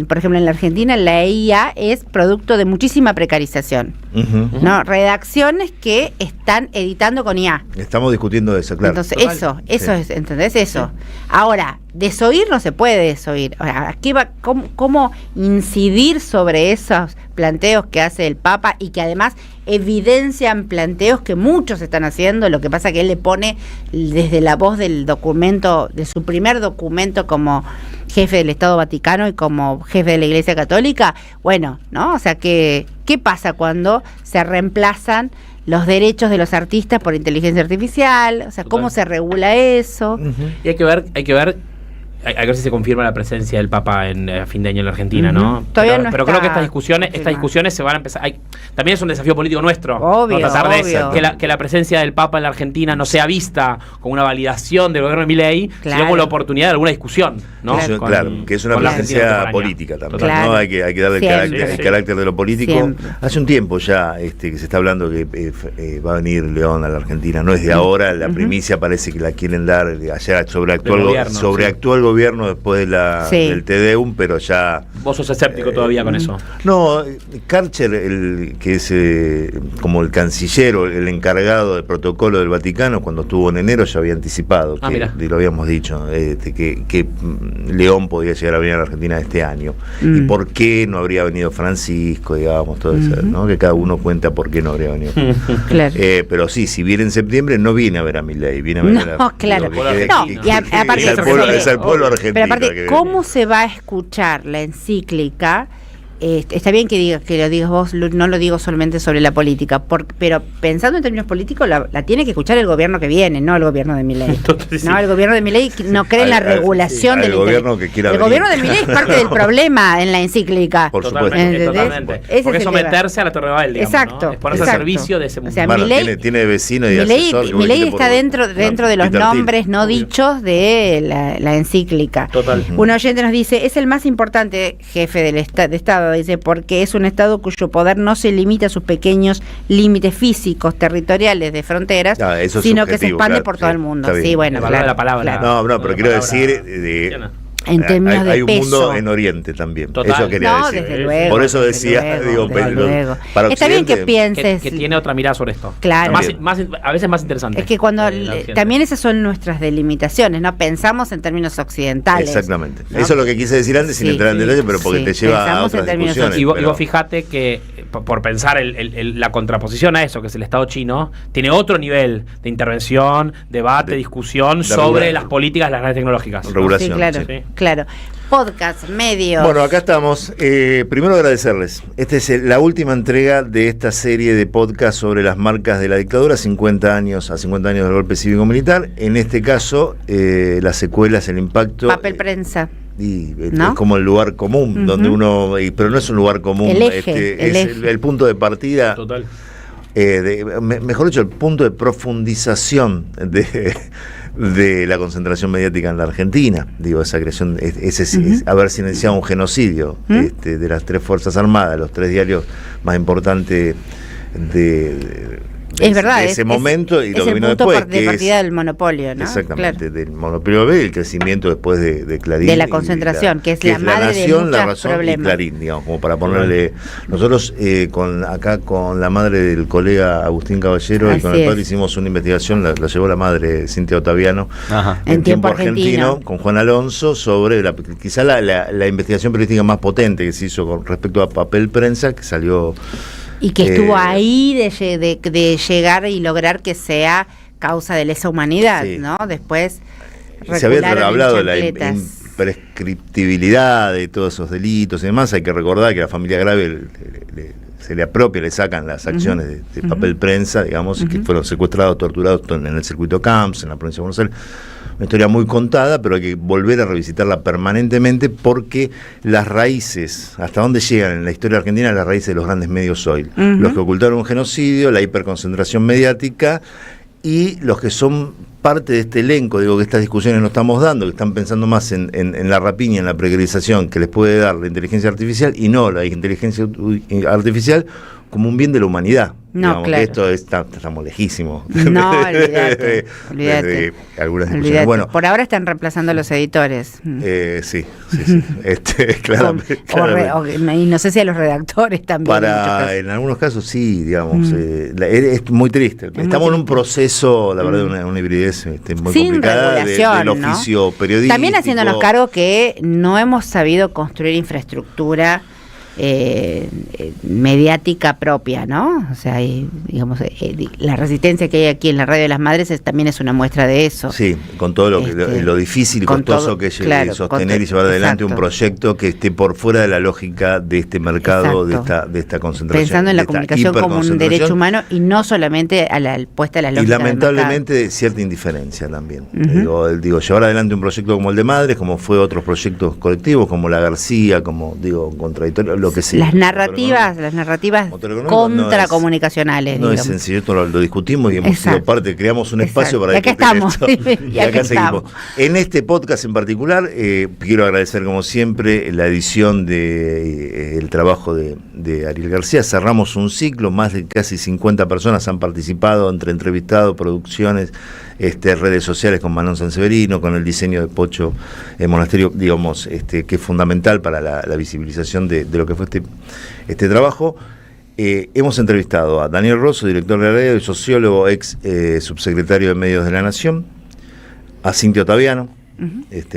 por ejemplo, en la Argentina, la IA es producto de muchísima precarización. ¿No? Redacciones que están editando con IA. Estamos discutiendo eso, claro. Entonces, eso es, ¿entendés? Eso. Sí. Ahora, desoír no se puede desoír. Ahora, ¿cómo incidir sobre esos planteos que hace el Papa y que además evidencian planteos que muchos están haciendo? Lo que pasa que él le pone desde la voz del documento, de su primer documento como jefe del Estado Vaticano y como jefe de la Iglesia Católica. Bueno, ¿no? O sea, ¿qué pasa cuando se reemplazan los derechos de los artistas por inteligencia artificial? O sea, ¿cómo se regula eso? Y hay que ver hay que ver si se confirma la presencia del Papa en fin de año en la Argentina, ¿no? Todavía no pero está creo que estas discusiones se van a empezar. También es un desafío político nuestro. Obvio, ¿no? Tratar obvio. de que la presencia del Papa en la Argentina no sea vista como una validación del gobierno de Milei, sino como la oportunidad de alguna discusión, ¿no? Claro, que es una presencia política también, ¿no? Hay que darle el carácter de lo político. Siempre. Hace un tiempo ya que se está hablando que va a venir León a la Argentina, no es de ahora, la primicia parece que la quieren dar, ayer sobreactuó el gobierno después del TDUM, pero ya... Vos sos escéptico todavía con eso. No, Karcher, que es como el canciller o el encargado de protocolo del Vaticano, cuando estuvo en enero ya había anticipado, lo habíamos dicho, que León podía llegar a venir a la Argentina este año. ¿Y por qué no habría venido Francisco, digamos, todo eso, ¿no? Que cada uno cuenta por qué no habría venido. Claro. Pero sí, si viene en septiembre, no viene a ver a Milei, viene a ver es el pueblo argentino. Pero aparte, ¿cómo se va a escuchar la encíclica? Está bien que lo digas vos, no lo digo solamente sobre la política, pero pensando en términos políticos, la tiene que escuchar el gobierno que viene, no el gobierno de Milei. No, el gobierno de Milei no cree en la regulación del gobierno que quiera. El gobierno de Milei es parte del problema en la encíclica. Por supuesto. Totalmente. Porque es someterse a la Torre Babel, digamos, exacto, ¿no? Es ponerse al servicio de ese mundo. O sea, Milei tiene vecino y asesor. Milei está dentro de los nombres no dichos de la encíclica. Total. Un oyente nos dice, es el más importante jefe de Estado, dice, porque es un Estado cuyo poder no se limita a sus pequeños límites físicos, territoriales, de fronteras, sino que se expande por todo el mundo. Sí, bueno, la palabra. No, pero quiero decir... en términos de hay un peso. Mundo en Oriente también. Total. Eso quería decir. Desde luego, por eso decía, luego. Para está bien que pienses que tiene otra mirada sobre esto. Claro. A veces más interesante. Es que cuando también esas son nuestras delimitaciones, ¿no? Pensamos en términos occidentales. Exactamente. ¿No? Eso es lo que quise decir antes sin entrar en detalle, pero porque te lleva a otras discusiones. Y vos fíjate que por pensar la contraposición a eso, que es el Estado chino, tiene otro nivel de intervención, debate, discusión sobre las políticas de las grandes tecnológicas. Regulación. Sí, claro. Podcast, medios. Bueno, acá estamos. Primero agradecerles. Esta es la última entrega de esta serie de podcast sobre las marcas de la dictadura, 50 años del golpe cívico-militar. En este caso, las secuelas, el impacto... Papel prensa. ¿No? Es como el lugar común, donde uno... pero no es un lugar común. El eje, el punto de partida. Total. Mejor dicho, el punto de profundización de la concentración mediática en la Argentina. Digo, esa creación, es haber silenciado un genocidio de las 3 Fuerzas Armadas, los 3 diarios más importantes de ese momento, y lo que vino después, de partida del monopolio, ¿no? Exactamente, del monopolio y el crecimiento después de Clarín, de la concentración, que es la madre Nación, de la muchos Razón problemas. y Clarín, digamos, como para ponerle. Nosotros con la madre del colega Agustín Caballero y con el padre hicimos una investigación, la llevó la madre Cintia Ottaviano, en tiempo argentino, con Juan Alonso, sobre quizá la investigación periodística más potente que se hizo con respecto a papel prensa, que salió... Y que estuvo ahí de llegar y lograr que sea causa de lesa humanidad, ¿no? Después se había hablado de la imprescriptibilidad de todos esos delitos y demás. Hay que recordar que a la familia Grave se le apropia, le sacan las acciones de papel prensa, digamos, que fueron secuestrados, torturados en el circuito Camps, en la provincia de Buenos Aires. Una historia muy contada, pero hay que volver a revisitarla permanentemente porque las raíces, hasta dónde llegan en la historia argentina, las raíces de los grandes medios hoy. Los que ocultaron un genocidio, la hiperconcentración mediática y los que son parte de este elenco, digo, que estas discusiones no estamos dando, que están pensando más en la rapiña, en la precarización que les puede dar la inteligencia artificial y no la inteligencia artificial como un bien de la humanidad. No, digamos, claro. Que estamos lejísimos. No, olvídate. Algunas discusiones. Bueno, por ahora están reemplazando a los editores. Sí. Claramente. Y no sé si a los redactores también. En algunos casos sí, digamos. Es muy triste. Estamos en un proceso, la verdad, una hibridez muy complicada del oficio periodístico. También haciéndonos cargo que no hemos sabido construir infraestructura mediática propia, ¿no? O sea, digamos, la resistencia que hay aquí en la Radio de las Madres también es una muestra de eso. Sí, con todo lo difícil y costoso todo, que es claro, sostener y llevar adelante exacto. un proyecto que esté por fuera de la lógica de este mercado, de esta concentración. Pensando en la comunicación como un derecho humano y no solamente puesta a la lógica. Y lamentablemente cierta indiferencia también. Digo, llevar adelante un proyecto como el de Madres, como fue otros proyectos colectivos, como La García, como contradictorio, lo que sea. Las narrativas contracomunicacionales. No es sencillo, esto lo discutimos y hemos sido parte, creamos un espacio para discutir esto. Y acá seguimos. En este podcast en particular, quiero agradecer como siempre la edición el trabajo de Ariel García. Cerramos un ciclo, más de casi 50 personas han participado entre entrevistados, producciones, redes sociales con Manon Sanseverino, con el diseño de Pocho Monasterio, digamos, que es fundamental para la visibilización de lo que fue este trabajo. Hemos entrevistado a Daniel Rosso, director de la radio, sociólogo, ex subsecretario de Medios de la Nación, a Cintia Ottaviano,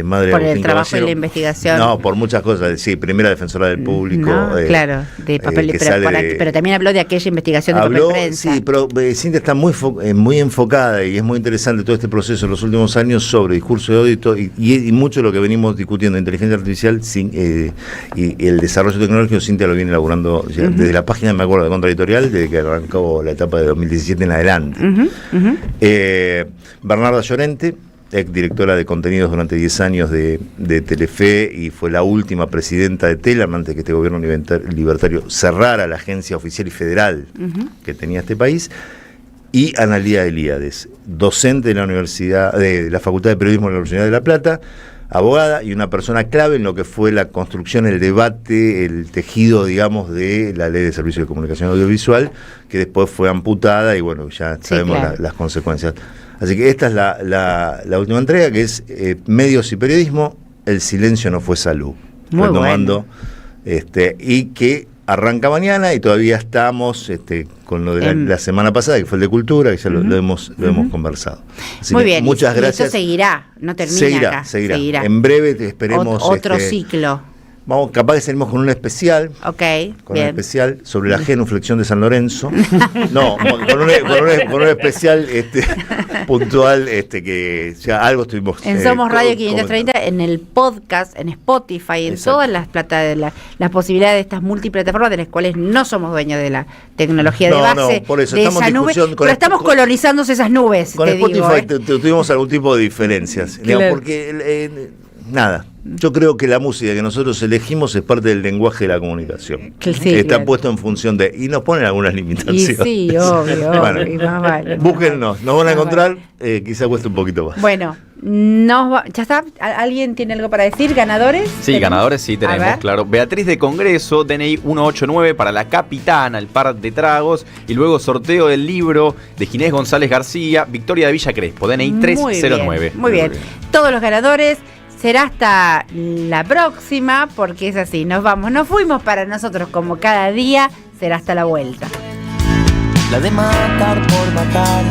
madre por de el trabajo Caballero. y la investigación. No, por muchas cosas, sí, primera defensora del público. Claro, de papel, pero también habló de aquella investigación de papel prensa. Sí, pero Cintia está muy enfocada y es muy interesante todo este proceso en los últimos años sobre discurso de odio y mucho de lo que venimos discutiendo de inteligencia artificial y el desarrollo tecnológico. Cintia lo viene elaborando desde la página, me acuerdo, de Contraeditorial, desde que arrancó la etapa de 2017 en adelante. Bernarda Llorente, ex directora de contenidos durante 10 años de Telefe y fue la última presidenta de Telam antes que este gobierno libertario cerrara la agencia oficial y federal que tenía este país. Y Analía Elíades, docente de la Universidad, de la Facultad de Periodismo de la Universidad de La Plata, abogada y una persona clave en lo que fue la construcción, el debate, el tejido, digamos, de la Ley de Servicios de Comunicación Audiovisual, que después fue amputada y bueno, ya sabemos las consecuencias. Así que esta es la última entrega, que es Medios y Periodismo, el silencio no fue salud. Muy retomando, y que arranca mañana y todavía estamos con lo de la semana pasada, que fue el de Cultura, que ya lo hemos conversado. Así muy que bien, muchas gracias. Y esto seguirá, no termina acá. Seguirá. En breve te esperemos. Otro ciclo. Capaz que salimos con un especial. Bien. Un especial sobre la genuflexión de San Lorenzo. No, con un especial puntual, que ya algo estuvimos. En Somos Radio 530, en el podcast, en Spotify, en todas las las posibilidades de estas multiplataformas, de las cuales no somos dueños de la tecnología de base. No, por eso, de esa nube, pero estamos colonizando esas nubes. Con Spotify tuvimos algún tipo de diferencias. Claro. Digamos, porque nada. Yo creo que la música que nosotros elegimos es parte del lenguaje de la comunicación. Está puesto en función de... Y nos ponen algunas limitaciones. Y sí, obvio. Vale. Búsquennos, nos van a encontrar, quizá cueste un poquito más. Bueno, ya está. ¿Alguien tiene algo para decir? ¿Ganadores? Sí, ganadores sí tenemos, claro. Beatriz de Congreso, DNI 189 para La Capitana, el par de tragos. Y luego sorteo del libro de Ginés González García, Victoria de Villa Crespo, DNI 309. Muy bien. Todos los ganadores. Será hasta la próxima, porque es así, nos fuimos para nosotros como cada día, será hasta la vuelta. La de matar por matar